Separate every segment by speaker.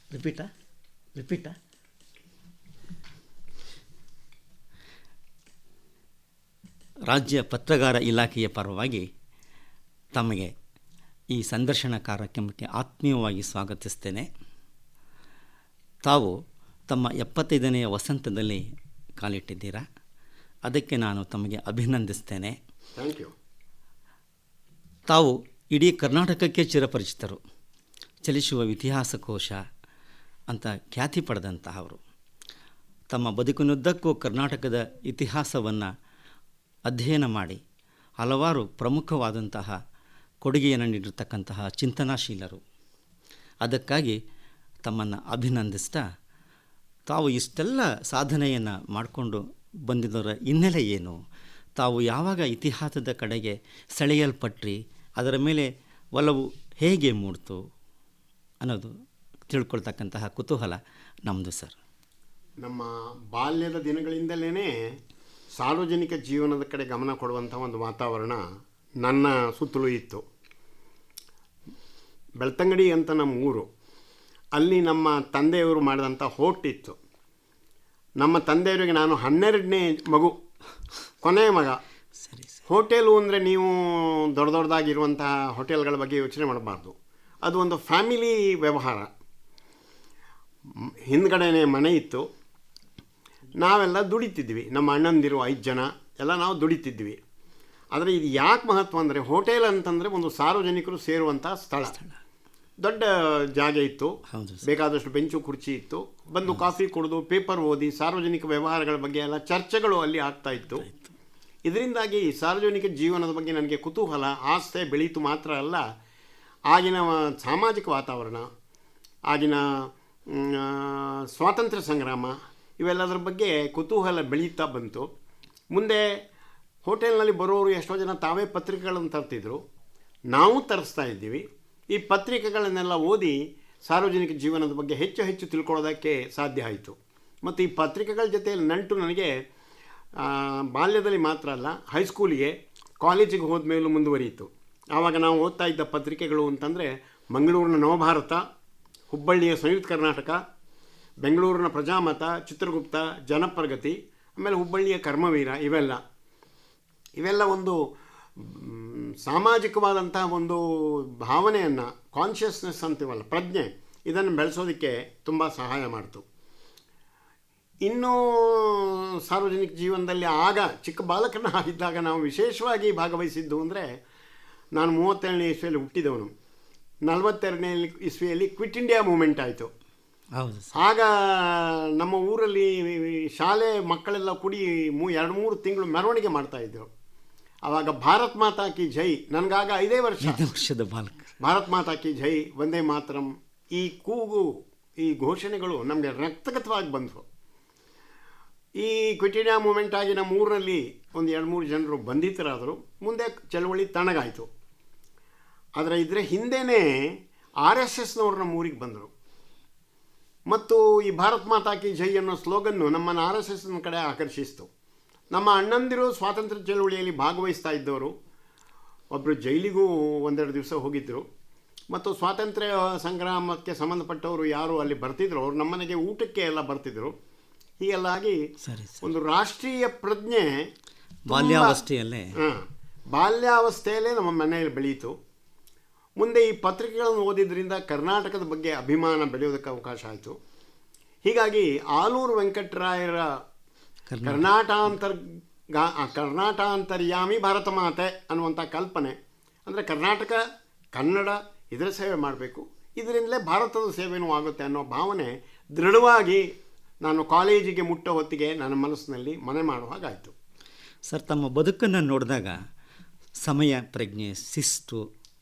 Speaker 1: ರಿಪೀಟಾ ರಾಜ್ಯ ಪತ್ರಗಾರ ಇಲಾಖೆಯ ಪರವಾಗಿ ತಮಗೆ ಈ ಸಂದರ್ಶನ ಕಾರ್ಯಕ್ರಮಕ್ಕೆ ಆತ್ಮೀಯವಾಗಿ ಸ್ವಾಗತಿಸ್ತೇನೆ. ತಾವು ತಮ್ಮ 75ನೇ ವಸಂತದಲ್ಲಿ ಕಾಲಿಟ್ಟಿದ್ದೀರಾ. ಅದಕ್ಕೆ ನಾನು ತಮಗೆ ಅಭಿನಂದಿಸ್ತೇನೆ.
Speaker 2: Thank you.
Speaker 1: ತಾವು ಇಡೀ ಕರ್ನಾಟಕಕ್ಕೆ ಚಿರಪರಿಚಿತರು. ಚಲಿಸುವ ಇತಿಹಾಸ ಕೋಶ ಅಂತ ಖ್ಯಾತಿ ಪಡೆದಂತಹವರು. ತಮ್ಮ ಬದುಕಿನುದ್ದಕ್ಕೂ ಕರ್ನಾಟಕದ ಇತಿಹಾಸವನ್ನು ಅಧ್ಯಯನ ಮಾಡಿ ಹಲವಾರು ಪ್ರಮುಖವಾದಂತಹ ಕೊಡುಗೆಯನ್ನು ನೀಡಿರ್ತಕ್ಕಂತಹ ಚಿಂತನಾಶೀಲರು. ಅದಕ್ಕಾಗಿ ತಮ್ಮನ್ನು ಅಭಿನಂದಿಸ್ತಾ, ತಾವು ಇಷ್ಟೆಲ್ಲ ಸಾಧನೆಯನ್ನು ಮಾಡಿಕೊಂಡು ಬಂದಿದ್ದವರ ಹಿನ್ನೆಲೆ ಏನು, ತಾವು ಯಾವಾಗ ಇತಿಹಾಸದ ಕಡೆಗೆ ಸೆಳೆಯಲ್ಪಟ್ರಿ, ಅದರ ಮೇಲೆ ಒಲವು ಹೇಗೆ ಮೂಡ್ತು ಅನ್ನೋದು ತಿಳ್ಕೊಳ್ತಕ್ಕಂತಹ ಕುತೂಹಲ ನಮ್ಮದು ಸರ್.
Speaker 2: ನಮ್ಮ ಬಾಲ್ಯದ ದಿನಗಳಿಂದಲೇ ಸಾರ್ವಜನಿಕ ಜೀವನದ ಕಡೆ ಗಮನ ಕೊಡುವಂಥ ಒಂದು ವಾತಾವರಣ ನನ್ನ ಸುತ್ತಲೂ ಇತ್ತು. ಬೆಳ್ತಂಗಡಿ ಅಂತ ನಮ್ಮ ಊರು. ಅಲ್ಲಿ ನಮ್ಮ ತಂದೆಯವರು ಮಾಡಿದಂಥ ಹೋಟಿತ್ತು. ನಮ್ಮ ತಂದೆಯವರಿಗೆ ನಾನು 12ನೇ ಮಗು, ಕೊನೆಯ ಮಗ. ಹೋಟೆಲು ಅಂದರೆ ನೀವು ದೊಡ್ಡ ದೊಡ್ಡದಾಗಿರುವಂತಹ ಹೋಟೆಲ್ಗಳ ಬಗ್ಗೆ ಯೋಚನೆ ಮಾಡಬಾರ್ದು. ಅದು ಒಂದು ಫ್ಯಾಮಿಲಿ ವ್ಯವಹಾರ. ಹಿಂದ್ಗಡೆನೇ ಮನೆ ಇತ್ತು. ನಾವೆಲ್ಲ ದುಡಿತಿದ್ವಿ. ನಮ್ಮ ಅಣ್ಣಂದಿರು 5 ಜನ ಎಲ್ಲ ನಾವು ದುಡಿತಿದ್ವಿ. ಆದರೆ ಇದು ಯಾಕೆ ಮಹತ್ವ ಅಂದರೆ, ಹೋಟೆಲ್ ಅಂತಂದರೆ ಒಂದು ಸಾರ್ವಜನಿಕರು ಸೇರುವಂಥ ಸ್ಥಳ. ದೊಡ್ಡ ಜಾಗ ಇತ್ತು, ಬೇಕಾದಷ್ಟು ಬೆಂಚು ಕುರ್ಚಿ ಇತ್ತು. ಬಂದು ಕಾಫಿ ಕುಡಿದು ಪೇಪರ್ ಓದಿ ಸಾರ್ವಜನಿಕ ವ್ಯವಹಾರಗಳ ಬಗ್ಗೆ ಎಲ್ಲ ಚರ್ಚೆಗಳು ಅಲ್ಲಿ ಆಗ್ತಾ ಇತ್ತು. ಇದರಿಂದಾಗಿ ಸಾರ್ವಜನಿಕ ಜೀವನದ ಬಗ್ಗೆ ನನಗೆ ಕುತೂಹಲ, ಆಸೆ ಬೆಳೀತು. ಮಾತ್ರ ಅಲ್ಲ, ಆಗಿನ ಸಾಮಾಜಿಕ ವಾತಾವರಣ, ಆಗಿನ ಸ್ವಾತಂತ್ರ್ಯ ಸಂಗ್ರಾಮ, ಇವೆಲ್ಲದರ ಬಗ್ಗೆ ಕುತೂಹಲ ಬೆಳೀತಾ ಬಂತು. ಮುಂದೆ ಹೋಟೆಲ್ನಲ್ಲಿ ಬರೋರು ಎಷ್ಟೋ ಜನ ತಾವೇ ಪತ್ರಿಕೆಗಳನ್ನು ತರ್ತಿದ್ರು, ನಾವು ತರಿಸ್ತಾ ಇದ್ದೀವಿ. ಈ ಪತ್ರಿಕೆಗಳನ್ನೆಲ್ಲ ಓದಿ ಸಾರ್ವಜನಿಕ ಜೀವನದ ಬಗ್ಗೆ ಹೆಚ್ಚು ಹೆಚ್ಚು ತಿಳ್ಕೊಳ್ಳೋದಕ್ಕೆ ಸಾಧ್ಯ ಆಯಿತು. ಮತ್ತು ಈ ಪತ್ರಿಕೆಗಳ ಜೊತೆಯಲ್ಲಿ ನಂಟು ನನಗೆ ಬಾಲ್ಯದಲ್ಲಿ ಮಾತ್ರ ಅಲ್ಲ, ಹೈಸ್ಕೂಲಿಗೆ, ಕಾಲೇಜಿಗೆ ಹೋದ ಮೇಲೂ ಮುಂದುವರಿಯಿತು. ಆವಾಗ ನಾವು ಓದ್ತಾ ಇದ್ದ ಪತ್ರಿಕೆಗಳು ಅಂತಂದರೆ ಮಂಗಳೂರಿನ ನವಭಾರತ, ಹುಬ್ಬಳ್ಳಿಯ ಸಂಯುಕ್ತ ಕರ್ನಾಟಕ, ಬೆಂಗಳೂರಿನ ಪ್ರಜಾಮತ, ಚಿತ್ರಗುಪ್ತ, ಜನಪ್ರಗತಿ, ಆಮೇಲೆ ಹುಬ್ಬಳ್ಳಿಯ ಕರ್ಮವೀರ. ಇವೆಲ್ಲ ಒಂದು ಸಾಮಾಜಿಕವಾದಂತಹ ಒಂದು ಭಾವನೆಯನ್ನು, ಕಾನ್ಷಿಯಸ್ನೆಸ್ ಅಂತೀವಲ್ಲ, ಪ್ರಜ್ಞೆ, ಇದನ್ನು ಬೆಳೆಸೋದಕ್ಕೆ ತುಂಬ ಸಹಾಯ ಮಾಡ್ತು. ಇನ್ನೂ ಸಾರ್ವಜನಿಕ ಜೀವನದಲ್ಲಿ ಆಗ ಚಿಕ್ಕ ಬಾಲಕನಾಗಿದ್ದಾಗ ನಾವು ವಿಶೇಷವಾಗಿ ಭಾಗವಹಿಸಿದ್ದು ಅಂದರೆ, ನಾನು 37ನೇ ಇಸ್ವಿಯಲ್ಲಿ ಹುಟ್ಟಿದವನು. 42ನೇ ಇಸ್ವಿಯಲ್ಲಿ ಕ್ವಿಟ್ ಇಂಡಿಯಾ ಮೂಮೆಂಟ್ ಆಯಿತು. ಆಗ ನಮ್ಮ ಊರಲ್ಲಿ ಶಾಲೆ ಮಕ್ಕಳೆಲ್ಲ ಕೂಡಿ 2-3 ತಿಂಗಳು ಮೆರವಣಿಗೆ ಮಾಡ್ತಾಯಿದ್ರು. ಆವಾಗ ಭಾರತ್ ಮಾತಾ ಕಿ ಜೈ, ನನಗಾಗ 5 ವರ್ಷದ ಬಾಲಕ. ಭಾರತ್ ಮಾತಾ ಕಿ ಜೈ, ವಂದೇ ಮಾತರಂ, ಈ ಕೂಗು, ಈ ಘೋಷಣೆಗಳು ನಮಗೆ ರಕ್ತಗತವಾಗಿ ಬಂದವು. ಈ ಕ್ವಿಟ್ ಇಂಡಿಯಾ ಮೂಮೆಂಟ್ ಆಗಿ ನಮ್ಮ ಊರಿನಲ್ಲಿ ಒಂದು 2-3 ಜನರು ಬಂಧಿತರಾದರು. ಮುಂದೆ ಚಳವಳಿ ತಣ್ಣಗಾಯಿತು. ಆದರೆ ಇದರ ಹಿಂದೆಯೇ RSSನವರು ನಮ್ಮ ಊರಿಗೆ ಬಂದರು. ಮತ್ತು ಈ ಭಾರತ್ ಮಾತಾ ಕಿ ಜೈ ಅನ್ನೋ ಸ್ಲೋಗನ್ನು ನಮ್ಮನ್ನು RSSನ ಕಡೆ ಆಕರ್ಷಿಸಿತು. ನಮ್ಮ ಅಣ್ಣಂದಿರು ಸ್ವಾತಂತ್ರ್ಯ ಚಳವಳಿಯಲ್ಲಿ ಭಾಗವಹಿಸ್ತಾ ಇದ್ದವರು. ಒಬ್ಬರು ಜೈಲಿಗೂ 1-2 ದಿವಸ ಹೋಗಿದ್ದರು. ಮತ್ತು ಸ್ವಾತಂತ್ರ್ಯ ಸಂಗ್ರಾಮಕ್ಕೆ ಸಂಬಂಧಪಟ್ಟವರು ಯಾರು ಅಲ್ಲಿ ಬರ್ತಿದ್ರು, ಅವ್ರು ನಮ್ಮನೆಗೆ ಊಟಕ್ಕೆ ಎಲ್ಲ ಬರ್ತಿದ್ರು. ಹೀಗೆಲ್ಲ ಆಗಿ ಒಂದು ರಾಷ್ಟ್ರೀಯ ಪ್ರಜ್ಞೆ ಬಾಲ್ಯಾವಸ್ಥೆಯಲ್ಲೇ ನಮ್ಮ ಮನೆಯಲ್ಲಿ ಬೆಳೀತು. ಮುಂದೆ ಈ ಪತ್ರಿಕೆಗಳನ್ನು ಓದಿದ್ರಿಂದ ಕರ್ನಾಟಕದ ಬಗ್ಗೆ ಅಭಿಮಾನ ಬೆಳೆಯೋದಕ್ಕೆ ಅವಕಾಶ ಆಯಿತು. ಹೀಗಾಗಿ ಆಲೂರು ವೆಂಕಟರಾಯರ ಕರ್ನಾಟಕಾಂತರ್ಯಾಮಿ ಭಾರತ ಮಾತೆ ಅನ್ನುವಂಥ ಕಲ್ಪನೆ, ಅಂದರೆ ಕರ್ನಾಟಕ, ಕನ್ನಡ, ಇದರ ಸೇವೆ ಮಾಡಬೇಕು, ಇದರಿಂದಲೇ ಭಾರತದ ಸೇವೆಯೂ ಆಗುತ್ತೆ ಅನ್ನೋ ಭಾವನೆ ದೃಢವಾಗಿ ನಾನು ಕಾಲೇಜಿಗೆ ಮುಟ್ಟೋ ಹೊತ್ತಿಗೆ ನನ್ನ ಮನಸ್ಸಿನಲ್ಲಿ ಮನೆ ಮಾಡುವಾಗಾಯಿತು.
Speaker 1: ಸರ್, ತಮ್ಮ ಬದುಕನ್ನು ನೋಡಿದಾಗ ಸಮಯ ಪ್ರಜ್ಞೆ, ಶಿಸ್ತು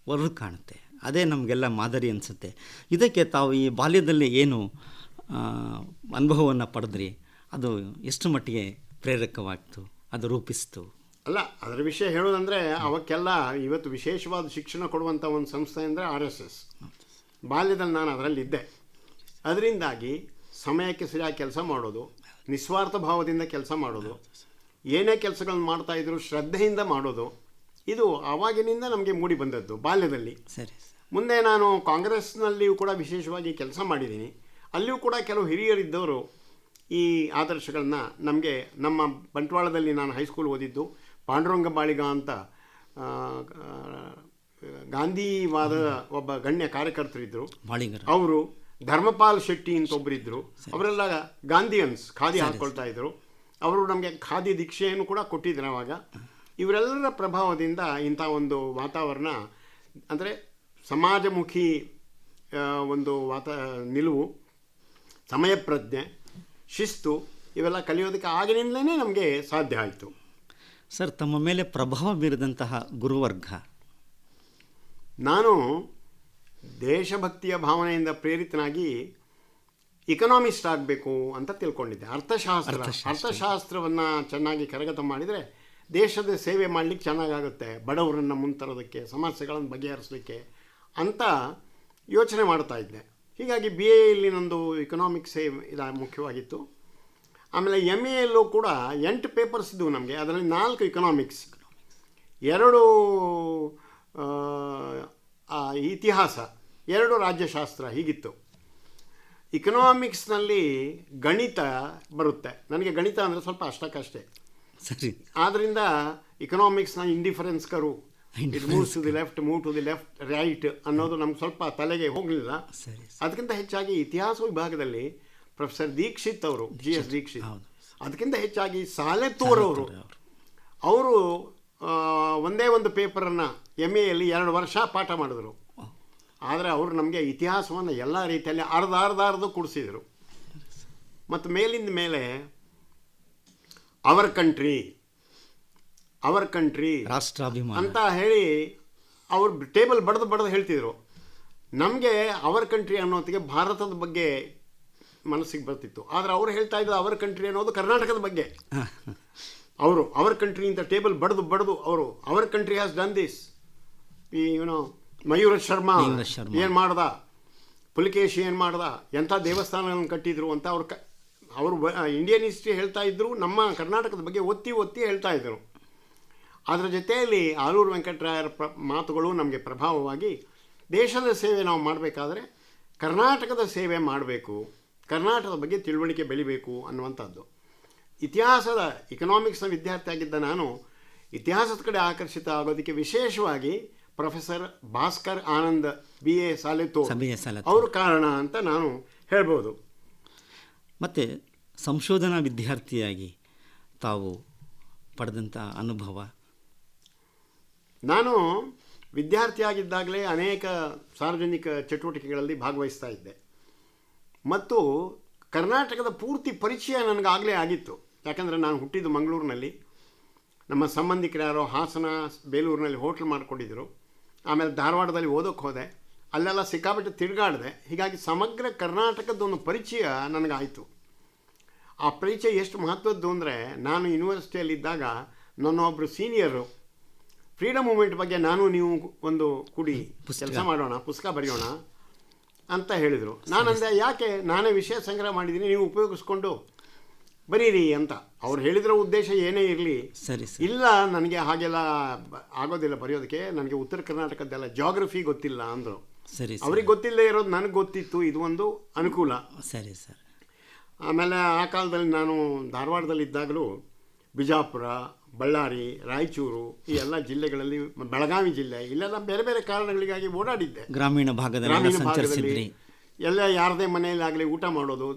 Speaker 1: ಹೊರಗೆ ಕಾಣುತ್ತೆ. ಅದೇ ನಮಗೆಲ್ಲ ಮಾದರಿ ಅನಿಸುತ್ತೆ. ಇದಕ್ಕೆ ತಾವು ಈ ಬಾಲ್ಯದಲ್ಲಿ ಏನು ಅನುಭವವನ್ನು ಪಡೆದ್ರಿ, ಅದು ಎಷ್ಟು ಮಟ್ಟಿಗೆ ಪ್ರೇರಕವಾಗ್ತು, ಅದು ರೂಪಿಸ್ತು?
Speaker 2: ಅಲ್ಲ, ಅದರ ವಿಷಯ ಹೇಳೋದಂದರೆ, ಅವಕ್ಕೆಲ್ಲ ಇವತ್ತು ವಿಶೇಷವಾದ ಶಿಕ್ಷಣ ಕೊಡುವಂಥ ಒಂದು ಸಂಸ್ಥೆ ಅಂದರೆ RSS. ಬಾಲ್ಯದಲ್ಲಿ ನಾನು ಅದರಲ್ಲಿದ್ದೆ. ಅದರಿಂದಾಗಿ ಸಮಯಕ್ಕೆ ಸರಿಯಾಗಿ ಕೆಲಸ ಮಾಡೋದು, ನಿಸ್ವಾರ್ಥ ಭಾವದಿಂದ ಕೆಲಸ ಮಾಡೋದು, ಏನೇ ಕೆಲಸಗಳನ್ನು ಮಾಡ್ತಾಯಿದ್ರು ಶ್ರದ್ಧೆಯಿಂದ ಮಾಡೋದು, ಇದು ಆವಾಗಿನಿಂದ ನಮಗೆ ಮೂಡಿ ಬಂದದ್ದು ಬಾಲ್ಯದಲ್ಲಿ.
Speaker 1: ಸರಿ.
Speaker 2: ಮುಂದೆ ನಾನು ಕಾಂಗ್ರೆಸ್ನಲ್ಲಿಯೂ ಕೂಡ ವಿಶೇಷವಾಗಿ ಕೆಲಸ ಮಾಡಿದ್ದೀನಿ. ಅಲ್ಲಿಯೂ ಕೂಡ ಕೆಲವು ಹಿರಿಯರಿದ್ದವರು ಈ ಆದರ್ಶಗಳನ್ನ ನಮಗೆ, ನಮ್ಮ ಬಂಟ್ವಾಳದಲ್ಲಿ ನಾನು ಹೈಸ್ಕೂಲ್ ಓದಿದ್ದು, ಪಾಂಡುರಂಗ ಬಾಳಿಗ ಅಂತ ಗಾಂಧಿವಾದದ ಒಬ್ಬ ಗಣ್ಯ ಕಾರ್ಯಕರ್ತರಿದ್ದರು, ಅವರು ಧರ್ಮಪಾಲ್ ಶೆಟ್ಟಿ ಅಂತ ಒಬ್ಬರಿದ್ದರು. ಅವರೆಲ್ಲ ಗಾಂಧಿಯನ್ಸ್, ಖಾದಿ ಹಾಕ್ಕೊಳ್ತಾ ಇದ್ದರು. ಅವರು ನಮಗೆ ಖಾದಿ ದೀಕ್ಷೆಯನ್ನು ಕೂಡ ಕೊಟ್ಟಿದ್ರು ಆವಾಗ. ಇವರೆಲ್ಲರ ಪ್ರಭಾವದಿಂದ ಇಂಥ ಒಂದು ವಾತಾವರಣ, ಅಂದರೆ ಸಮಾಜಮುಖಿ ಒಂದು ನಿಲುವು, ಸಮಯ ಪ್ರಜ್ಞೆ, ಶಿಸ್ತು, ಇವೆಲ್ಲ ಕಲಿಯೋದಕ್ಕೆ ಆಗಿನಿಂದಲೇ ನಮಗೆ ಸಾಧ್ಯ ಆಯಿತು.
Speaker 1: ಸರ್, ತಮ್ಮ ಮೇಲೆ ಪ್ರಭಾವ ಬೀರಿದಂತಹ ಗುರುವರ್ಗ?
Speaker 2: ನಾನು ದೇಶಭಕ್ತಿಯ ಭಾವನೆಯಿಂದ ಪ್ರೇರಿತನಾಗಿ ಇಕನಾಮಿಸ್ಟ್ ಆಗಬೇಕು ಅಂತ ತಿಳ್ಕೊಂಡಿದ್ದೆ. ಅರ್ಥಶಾಸ್ತ್ರವನ್ನು ಚೆನ್ನಾಗಿ ಕರಗತ ಮಾಡಿದರೆ ದೇಶದ ಸೇವೆ ಮಾಡಲಿಕ್ಕೆ ಚೆನ್ನಾಗಾಗುತ್ತೆ, ಬಡವರನ್ನು ಮುಂತರೋದಕ್ಕೆ, ಸಮಸ್ಯೆಗಳನ್ನು ಬಗೆಹರಿಸಲಿಕ್ಕೆ ಅಂತ ಯೋಚನೆ ಮಾಡ್ತಾ ಇದ್ದೆ. ಹೀಗಾಗಿ ಬಿ ಎಲ್ಲಿ ನಂದು ಇಕನಾಮಿಕ್ಸೇ ಮುಖ್ಯವಾಗಿತ್ತು. ಆಮೇಲೆ ಎಮ್ ಎಯಲ್ಲೂ ಕೂಡ 8 ಪೇಪರ್ಸ್ ಇದ್ದವು ನಮಗೆ. ಅದರಲ್ಲಿ 4 ಇಕನಾಮಿಕ್ಸ್, 2 ಇತಿಹಾಸ, 2 ರಾಜ್ಯಶಾಸ್ತ್ರ, ಹೀಗಿತ್ತು. ಇಕನಾಮಿಕ್ಸ್ನಲ್ಲಿ ಗಣಿತ ಬರುತ್ತೆ ನನಗೆ. ಗಣಿತ ಅಂದರೆ ಸ್ವಲ್ಪ ಅಷ್ಟಕ್ಕಷ್ಟೇ.
Speaker 1: ಸರಿ.
Speaker 2: ಆದ್ದರಿಂದ ಇಕನಾಮಿಕ್ಸ್ನ indifference curve, it moves to the left, move to the left, right ಅನ್ನೋದು ನಮ್ಗೆ ಸ್ವಲ್ಪ ತಲೆಗೆ ಹೋಗಲಿಲ್ಲ. ಅದಕ್ಕಿಂತ ಹೆಚ್ಚಾಗಿ ಇತಿಹಾಸ ವಿಭಾಗದಲ್ಲಿ ಪ್ರೊಫೆಸರ್ ದೀಕ್ಷಿತ್ ಅವರು, GS ದೀಕ್ಷಿತ್, ಅದಕ್ಕಿಂತ ಹೆಚ್ಚಾಗಿ ಸಾಲೆತ್ತೂರ್ ಅವರು ಒಂದೇ ಒಂದು ಪೇಪರನ್ನು ಎಮ್ ಎಯಲ್ಲಿ 2 ವರ್ಷ ಪಾಠ ಮಾಡಿದ್ರು. ಆದರೆ ಅವರು ನಮಗೆ ಇತಿಹಾಸವನ್ನು ಎಲ್ಲ ರೀತಿಯಲ್ಲಿ ಅರ್ಧ ಕೊಡಿಸಿದರು. ಮತ್ತು ಮೇಲಿಂದ ಮೇಲೆ ಅವರ್ ಕಂಟ್ರಿ
Speaker 1: ರಾಷ್ಟ್ರಾಭಿಮಾನ ಅಂತ
Speaker 2: ಹೇಳಿ ಅವರು ಟೇಬಲ್ ಬಡ್ದು ಹೇಳ್ತಿದ್ರು. ನಮಗೆ ಅವರ್ ಕಂಟ್ರಿ ಅನ್ನೋತ್ತಿಗೆ ಭಾರತದ ಬಗ್ಗೆ ಮನಸ್ಸಿಗೆ ಬರ್ತಿತ್ತು. ಆದರೆ ಅವರು ಹೇಳ್ತಾ ಇದ್ರು ಅವರ್ ಕಂಟ್ರಿ ಅನ್ನೋದು ಕರ್ನಾಟಕದ ಬಗ್ಗೆ. ಅವರು ಅವರ್ ಕಂಟ್ರಿ ಅಂತ ಟೇಬಲ್ ಬಡ್ದು ಅವರು our country has done this. ಏನೋ ಮಯೂರ ಶರ್ಮಾ ಏನು ಮಾಡ್ದ, ಪುಲಿಕೇಶಿ ಏನು ಮಾಡ್ದ, ಎಂಥ ದೇವಸ್ಥಾನಗಳನ್ನು ಕಟ್ಟಿದ್ರು ಅಂತ ಅವರು ಇಂಡಿಯನ್ ಹಿಸ್ಟ್ರಿ ಹೇಳ್ತಾ ಇದ್ರು, ನಮ್ಮ ಕರ್ನಾಟಕದ ಬಗ್ಗೆ ಒತ್ತಿ ಹೇಳ್ತಾ ಇದ್ದರು. ಅದರ ಜೊತೆಯಲ್ಲಿ ಆಲೂರು ವೆಂಕಟರಾಯರ ಮಾತುಗಳು ನಮಗೆ ಪ್ರಭಾವವಾಗಿ, ದೇಶದ ಸೇವೆ ನಾವು ಮಾಡಬೇಕಾದ್ರೆ ಕರ್ನಾಟಕದ ಸೇವೆ ಮಾಡಬೇಕು, ಕರ್ನಾಟಕದ ಬಗ್ಗೆ ತಿಳುವಳಿಕೆ ಬೆಳಿಬೇಕು ಅನ್ನುವಂಥದ್ದು. ಇಕನಾಮಿಕ್ಸ್ನ ವಿದ್ಯಾರ್ಥಿ ಆಗಿದ್ದ ನಾನು ಇತಿಹಾಸದ ಕಡೆ ಆಕರ್ಷಿತ ಆಗೋದಕ್ಕೆ ವಿಶೇಷವಾಗಿ ಪ್ರೊಫೆಸರ್ ಭಾಸ್ಕರ್ ಆನಂದ್ BA ಸಾಲೆತ್ತೂರ್ ಅವರು ಕಾರಣ ಅಂತ ನಾನು ಹೇಳ್ಬೋದು.
Speaker 1: ಮತ್ತು ಸಂಶೋಧನಾ ವಿದ್ಯಾರ್ಥಿಯಾಗಿ ತಾವು ಪಡೆದಂಥ ಅನುಭವ?
Speaker 2: ನಾನು ವಿದ್ಯಾರ್ಥಿಯಾಗಿದ್ದಾಗಲೇ ಅನೇಕ ಸಾರ್ವಜನಿಕ ಚಟುವಟಿಕೆಗಳಲ್ಲಿ ಭಾಗವಹಿಸ್ತಾ ಇದ್ದೆ ಮತ್ತು ಕರ್ನಾಟಕದ ಪೂರ್ತಿ ಪರಿಚಯ ನನಗಾಗಲೇ ಆಗಿತ್ತು. ಯಾಕಂದರೆ ನಾನು ಹುಟ್ಟಿದ್ದು ಮಂಗಳೂರಿನಲ್ಲಿ, ನಮ್ಮ ಸಂಬಂಧಿಕರು ಯಾರೋ ಹಾಸನ, ಬೇಲೂರಿನಲ್ಲಿ ಹೋಟ್ಲ್ ಮಾಡ್ಕೊಂಡಿದ್ದರು. ಆಮೇಲೆ ಧಾರವಾಡದಲ್ಲಿ ಓದೋಕ್ಕೆ ಹೋದೆ, ಅಲ್ಲೆಲ್ಲ ಸಿಕ್ಕಾಬಿಟ್ಟು ತಿರುಗಾಡಿದೆ. ಹೀಗಾಗಿ ಸಮಗ್ರ ಕರ್ನಾಟಕದೊಂದು ಪರಿಚಯ ನನಗಾಯಿತು. ಆ ಪರಿಚಯ ಎಷ್ಟು ಮಹತ್ವದ್ದು ಅಂದರೆ, ನಾನು ಯೂನಿವರ್ಸಿಟಿಯಲ್ಲಿದ್ದಾಗ ನನ್ನೊಬ್ಬರು ಸೀನಿಯರು ಫ್ರೀಡಮ್ ಮೂಮೆಂಟ್ ಬಗ್ಗೆ ನೀವು ಒಂದು ಕೂಡಿ ಕೆಲಸ ಮಾಡೋಣ, ಪುಸ್ತಕ ಬರೆಯೋಣ ಅಂತ ಹೇಳಿದರು. ನಾನಂದೆ, ಯಾಕೆ, ನಾನೇ ವಿಷಯ ಸಂಗ್ರಹ ಮಾಡಿದ್ದೀನಿ, ನೀವು ಉಪಯೋಗಿಸ್ಕೊಂಡು ಬರೀರಿ ಅಂತ. ಅವ್ರು ಹೇಳಿರೋ ಉದ್ದೇಶ ಏನೇ ಇರಲಿ, ಇಲ್ಲ ನನಗೆ ಹಾಗೆಲ್ಲ ಆಗೋದಿಲ್ಲ ಬರೆಯೋದಕ್ಕೆ, ನನಗೆ ಉತ್ತರ ಕರ್ನಾಟಕದ್ದೆಲ್ಲ ಜಾಗ್ರಫಿ ಗೊತ್ತಿಲ್ಲ ಅಂದರು. ಅವ್ರಿಗೆ ಗೊತ್ತಿಲ್ಲದೆ ಇರೋದು ನನಗೆ ಗೊತ್ತಿತ್ತು, ಇದು ಒಂದು ಅನುಕೂಲ.
Speaker 1: ಸರಿ ಸರ್.
Speaker 2: ಆಮೇಲೆ ಆ ಕಾಲದಲ್ಲಿ ನಾನು ಧಾರವಾಡದಲ್ಲಿದ್ದಾಗಲೂ ಬಿಜಾಪುರ, ಬಳ್ಳಾರಿ, ರಾಯಚೂರು ಈ ಎಲ್ಲ ಜಿಲ್ಲೆಗಳಲ್ಲಿ, ಬೆಳಗಾವಿ ಜಿಲ್ಲೆ, ಇಲ್ಲೆಲ್ಲ ಬೇರೆ ಬೇರೆ ಕಾರಣಗಳಿಗಾಗಿ ಓಡಾಡಿದ್ದೆ.
Speaker 1: ಗ್ರಾಮೀಣ ಭಾಗದಲ್ಲಿ
Speaker 2: ಎಲ್ಲ ಯಾರದೇ ಮನೆಯಲ್ಲಾಗಲಿ ಊಟ ಮಾಡೋದು,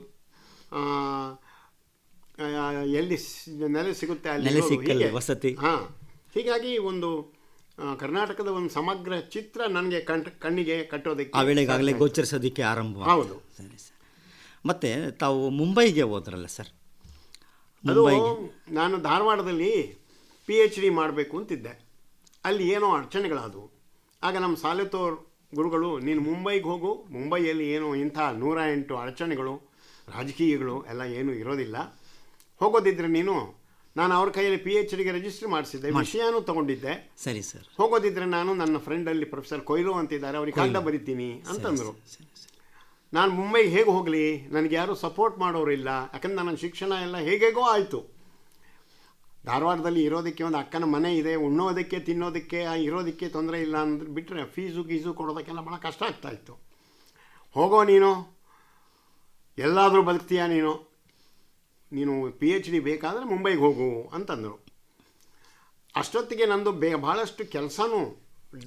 Speaker 2: ಎಲ್ಲಿ ನೆಲೆ ಸಿಗುತ್ತೆ ಅಲ್ಲಿ
Speaker 1: ವಸತಿ.
Speaker 2: ಹೀಗಾಗಿ ಒಂದು ಕರ್ನಾಟಕದ ಒಂದು ಸಮಗ್ರ ಚಿತ್ರ ನನಗೆ ಕಣ್ಣಿಗೆ ಕಟ್ಟೋದಕ್ಕೆ
Speaker 1: ಆ ವೇಳೆಗಾಗಲೇ ಗೋಚರಿಸೋದಕ್ಕೆ ಆರಂಭ.
Speaker 2: ಹೌದು.
Speaker 1: ಸರಿ ಸರ್. ಮತ್ತು ತಾವು ಮುಂಬೈಗೆ ಹೋದ್ರಲ್ಲ ಸರ್?
Speaker 2: ಅದು ನಾನು ಧಾರವಾಡದಲ್ಲಿ PhD ಮಾಡಬೇಕು ಅಂತಿದ್ದೆ. ಅಲ್ಲಿ ಏನೋ ಅಡಚಣೆಗಳಾದವು. ಆಗ ನಮ್ಮ ಸಾಲೆತ್ತೂರ್ ಗುರುಗಳು, ನೀನು ಮುಂಬೈಗೆ ಹೋಗು, ಮುಂಬೈಯಲ್ಲಿ ಏನೋ ಇಂಥ 108 ಅಡಚಣೆಗಳು, ರಾಜಕೀಯಗಳು ಎಲ್ಲ ಏನೂ ಇರೋದಿಲ್ಲ, ಹೋಗೋದಿದ್ರೆ ನಾನು ಅವ್ರ ಕೈಯಲ್ಲಿ PhDಗೆ ರಿಜಿಸ್ಟರ್ ಮಾಡಿಸಿದ್ದೆ, ವಿಷಯನೂ ತೊಗೊಂಡಿದ್ದೆ.
Speaker 1: ಸರಿ ಸರ್.
Speaker 2: ಹೋಗೋದಿದ್ರೆ ನಾನು ನನ್ನ ಫ್ರೆಂಡಲ್ಲಿ ಪ್ರೊಫೆಸರ್ ಕೊಯ್ಲು ಅಂತಿದ್ದಾರೆ, ಅವ್ರಿಗೆ ಕಾಗದ ಬರಿತೀನಿ ಅಂತಂದರು. ನಾನು ಮುಂಬೈಗೆ ಹೇಗೆ ಹೋಗಲಿ, ನನಗೆ ಯಾರೂ ಸಪೋರ್ಟ್ ಮಾಡೋರಿಲ್ಲ, ಯಾಕಂದ್ರೆ ನನ್ನ ಶಿಕ್ಷಣ ಎಲ್ಲ ಹೇಗೇಗೋ ಆಯಿತು. ಧಾರವಾಡದಲ್ಲಿ ಇರೋದಕ್ಕೆ ಒಂದು ಅಕ್ಕನ ಮನೆ ಇದೆ, ಉಣ್ಣೋದಕ್ಕೆ ತಿನ್ನೋದಕ್ಕೆ ಇರೋದಕ್ಕೆ ತೊಂದರೆ ಇಲ್ಲ ಅಂದ್ರೆ ಬಿಟ್ಟರೆ ಫೀಸು ಗೀಸು ಕೊಡೋದಕ್ಕೆಲ್ಲ ಭಾಳ ಕಷ್ಟ ಆಗ್ತಾಯಿತ್ತು. ಹೋಗೋ ನೀನು, ಎಲ್ಲಾದರೂ ಬದುಕ್ತೀಯಾ ನೀನು PhD ಬೇಕಾದರೆ ಮುಂಬೈಗೆ ಹೋಗು ಅಂತಂದರು. ಅಷ್ಟೊತ್ತಿಗೆ ನಂದು ಭಾಳಷ್ಟು ಕೆಲಸನೂ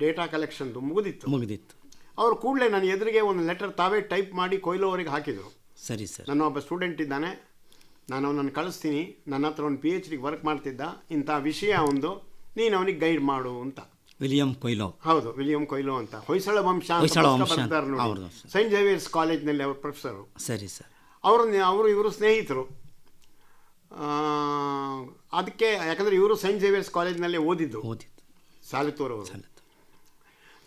Speaker 2: ಡೇಟಾ ಕಲೆಕ್ಷನ್ದು ಮುಗಿದಿತ್ತು. ಅವರು ಕೂಡಲೇ ನನ್ನ ಎದುರಿಗೆ ಒಂದು ಲೆಟರ್ ತಾವೇ ಟೈಪ್ ಮಾಡಿ ಕೊಯ್ಲು ಅವರಿಗೆ ಹಾಕಿದರು.
Speaker 1: ಸರಿ ಸರ್.
Speaker 2: ನನ್ನ ಒಬ್ಬ ಸ್ಟೂಡೆಂಟ್ ಇದ್ದಾನೆ, ನಾನು ಅವನನ್ನು ಕಳಿಸ್ತೀನಿ, ನನ್ನ ಹತ್ರ ಒಂದು PhD ವರ್ಕ್ ಮಾಡ್ತಿದ್ದ, ಇಂಥ ವಿಷಯ ಒಂದು ನೀನು ಅವನಿಗೆ ಗೈಡ್ ಮಾಡು ಅಂತ.
Speaker 1: ವಿಲಿಯಂ ಕೊಯ್ಲೋ.
Speaker 2: ಹೌದು, ವಿಲಿಯಂ ಕೊಯ್ಲೋ ಅಂತ, ಹೊಯ್ಸಳ ವಂಶ ಬರ್ತಾರೆ ನೋಡಿ, ಸೈಂಟ್ ಜೇವಿಯರ್ಸ್ ಕಾಲೇಜ್ನಲ್ಲಿ ಅವರು ಪ್ರೊಫೆಸರು.
Speaker 1: ಸರಿ ಸರ್.
Speaker 2: ಇವರು ಸ್ನೇಹಿತರು. ಅದಕ್ಕೆ ಯಾಕಂದರೆ ಇವರು ಸೈಂಟ್ ಜೇವಿಯರ್ಸ್ ಕಾಲೇಜ್ನಲ್ಲೇ ಓದಿದ್ದು. ಸಾಲಿತೂರ್ ಅವರು.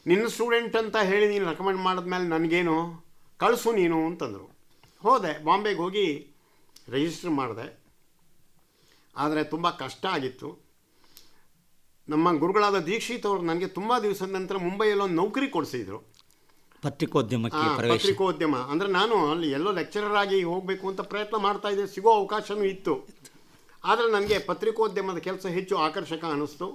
Speaker 2: ನಿನ್ನ ಸ್ಟೂಡೆಂಟ್ ಅಂತ ಹೇಳಿ ನೀನು ರೆಕಮೆಂಡ್ ಮಾಡಿದ್ಮೇಲೆ ನನಗೇನು, ಕಳಿಸು ನೀನು ಅಂತಂದರು. ಹೋದೆ, ಬಾಂಬೆಗೆ ಹೋಗಿ ರಿಜಿಸ್ಟರ್ ಮಾಡಿದೆ. ಆದರೆ ತುಂಬ ಕಷ್ಟ ಆಗಿತ್ತು. ನಮ್ಮ ಗುರುಗಳಾದ ದೀಕ್ಷಿತ್ ಅವರು ನನಗೆ ತುಂಬ ದಿವಸದ ನಂತರ ಮುಂಬೈಯಲ್ಲಿ ಒಂದು ನೌಕರಿ ಕೊಡಿಸಿದ್ರು. ಪತ್ರಿಕೋದ್ಯಮ ಅಂದರೆ ನಾನು ಅಲ್ಲಿ ಎಲ್ಲೋ ಲೆಕ್ಚರರ್ ಆಗಿ ಹೋಗಬೇಕು ಅಂತ ಪ್ರಯತ್ನ ಮಾಡ್ತಾ ಇದ್ದೆ, ಸಿಗೋ ಅವಕಾಶವೂ ಇತ್ತು. ಆದರೆ ನನಗೆ ಪತ್ರಿಕೋದ್ಯಮದ ಕೆಲಸ ಹೆಚ್ಚು ಆಕರ್ಷಕ ಅನ್ನಿಸ್ತು.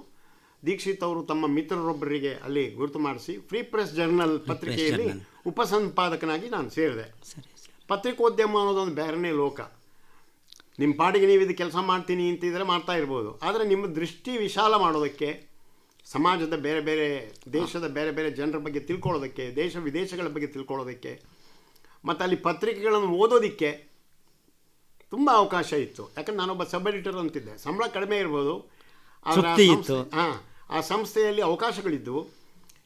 Speaker 2: ದೀಕ್ಷಿತ್ ಅವರು ತಮ್ಮ ಮಿತ್ರರೊಬ್ಬರಿಗೆ ಅಲ್ಲಿ ಗುರುತು ಮಾಡಿಸಿ ಫ್ರೀ ಪ್ರೆಸ್ ಜರ್ನಲ್ ಪತ್ರಿಕೆಯಲ್ಲಿ ಉಪಸಂಪಾದಕನಾಗಿ ನಾನು ಸೇರಿದೆ. ಪತ್ರಿಕೋದ್ಯಮ ಅನ್ನೋದೊಂದು ಬೇರೆನೇ ಲೋಕ. ನಿಮ್ಮ ಪಾಡಿಗೆ ನೀವು ಇದು ಕೆಲಸ ಮಾಡ್ತೀನಿ ಅಂತಿದ್ರೆ ಮಾಡ್ತಾ ಇರ್ಬೋದು, ಆದರೆ ನಿಮ್ಮ ದೃಷ್ಟಿ ವಿಶಾಲ ಮಾಡೋದಕ್ಕೆ, ಸಮಾಜದ ಬೇರೆ ಬೇರೆ ದೇಶದ ಬೇರೆ ಬೇರೆ ಜನರ ಬಗ್ಗೆ ತಿಳ್ಕೊಳ್ಳೋದಕ್ಕೆ, ದೇಶ ವಿದೇಶಗಳ ಬಗ್ಗೆ ತಿಳ್ಕೊಳ್ಳೋದಕ್ಕೆ, ಮತ್ತು ಅಲ್ಲಿ ಪತ್ರಿಕೆಗಳನ್ನು ಓದೋದಕ್ಕೆ ತುಂಬ ಅವಕಾಶ ಇತ್ತು. ಯಾಕಂದ್ರೆ ನಾನೊಬ್ಬ ಸಬ್ ಎಡಿಟರ್ ಅಂತಿದ್ದೆ, ಸಂಬಳ ಕಡಿಮೆ ಇರ್ಬೋದು, ಆ ಸಂಸ್ಥೆಯಲ್ಲಿ ಅವಕಾಶಗಳಿದ್ದವು.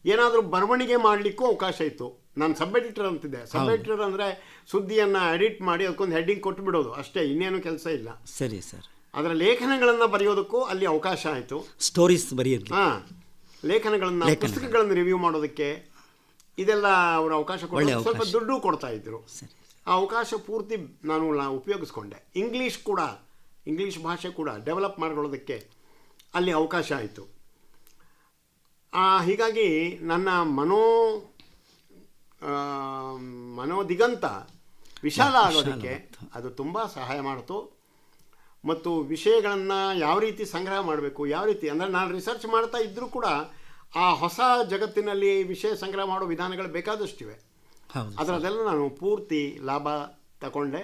Speaker 2: ಏನಾದರೂ ಬರವಣಿಗೆ ಮಾಡಲಿಕ್ಕೂ ಅವಕಾಶ ಇತ್ತು. ನಾನು ಸಬ್ ಎಡಿಟರ್ ಅಂತಿದ್ದೆ. ಸಬ್ ಎಡಿಟರ್ ಅಂದರೆ ಸುದ್ದಿಯನ್ನು ಎಡಿಟ್ ಮಾಡಿ ಅದಕ್ಕೊಂದು ಹೆಡ್ಡಿಂಗ್ ಕೊಟ್ಟು ಬಿಡೋದು ಅಷ್ಟೇ, ಇನ್ನೇನು ಕೆಲಸ ಇಲ್ಲ.
Speaker 1: ಸರಿ ಸರ್.
Speaker 2: ಅದರ ಲೇಖನಗಳನ್ನು ಬರೆಯೋದಕ್ಕೂ ಅಲ್ಲಿ ಅವಕಾಶ ಆಯಿತು.
Speaker 1: ಸ್ಟೋರೀಸ್ ಬರೆಯೋದು,
Speaker 2: ಲೇಖನಗಳನ್ನು, ಪುಸ್ತಕಗಳನ್ನು ರಿವ್ಯೂ ಮಾಡೋದಕ್ಕೆ, ಇದೆಲ್ಲ ಅವರು ಅವಕಾಶ ಕೊಟ್ಟು ಸ್ವಲ್ಪ ದುಡ್ಡು ಕೊಡ್ತಾ ಇದ್ರು. ಆ ಅವಕಾಶ ಪೂರ್ತಿ ನಾನು ಉಪಯೋಗಿಸ್ಕೊಂಡೆ. ಇಂಗ್ಲೀಷ್ ಭಾಷೆ ಕೂಡ ಡೆವಲಪ್ ಮಾಡ್ಕೊಳ್ಳೋದಕ್ಕೆ ಅಲ್ಲಿ ಅವಕಾಶ ಆಯಿತು. ಹೀಗಾಗಿ ನನ್ನ ಮನೋದಿಗಂತ ವಿಶಾಲ ಆಗೋದಕ್ಕೆ ಅದು ತುಂಬ ಸಹಾಯ ಮಾಡಿತು. ಮತ್ತು ವಿಷಯಗಳನ್ನು ಯಾವ ರೀತಿ ಸಂಗ್ರಹ ಮಾಡಬೇಕು, ಯಾವ ರೀತಿ ಅಂದರೆ ನಾನು ರಿಸರ್ಚ್ ಮಾಡ್ತಾ ಇದ್ದರೂ ಕೂಡ ಆ ಹೊಸ ಜಗತ್ತಿನಲ್ಲಿ ವಿಷಯ ಸಂಗ್ರಹ ಮಾಡೋ ವಿಧಾನಗಳು ಬೇಕಾದಷ್ಟಿವೆ. ಅದರದೆಲ್ಲ ನಾನು ಪೂರ್ತಿ ಲಾಭ ತಗೊಂಡೆ.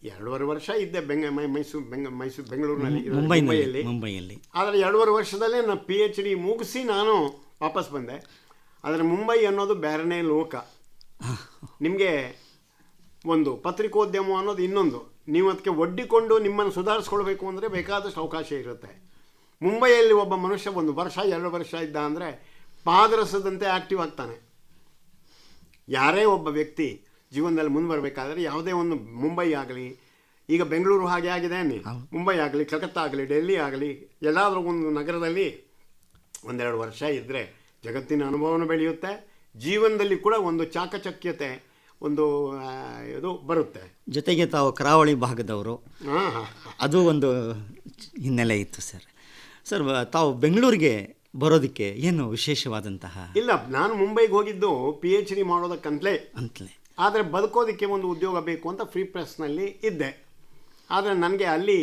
Speaker 2: 2.5 ವರ್ಷ ಇದ್ದೆ ಬೆಂಗಳೂರಿನಲ್ಲಿ, ಮುಂಬೈಯಲ್ಲಿ. ಆದರೆ 2.5 ವರ್ಷದಲ್ಲೇ ನಾನು PhD ಮುಗಿಸಿ ನಾನು ವಾಪಸ್ ಬಂದೆ. ಆದರೆ ಮುಂಬೈ ಅನ್ನೋದು ಬೇರೆನೇ ಲೋಕ. ನಿಮಗೆ ಒಂದು ಪತ್ರಿಕೋದ್ಯಮ ಅನ್ನೋದು ಇನ್ನೊಂದು. ನೀವು ಅದಕ್ಕೆ ಒಡ್ಡಿಕೊಂಡು ನಿಮ್ಮನ್ನು ಸುಧಾರಿಸ್ಕೊಳ್ಬೇಕು ಅಂದರೆ ಬೇಕಾದಷ್ಟು ಅವಕಾಶ ಇರುತ್ತೆ. ಮುಂಬೈಯಲ್ಲಿ ಒಬ್ಬ ಮನುಷ್ಯ 1 ವರ್ಷ 2 ವರ್ಷ ಇದ್ದ ಅಂದರೆ ಪಾದರಸದಂತೆ ಆ್ಯಕ್ಟಿವ್ ಆಗ್ತಾನೆ. ಯಾರೇ ಒಬ್ಬ ವ್ಯಕ್ತಿ ಜೀವನದಲ್ಲಿ ಮುಂದೆ ಬರಬೇಕಾದ್ರೆ ಯಾವುದೇ ಒಂದು ಮುಂಬೈ ಆಗಲಿ, ಈಗ ಬೆಂಗಳೂರು ಹಾಗೆ ಆಗಿದೆ, ಮುಂಬೈ ಆಗಲಿ, ಕಲ್ಕತ್ತಾ ಆಗಲಿ, ಡೆಲ್ಲಿ ಆಗಲಿ, ಎಲ್ಲಾದರೂ ಒಂದು ನಗರದಲ್ಲಿ 1-2 ವರ್ಷ ಇದ್ದರೆ ಜಗತ್ತಿನ ಅನುಭವನೂ ಬೆಳೆಯುತ್ತೆ, ಜೀವನದಲ್ಲಿ ಕೂಡ ಒಂದು ಚಾಕಚಕ್ಯತೆ, ಒಂದು ಇದು ಬರುತ್ತೆ.
Speaker 1: ಜೊತೆಗೆ ತಾವು ಕರಾವಳಿ ಭಾಗದವರು, ಅದು ಒಂದು ಹಿನ್ನೆಲೆ ಇತ್ತು ಸರ್. ತಾವು ಬೆಂಗಳೂರಿಗೆ ಬರೋದಕ್ಕೆ ಏನು ವಿಶೇಷವಾದಂತಹ?
Speaker 2: ಇಲ್ಲ, ನಾನು ಮುಂಬೈಗೆ ಹೋಗಿದ್ದು PhD ಮಾಡೋದಕ್ಕಂತಲೇ. ಆದರೆ ಬದುಕೋದಕ್ಕೆ ಒಂದು ಉದ್ಯೋಗ ಬೇಕು ಅಂತ ಫ್ರೀ ಪ್ರೆಸ್ನಲ್ಲಿ ಇದ್ದೆ. ಆದರೆ ನನಗೆ ಅಲ್ಲಿ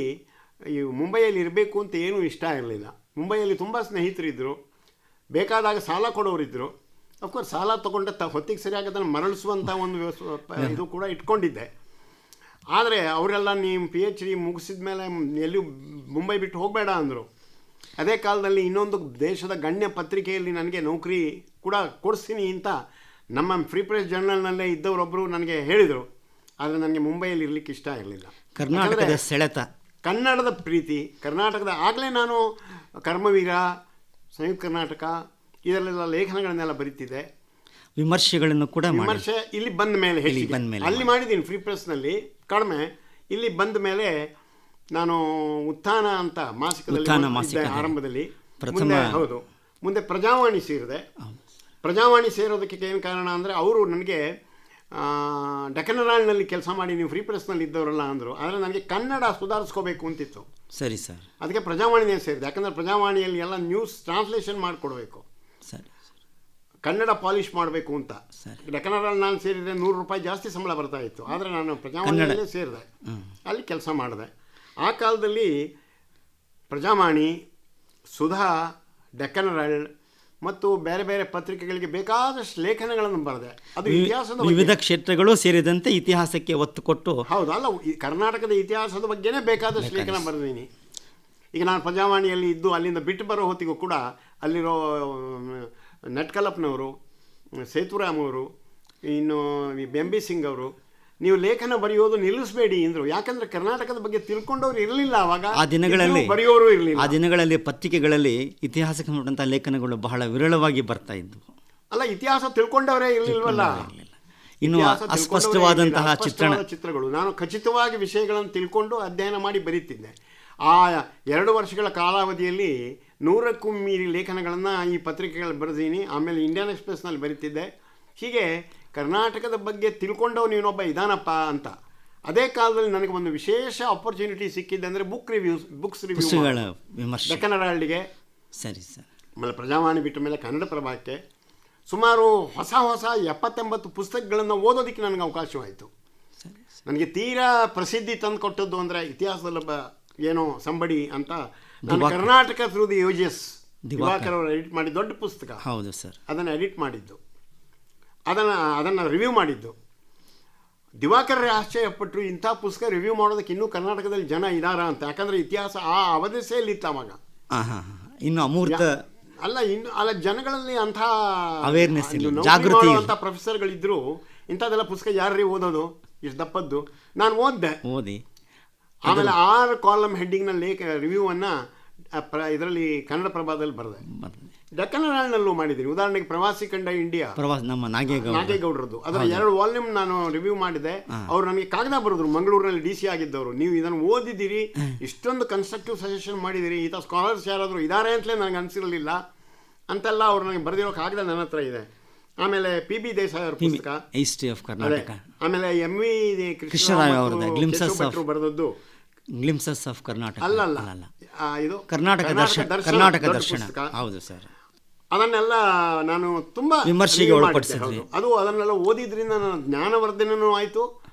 Speaker 2: ಮುಂಬೈಯಲ್ಲಿ ಇರಬೇಕು ಅಂತ ಏನೂ ಇಷ್ಟ ಇರಲಿಲ್ಲ. ಮುಂಬೈಯಲ್ಲಿ ತುಂಬ ಸ್ನೇಹಿತರಿದ್ದರು, ಬೇಕಾದಾಗ ಸಾಲ ಕೊಡೋರಿದ್ದರು. ಅಫ್ಕೋರ್ಸ್ ಸಾಲ ತೊಗೊಂಡೆ ಹೊತ್ತಿಗೆ ಸರಿಯಾಗಿ ಅದನ್ನು ಮರಳಿಸುವಂಥ ಒಂದು ಇದು ಕೂಡ ಇಟ್ಕೊಂಡಿದ್ದೆ. ಆದರೆ ಅವರೆಲ್ಲ ನೀವು PhD ಮುಗಿಸಿದ ಮೇಲೆ ಎಲ್ಲಿ ಮುಂಬೈ ಬಿಟ್ಟು ಹೋಗಬೇಡ ಅಂದರು. ಅದೇ ಕಾಲದಲ್ಲಿ ಇನ್ನೊಂದು ದೇಶದ ಗಣ್ಯ ಪತ್ರಿಕೆಯಲ್ಲಿ ನನಗೆ ನೌಕರಿ ಕೂಡ ಕೊಡಿಸ್ತೀನಿ ಅಂತ ನಮ್ಮ ಫ್ರೀ ಪ್ರೆಸ್ ಜರ್ನಲ್ನಲ್ಲೇ ಇದ್ದವರೊಬ್ಬರು ನನಗೆ ಹೇಳಿದರು. ಆದರೆ ನನಗೆ ಮುಂಬೈಯಲ್ಲಿ ಇರಲಿಕ್ಕೆ ಇಷ್ಟ ಇರಲಿಲ್ಲ.
Speaker 1: ಕರ್ನಾಟಕದ ಸೆಳೆತ,
Speaker 2: ಕನ್ನಡದ ಪ್ರೀತಿ, ಕರ್ನಾಟಕದ ಆಗಲೇ ನಾನು ಕರ್ಮವೀರ, ಸಂಯುಕ್ತ ಕರ್ನಾಟಕ ಇದರಲ್ಲೆಲ್ಲ ಲೇಖನಗಳನ್ನೆಲ್ಲ ಬರೀತಿದ್ದೆ.
Speaker 1: ವಿಮರ್ಶೆಗಳನ್ನು ಕೂಡ
Speaker 2: ವಿಮರ್ಶೆ ಇಲ್ಲಿ ಬಂದ ಮೇಲೆ ಅಲ್ಲಿ ಮಾಡಿದ್ದೀನಿ ಫ್ರೀ ಪ್ರೆಸ್ನಲ್ಲಿ ಕಡಿಮೆ. ಇಲ್ಲಿ ಬಂದ ಮೇಲೆ ನಾನು ಉತ್ಥಾನ ಅಂತ ಮಾಸಿಕದಲ್ಲಿ ಆರಂಭದಲ್ಲಿ, ಹೌದು, ಮುಂದೆ ಪ್ರಜಾವಾಣಿ ಸೇರಿದೆ. ಪ್ರಜಾವಾಣಿ ಸೇರೋದಕ್ಕೆ ಏನು ಕಾರಣ ಅಂದರೆ ಅವರು ನನಗೆ ಡೆಕ್ಕನ್ ಹೆರಾಲ್ಡ್ನಲ್ಲಿ ಕೆಲಸ ಮಾಡಿ ನೀವು ಫ್ರೀ ಪ್ರೆಸ್ನಲ್ಲಿ ಇದ್ದವರಲ್ಲ ಅಂದರು. ಆದರೆ ನನಗೆ ಕನ್ನಡ ಸುಧಾರಿಸ್ಕೋಬೇಕು ಅಂತಿತ್ತು.
Speaker 1: ಸರಿ ಸರ್.
Speaker 2: ಅದಕ್ಕೆ ಪ್ರಜಾವಾಣಿನೇ ಸೇರಿದೆ. ಯಾಕಂದರೆ ಪ್ರಜಾವಾಣಿಯಲ್ಲಿ ಎಲ್ಲ ನ್ಯೂಸ್ ಟ್ರಾನ್ಸ್ಲೇಷನ್ ಮಾಡಿಕೊಡ್ಬೇಕು, ಕನ್ನಡ ಪಾಲಿಷ್ ಮಾಡಬೇಕು ಅಂತ. ಡೆಕ್ಕನ್ ಹೆರಾಲ್ಡ್ ನಾನು ಸೇರಿದರೆ ₹100 ಜಾಸ್ತಿ ಸಂಬಳ ಬರ್ತಾ ಇತ್ತು. ಆದರೆ ನಾನು ಪ್ರಜಾವಾಣಿಯಲ್ಲೇ ಸೇರಿದೆ, ಅಲ್ಲಿ ಕೆಲಸ ಮಾಡಿದೆ. ಆ ಕಾಲದಲ್ಲಿ ಪ್ರಜಾವಾಣಿ, ಸುಧಾ, ಡೆಕ್ಕನ್ ಹೆರಾಲ್ಡ್ ಮತ್ತು ಬೇರೆ ಬೇರೆ ಪತ್ರಿಕೆಗಳಿಗೆ ಬೇಕಾದಷ್ಟು ಲೇಖನಗಳನ್ನು ಬರೆದೆ. ಅದು ಇತಿಹಾಸದ
Speaker 1: ವಿವಿಧ ಕ್ಷೇತ್ರಗಳು ಸೇರಿದಂತೆ ಇತಿಹಾಸಕ್ಕೆ ಒತ್ತು ಕೊಟ್ಟು.
Speaker 2: ಹೌದು, ಅಲ್ಲ, ಕರ್ನಾಟಕದ ಇತಿಹಾಸದ ಬಗ್ಗೆನೇ ಬೇಕಾದಷ್ಟು ಲೇಖನ ಬರೆದೀನಿ. ಈಗ ನಾನು ಪ್ರಜಾವಾಣಿಯಲ್ಲಿ ಇದ್ದು ಅಲ್ಲಿಂದ ಬಿಟ್ಟು ಬರೋ ಹೊತ್ತಿಗೂ ಕೂಡ ಅಲ್ಲಿರೋ ನಟ್ಕಲಪ್ಪನವರು, ಸೇತುರಾಮ್ ಅವರು, ಇನ್ನು ಬೆಂಬಿ ಸಿಂಗ್ ಅವರು, ನೀವು ಲೇಖನ ಬರೆಯೋದು ನಿಲ್ಲಿಸಬೇಡಿ ಅಂದರು. ಯಾಕಂದರೆ ಕರ್ನಾಟಕದ ಬಗ್ಗೆ ತಿಳ್ಕೊಂಡವ್ರು ಇರಲಿಲ್ಲ ಆವಾಗ,
Speaker 1: ಆ ದಿನಗಳಲ್ಲಿ
Speaker 2: ಬರೆಯೋರು ಇರಲಿಲ್ಲ.
Speaker 1: ಆ ದಿನಗಳಲ್ಲಿ ಪತ್ರಿಕೆಗಳಲ್ಲಿ ಇತಿಹಾಸಕ್ಕೆ ನೋಡಿದಂಥ ಲೇಖನಗಳು ಬಹಳ ವಿರಳವಾಗಿ ಬರ್ತಾ ಇದ್ವು.
Speaker 2: ಅಲ್ಲ, ಇತಿಹಾಸ ತಿಳ್ಕೊಂಡವರೇ ಇರಲಿಲ್ವಲ್ಲ.
Speaker 1: ಇನ್ನು ಅಸ್ಪಷ್ಟವಾದಂತಹ
Speaker 2: ಚಿತ್ರಗಳು ನಾನು ಖಚಿತವಾಗಿ ವಿಷಯಗಳನ್ನು ತಿಳ್ಕೊಂಡು ಅಧ್ಯಯನ ಮಾಡಿ ಬರೀತಿದ್ದೆ. ಆ 2 ವರ್ಷಗಳ ಕಾಲಾವಧಿಯಲ್ಲಿ 100ಕ್ಕೂ ಮೀರಿ ಲೇಖನಗಳನ್ನು ಈ ಪತ್ರಿಕೆಗಳು ಬರೆದೀನಿ. ಆಮೇಲೆ ಇಂಡಿಯನ್ ಎಕ್ಸ್ಪ್ರೆಸ್ನಲ್ಲಿ ಬರೀತಿದ್ದೆ. ಹೀಗೆ ಕರ್ನಾಟಕದ ಬಗ್ಗೆ ತಿಳ್ಕೊಂಡವ್ ನೀನೊಬ್ಬ ಇದಾನಪ್ಪ ಅಂತ. ಅದೇ ಕಾಲದಲ್ಲಿ ನನಗೆ ಒಂದು ವಿಶೇಷ ಆಪರ್ಚುನಿಟಿ ಸಿಕ್ಕಿದ್ದೆ ಅಂದರೆ ಬುಕ್ಸ್ ರಿವ್ಯೂ
Speaker 1: ವಿಮರ್ಶೆ
Speaker 2: ಡೆಕ್ಕನ್ ಹೆರಾಲ್ಡ್ಗೆ.
Speaker 1: ಸರಿ ಸರ್.
Speaker 2: ಆಮೇಲೆ ಪ್ರಜಾವಾಣಿ ಬಿಟ್ಟ ಮೇಲೆ ಕನ್ನಡ ಪ್ರಭಕ್ಕೆ ಸುಮಾರು ಹೊಸ 70-80 ಪುಸ್ತಕಗಳನ್ನು ಓದೋದಕ್ಕೆ ನನಗೆ ಅವಕಾಶವಾಯಿತು. ನನಗೆ ತೀರಾ ಪ್ರಸಿದ್ಧಿ ತಂದು ಕೊಟ್ಟದ್ದು ಅಂದರೆ ಇತಿಹಾಸದಲ್ಲೊಬ್ಬ ಏನೋ ಸಂಬಡಿ ಅಂತ ನಾನು Karnataka through the ages Diwakar ಅವರು ಎಡಿಟ್ ಮಾಡಿ ದೊಡ್ಡ ಪುಸ್ತಕ.
Speaker 1: ಹೌದು ಸರ್.
Speaker 2: ಅದನ್ನು ಎಡಿಟ್ ಮಾಡಿದ್ದು, ಅದನ್ನು ರಿವ್ಯೂ ಮಾಡಿದ್ದು. ದಿವಾಕರೇ ಆಶ್ಚರ್ಯಪಟ್ಟರು, ಇಂಥ ಪುಸ್ತಕ ರಿವ್ಯೂ ಮಾಡೋದಕ್ಕೆ ಇನ್ನೂ ಕರ್ನಾಟಕದಲ್ಲಿ ಜನ ಇದ್ದಾರಾ ಅಂತ. ಯಾಕಂದರೆ ಇತಿಹಾಸ ಆ ಅವಧಿಸೆಯಲ್ಲಿತ್ತು ಅವಾಗ.
Speaker 1: ಇನ್ನು ಅಮೂರ್ತ
Speaker 2: ಅಲ್ಲ ಜನಗಳಲ್ಲಿ ಅಂಥ
Speaker 1: ಅವೇರ್ನೆಸ್, ಜಾಗೃತಿ
Speaker 2: ಅಂತ ಪ್ರೊಫೆಸರ್ಗಳಿದ್ರು. ಇಂಥದ್ದೆಲ್ಲ ಪುಸ್ತಕ ಯಾರ್ರೀ ಓದೋದು ಇಷ್ಟು ದಪ್ಪದ್ದು? ನಾನು ಓದಿ ಆಮೇಲೆ 6 ಕಾಲಮ್ ಹೆಡ್ಡಿಂಗ್ನಲ್ಲಿ ರಿವ್ಯೂವನ್ನು ಇದರಲ್ಲಿ ಕನ್ನಡ ಪ್ರಭಾದಲ್ಲಿ ಬರೆದೆ. ಡೆಕ್ಕನ್ ಹೆರಾಲ್ಡ್ನಲ್ಲೂ ಮಾಡಿದ್ದೀನಿ. ಉದಾಹರಣೆಗೆ ಪ್ರವಾಸಿ ಕಂಡ ಇಂಡಿಯಾ,
Speaker 1: ನಮ್ಮ
Speaker 2: ನಾಗೇಗೌಡರದ್ದು, ಅದರ 2 ವಾಲ್ಯೂಮ್ ನಾನು ರಿವ್ಯೂ ಮಾಡಿದೆ. ಅವ್ರು ನನಗೆ ಕಾಗದ ಬರೆದ್ರು, ಮಂಗಳೂರಿನಲ್ಲಿ DC ಆಗಿದ್ದವರು, ನೀವು ಇದನ್ನು ಓದಿದ್ದೀರಿ, ಇಷ್ಟೊಂದು ಕನ್ಸ್ಟ್ರಕ್ಟಿವ್ ಸಜೆಷನ್ ಮಾಡಿದ್ದೀರಿ, ಈತ ಸ್ಕಾಲರ್ಸ್ ಯಾರಾದರೂ ಇದ್ದಾರೆ ಅಂತಲೇ ನನಗೆ ಅನಿಸಿರಲಿಲ್ಲ ಅಂತೆಲ್ಲ ಅವ್ರು ನನಗೆ ಬರೆದಿರೋ ಕಾಗದ ನನ್ನ ಹತ್ರ ಇದೆ. ಆಮೇಲೆ PB ದೇಸಾಯಿ ಅವರ ಪುಸ್ತಕ
Speaker 1: ಹಿಸ್ಟ್ರಿ ಆಫ್ ಕರ್ನಾಟಕ,
Speaker 2: ಆಮೇಲೆ MV
Speaker 1: ಕೃಷ್ಣರಾವ್ ಅವರದ್ದು
Speaker 2: ಬರೆದದ್ದು
Speaker 1: ಗ್ಲಿಮ್ಸಸ್ ಆಫ್ ಕರ್ನಾಟಕ,
Speaker 2: ಅಲ್ಲ ಇದು
Speaker 1: ಕರ್ನಾಟಕ ದರ್ಶನ. ಹೌದು ಸರ್.
Speaker 2: ಅದನ್ನೆಲ್ಲ ನಾನು ತುಂಬ
Speaker 1: ವಿಮರ್ಶೆಗೆ ಒಳಪಡಿಸಿದ್ವಿ.
Speaker 2: ಅದನ್ನೆಲ್ಲ ಓದಿದ್ರಿಂದ ನನ್ನ ಜ್ಞಾನವರ್ಧನೂ ಆಯಿತು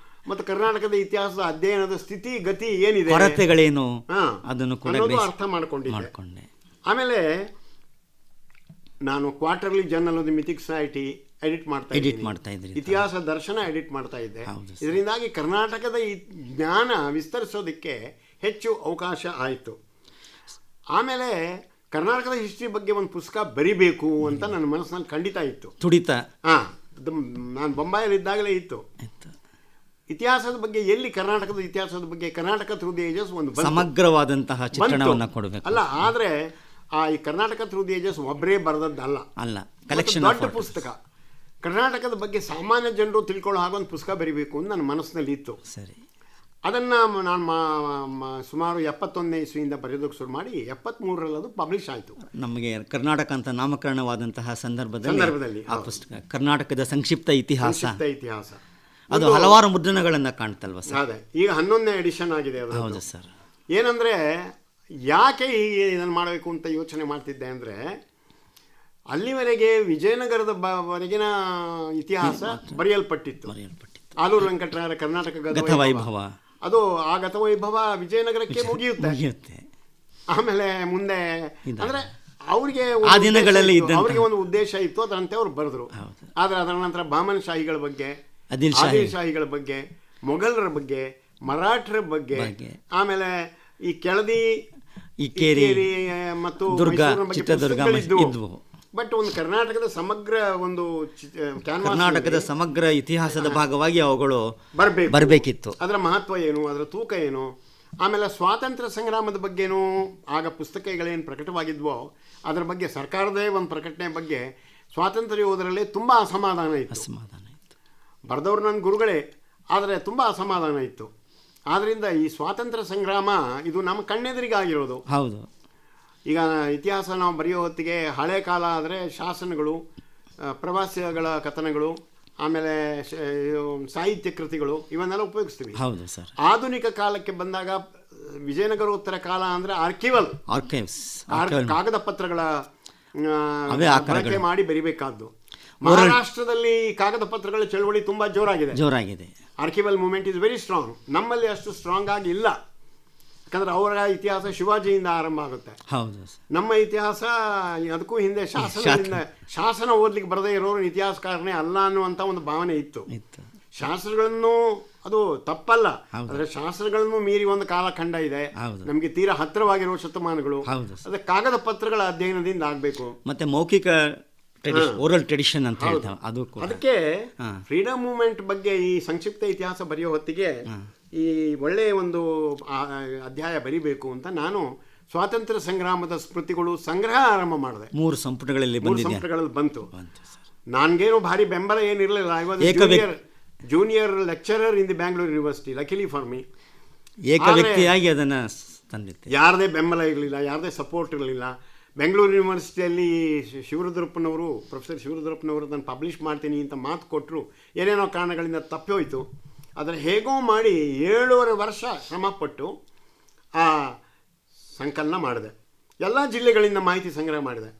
Speaker 2: ಮತ್ತು ಕರ್ನಾಟಕದ ಇತಿಹಾಸದ ಅಧ್ಯಯನದ ಸ್ಥಿತಿ ಗತಿ ಏನಿದೆ,
Speaker 1: ಕೊರತೆಗಳೇನು ಅದನ್ನು ಕೂಡ
Speaker 2: ಅರ್ಥ ಮಾಡಿಕೊಂಡೆ. ಆಮೇಲೆ ನಾನು quarterly journal of the mythic society edit ಮಾಡ್ತಾ ಇದ್ದೆ, ಇತಿಹಾಸ ದರ್ಶನ ಎಡಿಟ್ ಮಾಡ್ತಾ ಇದ್ದೆ. ಇದರಿಂದಾಗಿ ಕರ್ನಾಟಕದ ಈ ಜ್ಞಾನ ವಿಸ್ತರಿಸೋದಕ್ಕೆ ಹೆಚ್ಚು ಅವಕಾಶ ಆಯಿತು. ಆಮೇಲೆ ಕರ್ನಾಟಕದ ಹಿಸ್ಟ್ರಿ ಬಗ್ಗೆ ಒಂದು ಪುಸ್ತಕ ಬರಿಬೇಕು ಅಂತ ನನ್ನ ಮನಸ್ಸಿನಲ್ಲಿ ಖಂಡಿತ ಇತ್ತು, ತುಡಿತ. ನಾನು ಬೊಂಬಾಯಲ್ಲಿದ್ದಾಗಲೇ ಇತ್ತು. ಇತಿಹಾಸದ ಬಗ್ಗೆ ಎಲ್ಲಿ ಕರ್ನಾಟಕದ ಇತಿಹಾಸದ ಬಗ್ಗೆ ಕರ್ನಾಟಕ ಥ್ರೂ ದಿ ಏಜಸ್ ಒಂದು
Speaker 1: ಸಮಗ್ರವಾದಂತಹ ಚಿತ್ರಣವನ್ನು ಕೊಡಬೇಕು.
Speaker 2: ಅಲ್ಲ, ಆದರೆ ಈ ಕರ್ನಾಟಕ ಥ್ರೂ ದಿ ಏಜಸ್ ಒಬ್ಬರೇ ಬರೆದದ್ದಲ್ಲ, ಕಲೆಕ್ಷನ್ ದೊಡ್ಡ ಪುಸ್ತಕ. ಕರ್ನಾಟಕದ ಬಗ್ಗೆ ಸಾಮಾನ್ಯ ಜನರು ತಿಳ್ಕೊಳ್ಳೋ ಹಾಗೊಂದು ಪುಸ್ತಕ ಬರೀಬೇಕು ಅಂತ ನನ್ನ ಮನಸ್ಸಿನಲ್ಲಿ ಇತ್ತು.
Speaker 1: ಸರಿ.
Speaker 2: ಅದನ್ನು ನಾನು ಸುಮಾರು 71ನೇ ಇಸ್ವಿಯಿಂದ ಬರೆಯೋದಕ್ಕೆ ಶುರು ಮಾಡಿ 73ರಲ್ಲಿ ಅದು ಪಬ್ಲಿಷ್ ಆಯಿತು.
Speaker 1: ನಮಗೆ ಕರ್ನಾಟಕ ಅಂತ ನಾಮಕರಣವಾದಂತಹ ಸಂದರ್ಭದಲ್ಲಿ ಆ ಪುಸ್ತಕ ಕರ್ನಾಟಕದ ಸಂಕ್ಷಿಪ್ತ ಇತಿಹಾಸ ಅದು ಹಲವಾರು ಮುದ್ರಣಗಳನ್ನು ಕಾಣ್ತಲ್ವ ಸರ್?
Speaker 2: ಅದೇ, ಈಗ 11ನೇ ಎಡಿಷನ್ ಆಗಿದೆ ಅದು.
Speaker 1: ಹೌದು ಸರ್.
Speaker 2: ಏನಂದರೆ ಯಾಕೆ ಹೀಗೆ ಇದನ್ನು ಮಾಡಬೇಕು ಅಂತ ಯೋಚನೆ ಮಾಡ್ತಿದ್ದೆ ಅಂದರೆ, ಅಲ್ಲಿವರೆಗೆ ವಿಜಯನಗರದ ವರೆಗಿನ ಇತಿಹಾಸ ಬರೆಯಲ್ಪಟ್ಟಿತ್ತು. ಆಲೂರು ವೆಂಕಟರಾಯರ ಕರ್ನಾಟಕ ಗತವೈಭವ, ಅದು ಆ ಗತವೈಭವ ವಿಜಯನಗರಕ್ಕೆ ಮುಗಿಯುತ್ತೆ. ಆಮೇಲೆ ಮುಂದೆ ಅಂದರೆ ಅವರಿಗೆ ಒಂದು ಉದ್ದೇಶ ಇತ್ತು, ಅದರಂತೆ ಅವರು ಬರೆದ್ರು. ಆದರೆ ಅದರ ನಂತರ ಬಾಮನ್ ಶಾಹಿಗಳ ಬಗ್ಗೆ, ಆದಿಲ್ ಶಾಹಿಗಳ ಬಗ್ಗೆ, ಮೊಘಲರ ಬಗ್ಗೆ, ಮರಾಠರ ಬಗ್ಗೆ, ಆಮೇಲೆ ಈ ಕೆಳದಿ,
Speaker 1: ಇಕ್ಕೇರಿ ಮತ್ತು ಚಿತ್ರದುರ್ಗ ಇದ್ವು.
Speaker 2: ಬಟ್ ಒಂದು ಕರ್ನಾಟಕದ
Speaker 1: ಸಮಗ್ರ ಇತಿಹಾಸದ ಭಾಗವಾಗಿ ಅವುಗಳು ಬರಬೇಕಿತ್ತು.
Speaker 2: ಅದರ ಮಹತ್ವ ಏನು, ಅದರ ತೂಕ ಏನು, ಆಮೇಲೆ ಸ್ವಾತಂತ್ರ್ಯ ಸಂಗ್ರಾಮದ ಬಗ್ಗೆನೂ ಆಗ ಪುಸ್ತಕಗಳೇನು ಪ್ರಕಟವಾಗಿದ್ವೋ ಅದರ ಬಗ್ಗೆ ಸರ್ಕಾರದೇ ಒಂದು ಪ್ರಕಟಣೆ ಬಗ್ಗೆ ಸ್ವಾತಂತ್ರ್ಯ ಯೋಧರಲ್ಲೇ ತುಂಬ ಅಸಮಾಧಾನ ಇತ್ತು. ಬರೆದವ್ರು ನನ್ನ ಗುರುಗಳೇ, ಆದರೆ ತುಂಬ ಅಸಮಾಧಾನ ಇತ್ತು. ಆದ್ದರಿಂದ ಈ ಸ್ವಾತಂತ್ರ್ಯ ಸಂಗ್ರಾಮ ಇದು ನಮ್ಮ ಕಣ್ಣೆದುರಿಗಾಗಿರೋದು.
Speaker 1: ಹೌದು.
Speaker 2: ಈಗ ಇತಿಹಾಸ ನಾವು ಬರೆಯೋ ಹೊತ್ತಿಗೆ ಹಳೆ ಕಾಲ ಆದರೆ ಶಾಸನಗಳು, ಪ್ರವಾಸಿಗಳ ಕಥನಗಳು, ಆಮೇಲೆ ಸಾಹಿತ್ಯ ಕೃತಿಗಳು ಇವನ್ನೆಲ್ಲ ಉಪಯೋಗಿಸ್ತೀವಿ.
Speaker 1: ಹೌದು ಸರ್.
Speaker 2: ಆಧುನಿಕ ಕಾಲಕ್ಕೆ ಬಂದಾಗ ವಿಜಯನಗರೋತ್ತರ ಕಾಲ ಅಂದರೆ ಆರ್ಕೈವ್ಸ್ ಕಾಗದ ಪತ್ರಗಳ ಬಳಕೆ ಮಾಡಿ ಬರಿಬೇಕಾದ್ದು. ಮಹಾರಾಷ್ಟ್ರದಲ್ಲಿ ಕಾಗದ ಪತ್ರಗಳ ಚಳವಳಿ ತುಂಬ ಜೋರಾಗಿದೆ.
Speaker 1: ಜೋರಾಗಿದೆ.
Speaker 2: Archival movement is very strong. ನಮ್ಮಲ್ಲಿ ಅಷ್ಟು ಸ್ಟ್ರಾಂಗ್ ಆಗಿ ಇಲ್ಲ. ಯಾಕಂದರೆ ಅವರ ಇತಿಹಾಸ ಶಿವಾಜಿಯಿಂದ ಆರಂಭ ಆಗುತ್ತೆ.
Speaker 1: ಹೌದು ಸರ್.
Speaker 2: ನಮ್ಮ ಇತಿಹಾಸ ಅದಕ್ಕೂ ಹಿಂದೆ ಶಾಸನ ಓದ್ಲಿಕ್ಕೆ ಬರದೇ ಇರೋರು ಇತಿಹಾಸಕಾರನೇ ಅಲ್ಲ ಅನ್ನುವಂಥ ಒಂದು ಭಾವನೆ ಇತ್ತು. ಶಾಸ್ತ್ರಗಳನ್ನು ಅದು ತಪ್ಪಲ್ಲ, ಆದರೆ ಶಾಸ್ತ್ರಗಳನ್ನು ಮೀರಿ ಒಂದು ಕಾಲಖಂಡ ಇದೆ, ನಮಗೆ ತೀರಾ ಹತ್ತಿರವಾಗಿರುವ ಶತಮಾನಗಳು. ಅದೇ ಕಾಗದ ಪತ್ರಗಳ ಅಧ್ಯಯನದಿಂದ ಆಗಬೇಕು.
Speaker 1: ಮತ್ತೆ ಮೌಖಿಕ ಓರಲ್ ಟ್ರೆಡಿಷನ್ ಅಂತ ಹೇಳ್ತಾರೆ, ಅದು
Speaker 2: ಅದಕ್ಕೆ ಫ್ರೀಡಮ್ ಮೂವ್ಮೆಂಟ್ ಬಗ್ಗೆ ಈ ಸಂಕ್ಷಿಪ್ತ ಇತಿಹಾಸ ಬರೆಯೋ ಹೊತ್ತಿಗೆ ಈ ಒಳ್ಳೆಯ ಒಂದು ಅಧ್ಯಾಯ ಬರಿಬೇಕು ಅಂತ ನಾನು ಸ್ವಾತಂತ್ರ್ಯ ಸಂಗ್ರಾಮದ ಸ್ಮೃತಿಗಳು ಸಂಗ್ರಹ ಆರಂಭ ಮಾಡಿದೆ.
Speaker 1: 3 ಸಂಪುಟಗಳಲ್ಲಿ
Speaker 2: ಬಂತು. ನನ್ಗೇನು ಭಾರಿ ಬೆಂಬಲ ಏನಿರಲಿಲ್ಲ. Junior lecturer in the Bangalore university, luckily for me.
Speaker 1: ಏಕ ವ್ಯಕ್ತಿಯಾಗಿ ಅದನ್ನು ತಂದಿದ್ದೆ.
Speaker 2: ಯಾರದೇ ಬೆಂಬಲ ಇರಲಿಲ್ಲ, ಯಾರದೇ ಸಪೋರ್ಟ್ ಇರಲಿಲ್ಲ. ಬೆಂಗಳೂರು ಯೂನಿವರ್ಸಿಟಿಯಲ್ಲಿ ಪ್ರೊಫೆಸರ್ ಶಿವರುದ್ರಪ್ಪನವರು ಅದನ್ನು ಪಬ್ಲಿಷ್ ಮಾಡ್ತೀನಿ ಅಂತ ಮಾತು ಕೊಟ್ಟರು. ಏನೇನೋ ಕಾರಣಗಳಿಂದ ತಪ್ಪೋಯ್ತು. ಆದರೆ ಹೇಗೋ ಮಾಡಿ 7.5 ವರ್ಷ ಶ್ರಮಪಟ್ಟು ಆ ಸಂಕಲನ ಮಾಡಿದೆ. ಎಲ್ಲ ಜಿಲ್ಲೆಗಳಿಂದ ಮಾಹಿತಿ ಸಂಗ್ರಹ ಮಾಡಿದೆ.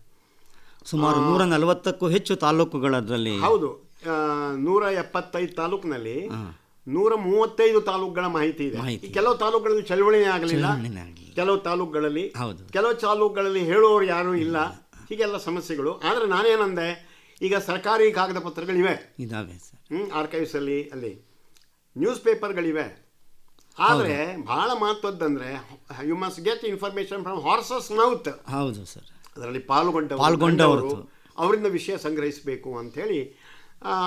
Speaker 1: ಸುಮಾರು 140ಕ್ಕೂ ಹೆಚ್ಚು ತಾಲೂಕುಗಳದರಲ್ಲಿ.
Speaker 2: ಹೌದು, 175 ತಾಲೂಕಿನಲ್ಲಿ 135 ತಾಲೂಕುಗಳ ಮಾಹಿತಿ ಇದೆ. ಕೆಲವು ತಾಲೂಕುಗಳಲ್ಲಿ ಚಳವಳಿನೇ ಆಗಲಿಲ್ಲ, ಕೆಲವು ತಾಲೂಕುಗಳಲ್ಲಿ ಹೇಳುವವರು ಯಾರೂ ಇಲ್ಲ. ಹೀಗೆಲ್ಲ ಸಮಸ್ಯೆಗಳು. ಆದರೆ ನಾನೇನಂದೆ, ಈಗ ಸರ್ಕಾರಿ ಕಾಗದ ಪತ್ರಗಳಿವೆ, ಆರ್ಕೈವ್ಸಲ್ಲಿ, ಅಲ್ಲಿ ನ್ಯೂಸ್ ಪೇಪರ್ಗಳಿವೆ. ಆದರೆ ಬಹಳ ಮಹತ್ವದ್ದಂದರೆ you must get information from horse's mouth.
Speaker 1: ಹೌದು ಸರ್.
Speaker 2: ಅದರಲ್ಲಿ ಪಾಲ್ಗೊಂಡವರು ಅವರಿಂದ ವಿಷಯ ಸಂಗ್ರಹಿಸಬೇಕು ಅಂಥೇಳಿ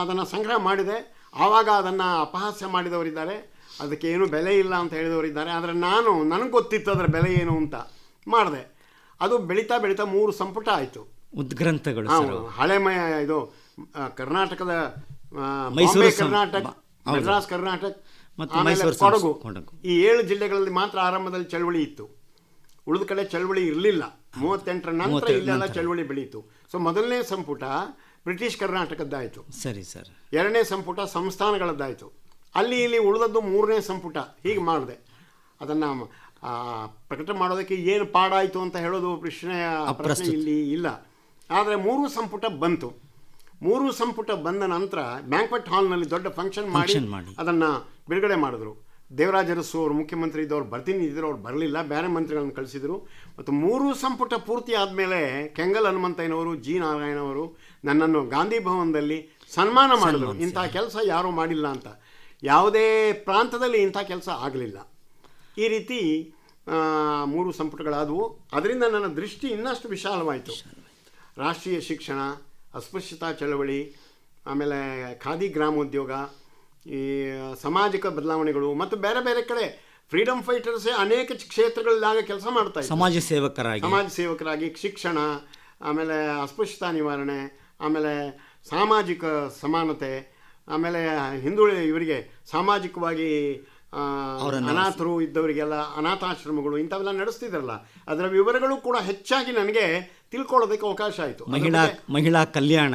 Speaker 2: ಅದನ್ನು ಸಂಗ್ರಹ ಮಾಡಿದೆ. ಆವಾಗ ಅದನ್ನು ಅಪಹಾಸ್ಯ ಮಾಡಿದವರಿದ್ದಾರೆ, ಅದಕ್ಕೆ ಏನು ಬೆಲೆ ಇಲ್ಲ ಅಂತ ಹೇಳಿದವರಿದ್ದಾರೆ. ಆದರೆ ನನಗೆ ಗೊತ್ತಿತ್ತು ಅದರ ಬೆಲೆ ಏನು ಅಂತ ಮಾಡಿದೆ. ಅದು ಬೆಳೀತಾ 3 ಸಂಪುಟ ಆಯಿತು.
Speaker 1: ಉದ್ಗ್ರಂಥಗಳು.
Speaker 2: ಇದು ಕರ್ನಾಟಕದ ಮೈಸೂರು ಕರ್ನಾಟಕ, ಮದ್ರಾಸ್ ಕರ್ನಾಟಕ ಮತ್ತು ಕೊಡಗು, ಈ 7 ಜಿಲ್ಲೆಗಳಲ್ಲಿ ಮಾತ್ರ ಆರಂಭದಲ್ಲಿ ಚಳವಳಿ ಇತ್ತು. ಉಳಿದ ಕಡೆ ಚಳವಳಿ ಇರಲಿಲ್ಲ. 38ರ ನಂತರ ಇಲ್ಲೆಲ್ಲ ಚಳವಳಿ ಬೆಳೀತು. ಸೊ ಮೊದಲನೇ ಸಂಪುಟ ಬ್ರಿಟಿಷ್ ಕರ್ನಾಟಕದ್ದಾಯಿತು.
Speaker 1: ಸರಿ ಸರ್.
Speaker 2: 2ನೇ ಸಂಪುಟ ಸಂಸ್ಥಾನಗಳದ್ದಾಯಿತು. ಅಲ್ಲಿ ಇಲ್ಲಿ ಉಳಿದದ್ದು 3ನೇ ಸಂಪುಟ. ಹೀಗೆ ಮಾಡಿದೆ. ಅದನ್ನು ಪ್ರಕಟ ಮಾಡೋದಕ್ಕೆ ಏನು ಪಾಡಾಯಿತು ಅಂತ ಹೇಳೋದು ಪ್ರಶ್ನೆ ಇಲ್ಲಿ ಇಲ್ಲ. ಆದರೆ 3 ಸಂಪುಟ ಬಂತು. 3 ಸಂಪುಟ ಬಂದ ನಂತರ ಬ್ಯಾಂಕ್ವೆಟ್ ಹಾಲ್ನಲ್ಲಿ ದೊಡ್ಡ ಫಂಕ್ಷನ್ ಮಾಡಿ ಅದನ್ನು ಬಿಡುಗಡೆ ಮಾಡಿದ್ರು. ದೇವರಾಜ ಅರಸು ಅವರು ಮುಖ್ಯಮಂತ್ರಿ ಇದ್ದವ್ರು ಬರ್ತೀನಿ ಇದ್ದರು, ಅವ್ರು ಬರಲಿಲ್ಲ, ಬೇರೆ ಮಂತ್ರಿಗಳನ್ನು ಕಳಿಸಿದರು. ಮತ್ತು 3 ಸಂಪುಟ ಪೂರ್ತಿ ಆದಮೇಲೆ ಕೆಂಗಲ್ ಹನುಮಂತಯ್ಯನವರು, ಜಿ ನಾರಾಯಣವರು ನನ್ನನ್ನು ಗಾಂಧಿ ಭವನದಲ್ಲಿ ಸನ್ಮಾನ ಮಾಡಿದರು. ಇಂಥ ಕೆಲಸ ಯಾರೂ ಮಾಡಿಲ್ಲ ಅಂತ. ಯಾವುದೇ ಪ್ರಾಂತದಲ್ಲಿ ಇಂಥ ಕೆಲಸ ಆಗಲಿಲ್ಲ. ಈ ರೀತಿ 3 ಸಂಪುಟಗಳಾದವು. ಅದರಿಂದ ನನ್ನ ದೃಷ್ಟಿ ಇನ್ನಷ್ಟು ವಿಶಾಲವಾಯಿತು. ರಾಷ್ಟ್ರೀಯ ಶಿಕ್ಷಣ, ಅಸ್ಪೃಶ್ಯತಾ ಚಳವಳಿ, ಆಮೇಲೆ ಖಾದಿ ಗ್ರಾಮೋದ್ಯೋಗ, ಈ ಸಾಮಾಜಿಕ ಬದಲಾವಣೆಗಳು ಮತ್ತು ಬೇರೆ ಬೇರೆ ಕಡೆ ಫ್ರೀಡಮ್ ಫೈಟರ್ಸೇ ಅನೇಕ ಕ್ಷೇತ್ರಗಳಾಗ ಕೆಲಸ ಮಾಡ್ತಾ ಇದ್ದಾರೆ. ಸಮಾಜ ಸೇವಕರಾಗಿ ಶಿಕ್ಷಣ, ಆಮೇಲೆ ಅಸ್ಪೃಶ್ಯತಾ ನಿವಾರಣೆ, ಆಮೇಲೆ ಸಾಮಾಜಿಕ ಸಮಾನತೆ, ಆಮೇಲೆ ಇವರಿಗೆ ಸಾಮಾಜಿಕವಾಗಿ ಅನಾಥರು ಇದ್ದವರಿಗೆಲ್ಲ ಅನಾಥಾಶ್ರಮಗಳು ಇಂಥವೆಲ್ಲ ನಡೆಸ್ತಿದ್ರಲ್ಲ, ಅದರ ವಿವರಗಳು ಕೂಡ ಹೆಚ್ಚಾಗಿ ನನಗೆ ತಿಳ್ಕೊಳ್ಳೋದಕ್ಕೆ ಅವಕಾಶ ಆಯಿತು.
Speaker 1: ಮಹಿಳಾ ಕಲ್ಯಾಣ,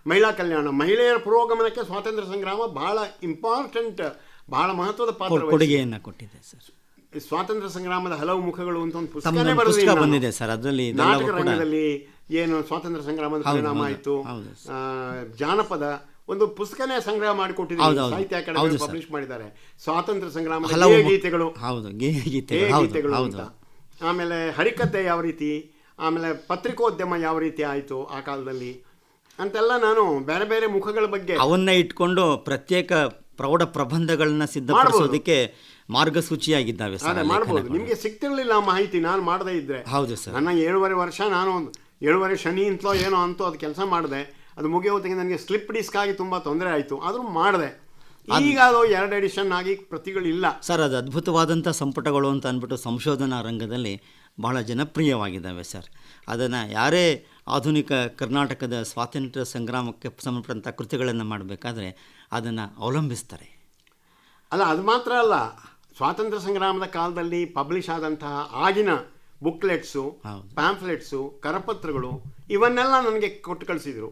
Speaker 2: ಮಹಿಳಾ ಕಲ್ಯಾಣ, ಮಹಿಳೆಯರ ಪುರೋಗಮನಕ್ಕೆ ಸ್ವಾತಂತ್ರ್ಯ ಸಂಗ್ರಾಮ ಬಹಳ ಇಂಪಾರ್ಟೆಂಟ್, ಬಹಳ ಮಹತ್ವದ ಪಾತ್ರ
Speaker 1: ಕೊಡುಗೆಯನ್ನು ಕೊಟ್ಟಿದೆ ಸರ್.
Speaker 2: ಸ್ವಾತಂತ್ರ್ಯ ಸಂಗ್ರಾಮದ ಹಲವು ಮುಖಗಳು ಅಂತ ಒಂದು ಪುಸ್ತಕನೇ ಬಂದಿದೆ ಸರ್. ಅದರಲ್ಲಿ ನಾಟಕ ರಂಗದಲ್ಲಿ ಏನು ಸ್ವಾತಂತ್ರ್ಯ ಸಂಗ್ರಾಮದ ಪರಿಣಾಮ ಆಯಿತು, ಜಾನಪದ ಒಂದು ಪುಸ್ತಕನೇ ಸಂಗ್ರಹ ಮಾಡಿಕೊಟ್ಟಿದ್ದಾರೆ, ಸಾಹಿತ್ಯ ಅಕಾಡೆಮಿ ಪಬ್ಲಿಷ್ ಮಾಡಿದ್ದಾರೆ. ಸ್ವಾತಂತ್ರ್ಯ ಸಂಗ್ರಾಮದ ಗೀತೆಗಳು ಅಂತ, ಆಮೇಲೆ ಹರಿಕತೆ ಯಾವ ರೀತಿ, ಆಮೇಲೆ ಪತ್ರಿಕೋದ್ಯಮ ಯಾವ ರೀತಿ ಆಯಿತು ಆ ಕಾಲದಲ್ಲಿ ಅಂತೆಲ್ಲ ನಾನು ಬೇರೆ ಬೇರೆ ಮುಖಗಳ ಬಗ್ಗೆ
Speaker 1: ಅವನ್ನ ಇಟ್ಕೊಂಡು ಪ್ರತ್ಯೇಕ ಪ್ರೌಢ ಪ್ರಬಂಧಗಳನ್ನ ಸಿದ್ಧಪಡಿಸೋದಕ್ಕೆ ಮಾರ್ಗಸೂಚಿಯಾಗಿದ್ದಾವೆ ಸರ್.
Speaker 2: ಮಾಡ್ಬೋದು. ನಿಮಗೆ ಸಿಗ್ತಿರ್ಲಿಲ್ಲ ಮಾಹಿತಿ ನಾನು ಮಾಡದೇ ಇದ್ರೆ.
Speaker 1: ಹೌದು ಸರ್.
Speaker 2: ನನ್ನ 7.5 ವರ್ಷ ನಾನು 7.5 ಶನಿ ಅಂತಲೋ ಏನೋ ಅಂತೋ ಅದು ಕೆಲಸ ಮಾಡಿದೆ. ಅದು ಮುಗಿಯೋತ್ತಿಗೆ ನನಗೆ ಸ್ಲಿಪ್ ಡಿಸ್ಕ್ ಆಗಿ ತುಂಬ ತೊಂದರೆ ಆಯಿತು, ಆದರೂ ಮಾಡಿದೆ. ಈಗ ಅದು 2 ಎಡಿಷನ್ ಆಗಿ ಪ್ರತಿಗಳಿಲ್ಲ
Speaker 1: ಸರ್. ಅದು ಅದ್ಭುತವಾದಂಥ ಸಂಪುಟಗಳು ಅಂತ ಅಂದ್ಬಿಟ್ಟು ಸಂಶೋಧನಾ ರಂಗದಲ್ಲಿ ಬಹಳ ಜನಪ್ರಿಯವಾಗಿದ್ದಾವೆ ಸರ್. ಅದನ್ನು ಯಾರೇ ಆಧುನಿಕ ಕರ್ನಾಟಕದ ಸ್ವಾತಂತ್ರ್ಯ ಸಂಗ್ರಾಮಕ್ಕೆ ಸಂಬಂಧಪಟ್ಟಂಥ ಕೃತಿಗಳನ್ನು ಮಾಡಬೇಕಾದ್ರೆ ಅದನ್ನು ಅವಲಂಬಿಸ್ತಾರೆ.
Speaker 2: ಅಲ್ಲ, ಅದು ಮಾತ್ರ ಅಲ್ಲ, ಸ್ವಾತಂತ್ರ್ಯ ಸಂಗ್ರಾಮದ ಕಾಲದಲ್ಲಿ ಪಬ್ಲಿಷ್ ಆದಂತಹ ಆಗಿನ ಬುಕ್ಲೆಟ್ಸು, ಪ್ಯಾಂಫ್ಲೆಟ್ಸು, ಕರಪತ್ರಗಳು ಇವನ್ನೆಲ್ಲ ನನಗೆ ಕೊಟ್ಟು ಕಳಿಸಿದರು.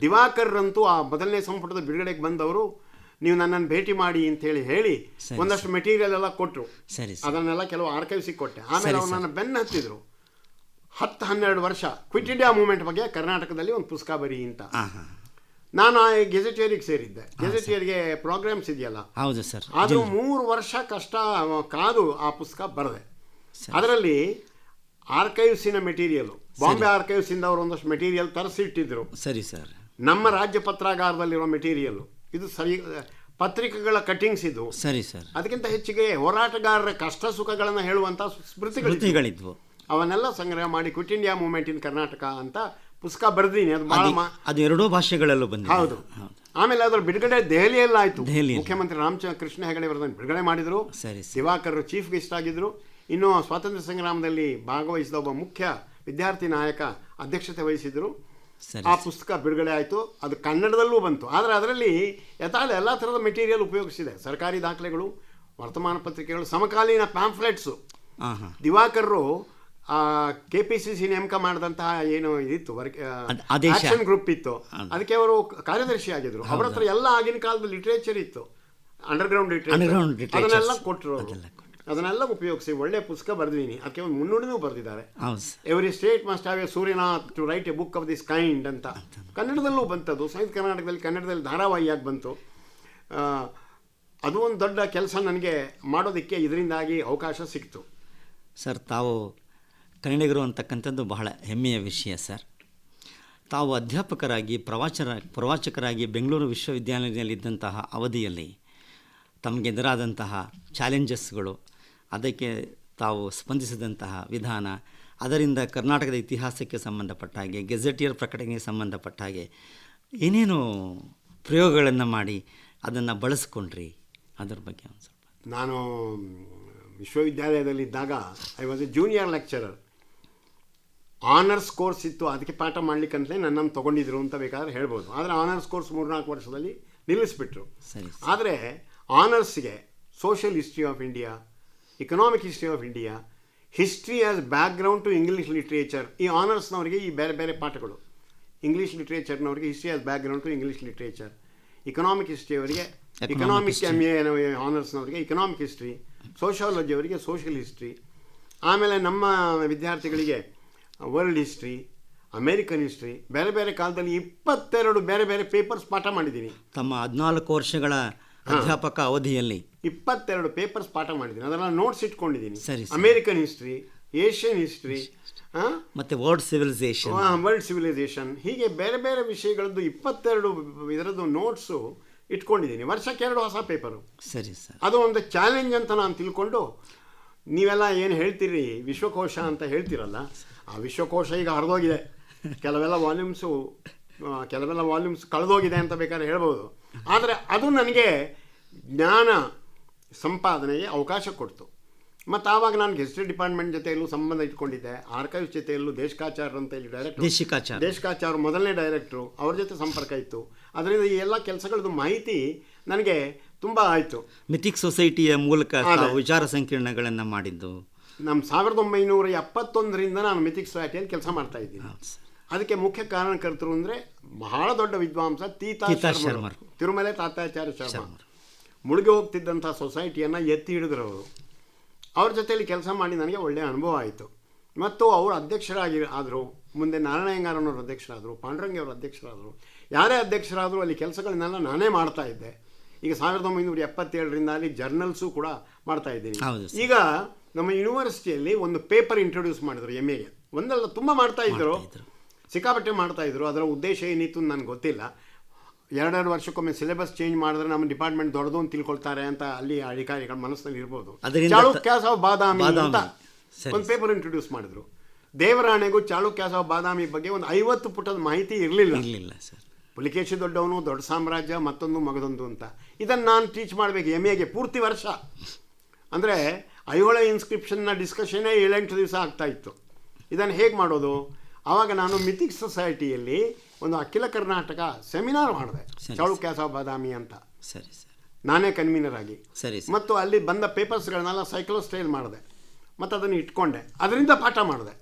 Speaker 2: ದಿವಾಕರ್ರಂತೂ ಆ ಮೊದಲನೇ ಸಂಪುಟದ ಬಿಡುಗಡೆಗೆ ಬಂದವರು ನೀವು ನನ್ನನ್ನು ಭೇಟಿ ಮಾಡಿ ಅಂತೇಳಿ ಹೇಳಿ ಒಂದಷ್ಟು ಮೆಟೀರಿಯಲ್ ಎಲ್ಲ ಕೊಟ್ಟರು. ಅದನ್ನೆಲ್ಲ ಕೆಲವು ಆರ್ಕೈವ್ಸಿಗೆ ಕೊಟ್ಟೆ. ಆಮೇಲೆ ಅವ್ರು ನನ್ನ ಬೆನ್ನು ಹತ್ತಿದ್ರು. 10-12 ವರ್ಷ ಕ್ವಿಟ್ ಇಂಡಿಯಾ ಮೂವ್ಮೆಂಟ್ ಬಗ್ಗೆ ಕರ್ನಾಟಕದಲ್ಲಿ ಒಂದು ಪುಸ್ತಕ ಬರಿ ಅಂತ. ನಾನು ಆ ಗೆಜೆಟಿಯರಿಗೆ ಸೇರಿದ್ದೆ. ಗೆಜೆಟಿಯರಿಗೆ ಪ್ರೋಗ್ರಾಮ್ಸ್ ಇದೆಯಲ್ಲ,
Speaker 1: ಹೌದು ಸರ್.
Speaker 2: ಆದರೂ 3 ವರ್ಷ ಕಷ್ಟ ಕಾದು ಆ ಪುಸ್ತಕ ಬರೆದೆ. ಅದರಲ್ಲಿ ಆರ್ಕೈವ್ಸಿನ ಮೆಟೀರಿಯಲು, ಬಾಂಬೆ ಆರ್ಕೈವ್ಸಿಂದ ಅವರು ಒಂದಷ್ಟು ಮೆಟೀರಿಯಲ್ ತರಿಸಿಟ್ಟಿದ್ರು.
Speaker 1: ಸರಿ ಸರ್.
Speaker 2: ನಮ್ಮ ರಾಜ್ಯ ಪತ್ರಾಗಾರದಲ್ಲಿರೋ ಮೆಟೀರಿಯಲ್ಲು ಇದು ಸರಿ, ಪತ್ರಿಕೆಗಳ ಕಟ್ಟಿಂಗ್ಸ್ ಇದು.
Speaker 1: ಸರಿ ಸರ್.
Speaker 2: ಅದಕ್ಕಿಂತ ಹೆಚ್ಚಿಗೆ ಹೋರಾಟಗಾರರ ಕಷ್ಟ ಸುಖಗಳನ್ನು ಹೇಳುವಂಥ
Speaker 1: ಸ್ಮೃತಿಗಳಿದ್ವು.
Speaker 2: ಅವನ್ನೆಲ್ಲ ಸಂಗ್ರಹ ಮಾಡಿ ಕ್ವಿಟ್ ಇಂಡಿಯಾ ಮೂವ್ಮೆಂಟ್ ಇನ್ ಕರ್ನಾಟಕ ಅಂತ ಪುಸ್ತಕ ಬರೆದೀನಿ. ಅದು ಭಾಳ
Speaker 1: ಅದು 2 ಭಾಷೆಗಳಲ್ಲೂ ಬಂದಿದೆ.
Speaker 2: ಹೌದು. ಆಮೇಲೆ ಅದರ ಬಿಡುಗಡೆ ದೆಹಲಿಯಲ್ಲಿ ಆಯಿತು. ಮುಖ್ಯಮಂತ್ರಿ ರಾಮಚಂದ್ರ ಕೃಷ್ಣ ಹೆಗಡೆ ಅವರನ್ನು ಬಿಡುಗಡೆ ಮಾಡಿದರು. ದಿವಾಕರ್ ಚೀಫ್ ಗೆಸ್ಟ್ ಆಗಿದ್ದರು. ಇನ್ನು ಸ್ವಾತಂತ್ರ್ಯ ಸಂಗ್ರಾಮದಲ್ಲಿ ಭಾಗವಹಿಸಿದ ಒಬ್ಬ ಮುಖ್ಯ ವಿದ್ಯಾರ್ಥಿ ನಾಯಕ ಅಧ್ಯಕ್ಷತೆ ವಹಿಸಿದರು. ಆ ಪುಸ್ತಕ ಬಿಡುಗಡೆ ಆಯಿತು. ಅದು ಕನ್ನಡದಲ್ಲೂ ಬಂತು. ಆದರೆ ಅದರಲ್ಲಿ ಎಲ್ಲ ಥರದ ಮೆಟೀರಿಯಲ್ ಉಪಯೋಗಿಸಿದೆ. ಸರ್ಕಾರಿ ದಾಖಲೆಗಳು, ವರ್ತಮಾನ ಪತ್ರಿಕೆಗಳು, ಸಮಕಾಲೀನ ಪ್ಯಾಂಫ್ಲೆಟ್ಸು. ದಿವಾಕರ್ರು KPCC ನೇಮಕ ಮಾಡಿದಂತಹ ಏನು ಇದಿತ್ತು, ಆಕ್ಷನ್ ಗ್ರೂಪ್ ಇತ್ತು, ಅದಕ್ಕೆ ಅವರು ಕಾರ್ಯದರ್ಶಿ ಆಗಿದ್ರು. ಅವರ ಹತ್ರ ಎಲ್ಲ ಆಗಿನ ಕಾಲದ ಲಿಟ್ರೇಚರ್ ಇತ್ತು, ಅಂಡರ್ಗ್ರೌಂಡ್ ಲಿಟ್ರೇಚರ್, ಅದನ್ನೆಲ್ಲ ಕೊಟ್ಟರು. ಅದನ್ನೆಲ್ಲ ಉಪಯೋಗಿಸಿ ಒಳ್ಳೆ ಪುಸ್ತಕ ಬರೆದಿದ್ದೀನಿ. ಅದಕ್ಕೆ ಒಂದು ಮುನ್ನುಡಿನೂ ಬರೆದಿದ್ದಾರೆ. Every state must have a Suryanath to write a book of this kind ಅಂತ. ಕನ್ನಡದಲ್ಲೂ ಬಂತದ್ದು. ಸಾಹಿತ್ಯ ಕರ್ನಾಟಕದಲ್ಲಿ ಕನ್ನಡದಲ್ಲಿ ಧಾರಾವಾಹಿಯಾಗಿ ಬಂತು. ಅದು ಒಂದು ದೊಡ್ಡ ಕೆಲಸ ನನಗೆ ಮಾಡೋದಕ್ಕೆ ಇದರಿಂದಾಗಿ ಅವಕಾಶ ಸಿಕ್ತು.
Speaker 1: ಸರ್, ತಾವು ಕನ್ನಡಿಗರು ಅಂತಕ್ಕಂಥದ್ದು ಬಹಳ ಹೆಮ್ಮೆಯ ವಿಷಯ ಸರ್. ತಾವು ಅಧ್ಯಾಪಕರಾಗಿ ಪ್ರವಾಚಕರಾಗಿ ಬೆಂಗಳೂರು ವಿಶ್ವವಿದ್ಯಾನಿಲಯದಲ್ಲಿದ್ದಂತಹ ಅವಧಿಯಲ್ಲಿ ತಮಗೆದುರಾದಂತಹ ಚಾಲೆಂಜಸ್ಗಳು, ಅದಕ್ಕೆ ತಾವು ಸ್ಪಂದಿಸಿದಂತಹ ವಿಧಾನ, ಅದರಿಂದ ಕರ್ನಾಟಕದ ಇತಿಹಾಸಕ್ಕೆ ಸಂಬಂಧಪಟ್ಟ ಹಾಗೆ, ಗೆಜೆಟಿಯರ್ ಪ್ರಕಟಣೆಗೆ ಸಂಬಂಧಪಟ್ಟ ಹಾಗೆ ಏನೇನು ಪ್ರಯೋಗಗಳನ್ನು ಮಾಡಿ ಅದನ್ನು ಬಳಸ್ಕೊಂಡ್ರಿ, ಅದರ ಬಗ್ಗೆ ಒಂದು ಸ್ವಲ್ಪ.
Speaker 2: ನಾನು ವಿಶ್ವವಿದ್ಯಾಲಯದಲ್ಲಿದ್ದಾಗ I was a junior lecturer. Honours course ಇತ್ತು, ಅದಕ್ಕೆ ಪಾಠ ಮಾಡಲಿಕ್ಕಂತಲೇ ನನ್ನನ್ನು ತೊಗೊಂಡಿದ್ರು ಅಂತ ಬೇಕಾದ್ರೆ ಹೇಳ್ಬೋದು. ಆದರೆ ಆನರ್ಸ್ ಕೋರ್ಸ್ 3-4 ವರ್ಷದಲ್ಲಿ ನಿಲ್ಲಿಸ್ಬಿಟ್ರು. ಆದರೆ ಆನರ್ಸ್ಗೆ social history of India, economic history of India, history as background to English literature, ಈ ಆನರ್ಸ್ನವರಿಗೆ ಈ ಬೇರೆ ಬೇರೆ ಪಾಠಗಳು. ಇಂಗ್ಲೀಷ್ ಲಿಟ್ರೇಚರ್ನವರಿಗೆ history as background to English literature, economic history ಅವರಿಗೆ ಇಕನಾಮಿಕ್ ಆನರ್ಸ್ನವರಿಗೆ ಇಕನಾಮಿಕ್ ಹಿಸ್ಟ್ರಿ, ಸೋಷಿಯಾಲಜಿ ಅವರಿಗೆ ಸೋಷಿಯಲ್ ಹಿಸ್ಟ್ರಿ. ಆಮೇಲೆ ನಮ್ಮ ವಿದ್ಯಾರ್ಥಿಗಳಿಗೆ ವರ್ಲ್ಡ್ ಹಿಸ್ಟ್ರಿ, ಅಮೇರಿಕನ್ ಹಿಸ್ಟ್ರಿ, ಬೇರೆ ಬೇರೆ ಕಾಲದಲ್ಲಿ 22 ಬೇರೆ ಬೇರೆ ಪೇಪರ್ಸ್ ಪಾಠ ಮಾಡಿದ್ದೀನಿ.
Speaker 1: ತಮ್ಮ 14 ವರ್ಷಗಳ ಅಧ್ಯಾಪಕ ಅವಧಿಯಲ್ಲಿ
Speaker 2: 22 ಪೇಪರ್ಸ್ ಪಾಠ ಮಾಡಿದ್ದೀನಿ. ಅದೆಲ್ಲ ನೋಟ್ಸ್ ಇಟ್ಕೊಂಡಿದ್ದೀನಿ. ಅಮೇರಿಕನ್ ಹಿಸ್ಟ್ರಿ, ಏಷ್ಯನ್ ಹಿಸ್ಟ್ರಿ,
Speaker 1: ಮತ್ತು ವರ್ಲ್ಡ್
Speaker 2: ಸಿವಿಲೈಸೇಷನ್, ಹೀಗೆ ಬೇರೆ ಬೇರೆ ವಿಷಯಗಳದ್ದು 22 ಇದರದ್ದು ನೋಟ್ಸು ಇಟ್ಕೊಂಡಿದ್ದೀನಿ. ವರ್ಷಕ್ಕೆ 2 ಹೊಸ ಪೇಪರು.
Speaker 1: ಸರಿ ಸರ್.
Speaker 2: ಅದು ಒಂದು ಚಾಲೆಂಜ್ ಅಂತ ನಾನು ತಿಳ್ಕೊಂಡು, ನೀವೆಲ್ಲ ಏನು ಹೇಳ್ತೀರಿ ವಿಶ್ವಕೋಶ ಅಂತ ಹೇಳ್ತೀರಲ್ಲ, ಆ ವಿಶ್ವಕೋಶ ಈಗ ಹರಿದೋಗಿದೆ. ಕೆಲವೆಲ್ಲ ವಾಲ್ಯೂಮ್ಸ್ ಕಳೆದೋಗಿದೆ ಅಂತ ಬೇಕಾದ್ರೆ ಹೇಳ್ಬೋದು. ಆದರೆ ಅದು ನನಗೆ ಜ್ಞಾನ ಸಂಪಾದನೆಗೆ ಅವಕಾಶ ಕೊಡ್ತು. ಮತ್ತು ಆವಾಗ ನಾನು ಗೆಸ್ಟೆಡ್ ಡಿಪಾರ್ಟ್ಮೆಂಟ್ ಜೊತೆಯಲ್ಲೂ ಸಂಬಂಧ ಇಟ್ಕೊಂಡಿದ್ದೆ. ಆರ್ಕೈವ್ಸ್ ಜೊತೆಯಲ್ಲೂ ದೇಶಕಾಚಾರ್ ಅಂತ ಇಲ್ಲಿ ಡೈರೆಕ್ಟರ್, ದೇಶಕಾಚಾರ್ ಮೊದಲನೇ ಡೈರೆಕ್ಟ್ರು, ಅವ್ರ ಜೊತೆ ಸಂಪರ್ಕ ಇತ್ತು. ಅದರಿಂದ ಈ ಎಲ್ಲ ಕೆಲಸಗಳದ್ದು ಮಾಹಿತಿ ನನಗೆ ತುಂಬ ಆಯಿತು.
Speaker 1: ಮಿಥಿಕ್ ಸೊಸೈಟಿಯ ಮೂಲಕ ವಿಚಾರ ಸಂಕಿರಣಗಳನ್ನು ಮಾಡಿದ್ದು
Speaker 2: ನಮ್ಮ 1971ರಿಂದ ನಾನು ಮಿಥಿಕ್ ಸೊಸೈಟಿಯಲ್ಲಿ ಕೆಲಸ ಮಾಡ್ತಾ ಇದ್ದೀನಿ. ಅದಕ್ಕೆ ಮುಖ್ಯ ಕಾರಣಕರ್ತರು ಅಂದರೆ ಬಹಳ ದೊಡ್ಡ ವಿದ್ವಾಂಸ ಶರ್ಮ, ತಿರುಮಲೆ ತಾತಾಚಾರ್ಯ ಶರ್ಮ. ಮುಳುಗಿ ಹೋಗ್ತಿದ್ದಂಥ ಸೊಸೈಟಿಯನ್ನು ಎತ್ತಿ ಹಿಡಿದ್ರು ಅವರು. ಅವ್ರ ಜೊತೆಯಲ್ಲಿ ಕೆಲಸ ಮಾಡಿ ನನಗೆ ಒಳ್ಳೆಯ ಅನುಭವ ಆಯಿತು. ಮತ್ತು ಅವರು ಆದರು. ಮುಂದೆ ನಾರಾಯಣಯ್ಯಂಗಾರನವರು ಅಧ್ಯಕ್ಷರಾದರು, ಪಾಂಡುರಂಗಯ್ಯವರು ಅಧ್ಯಕ್ಷರಾದರು. ಯಾರೇ ಅಧ್ಯಕ್ಷರಾದರೂ ಅಲ್ಲಿ ಕೆಲಸಗಳನ್ನೆಲ್ಲ ನಾನೇ ಮಾಡ್ತಾ ಇದ್ದೆ. ಈಗ 1977ರಿಂದ ಅಲ್ಲಿ ಜರ್ನಲ್ಸು ಕೂಡ ಮಾಡ್ತಾ ಇದ್ದೀನಿ. ಈಗ ನಮ್ಮ ಯೂನಿವರ್ಸಿಟಿಯಲ್ಲಿ ಒಂದು ಪೇಪರ್ ಇಂಟ್ರೊಡ್ಯೂಸ್ ಮಾಡಿದ್ರು MAಗೆ. ಒಂದಲ್ಲ, ತುಂಬ ಮಾಡ್ತಾಯಿದ್ರು, ಸಿಕ್ಕಾಪಟ್ಟೆ ಮಾಡ್ತಾಯಿದ್ರು. ಅದರ ಉದ್ದೇಶ ಏನಿತ್ತು ನನಗೆ ಗೊತ್ತಿಲ್ಲ. 2 ವರ್ಷಕ್ಕೊಮ್ಮೆ ಸಿಲೆಬಸ್ ಚೇಂಜ್ ಮಾಡಿದ್ರೆ ನಮ್ಮ ಡಿಪಾರ್ಟ್ಮೆಂಟ್ ದೊಡ್ಡದು ಅಂತ ತಿಳ್ಕೊಳ್ತಾರೆ ಅಂತ ಅಲ್ಲಿ ಅಧಿಕಾರಿಗಳ ಮನಸ್ಸಿನಲ್ಲಿ ಇರ್ಬೋದು. ಚಾಳುಕ್ಯಾಸ್ ಆಫ್ ಬಾದಾಮಿ ಅಂತ ಒಂದು ಪೇಪರ್ ಇಂಟ್ರೊಡ್ಯೂಸ್ ಮಾಡಿದ್ರು. ದೇವರಾಣೆಗೂ ಚಾಳುಕ್ಯಾಸ್ ಆಫ್ ಬಾದಾಮಿ ಬಗ್ಗೆ ಒಂದು 50 ಪುಟದ ಮಾಹಿತಿ ಇರಲಿಲ್ಲ ಸರ್. ಪುಲಿಕೇಶಿ ದೊಡ್ಡವನು, ದೊಡ್ಡ ಸಾಮ್ರಾಜ್ಯ, ಮತ್ತೊಂದು ಮಗದೊಂದು ಅಂತ. ಇದನ್ನು ನಾನು ಟೀಚ್ ಮಾಡಬೇಕು MAಗೆ ಪೂರ್ತಿ ವರ್ಷ. ಅಂದರೆ ಐಹೊಳೆ ಇನ್ಸ್ಕ್ರಿಪ್ಷನ್ನ ಡಿಸ್ಕಷನ್ನೇ 7-8 ದಿವಸ ಆಗ್ತಾಯಿತ್ತು. ಇದನ್ನು ಹೇಗೆ ಮಾಡೋದು? ಆವಾಗ ನಾನು ಮಿಥಿಕ್ ಸೊಸೈಟಿಯಲ್ಲಿ ಒಂದು ಅಖಿಲ ಕರ್ನಾಟಕ ಸೆಮಿನಾರ್ ಮಾಡಿದೆ, ಚಾಳುಕ್ಯಾಸ್ ಆಫ್ ಬಾದಾಮಿ ಅಂತ.
Speaker 1: ಸರಿ ಸರ್.
Speaker 2: ನಾನೇ ಕನ್ವೀನರ್ ಆಗಿ.
Speaker 1: ಸರಿ.
Speaker 2: ಮತ್ತು ಅಲ್ಲಿ ಬಂದ ಪೇಪರ್ಸ್ಗಳನ್ನೆಲ್ಲ ಸೈಕ್ಲೋಸ್ಟೈಲ್ ಮಾಡಿದೆ ಮತ್ತು ಅದನ್ನು ಇಟ್ಕೊಂಡೆ. ಅದರಿಂದ ಪಾಠ ಮಾಡಿದೆ.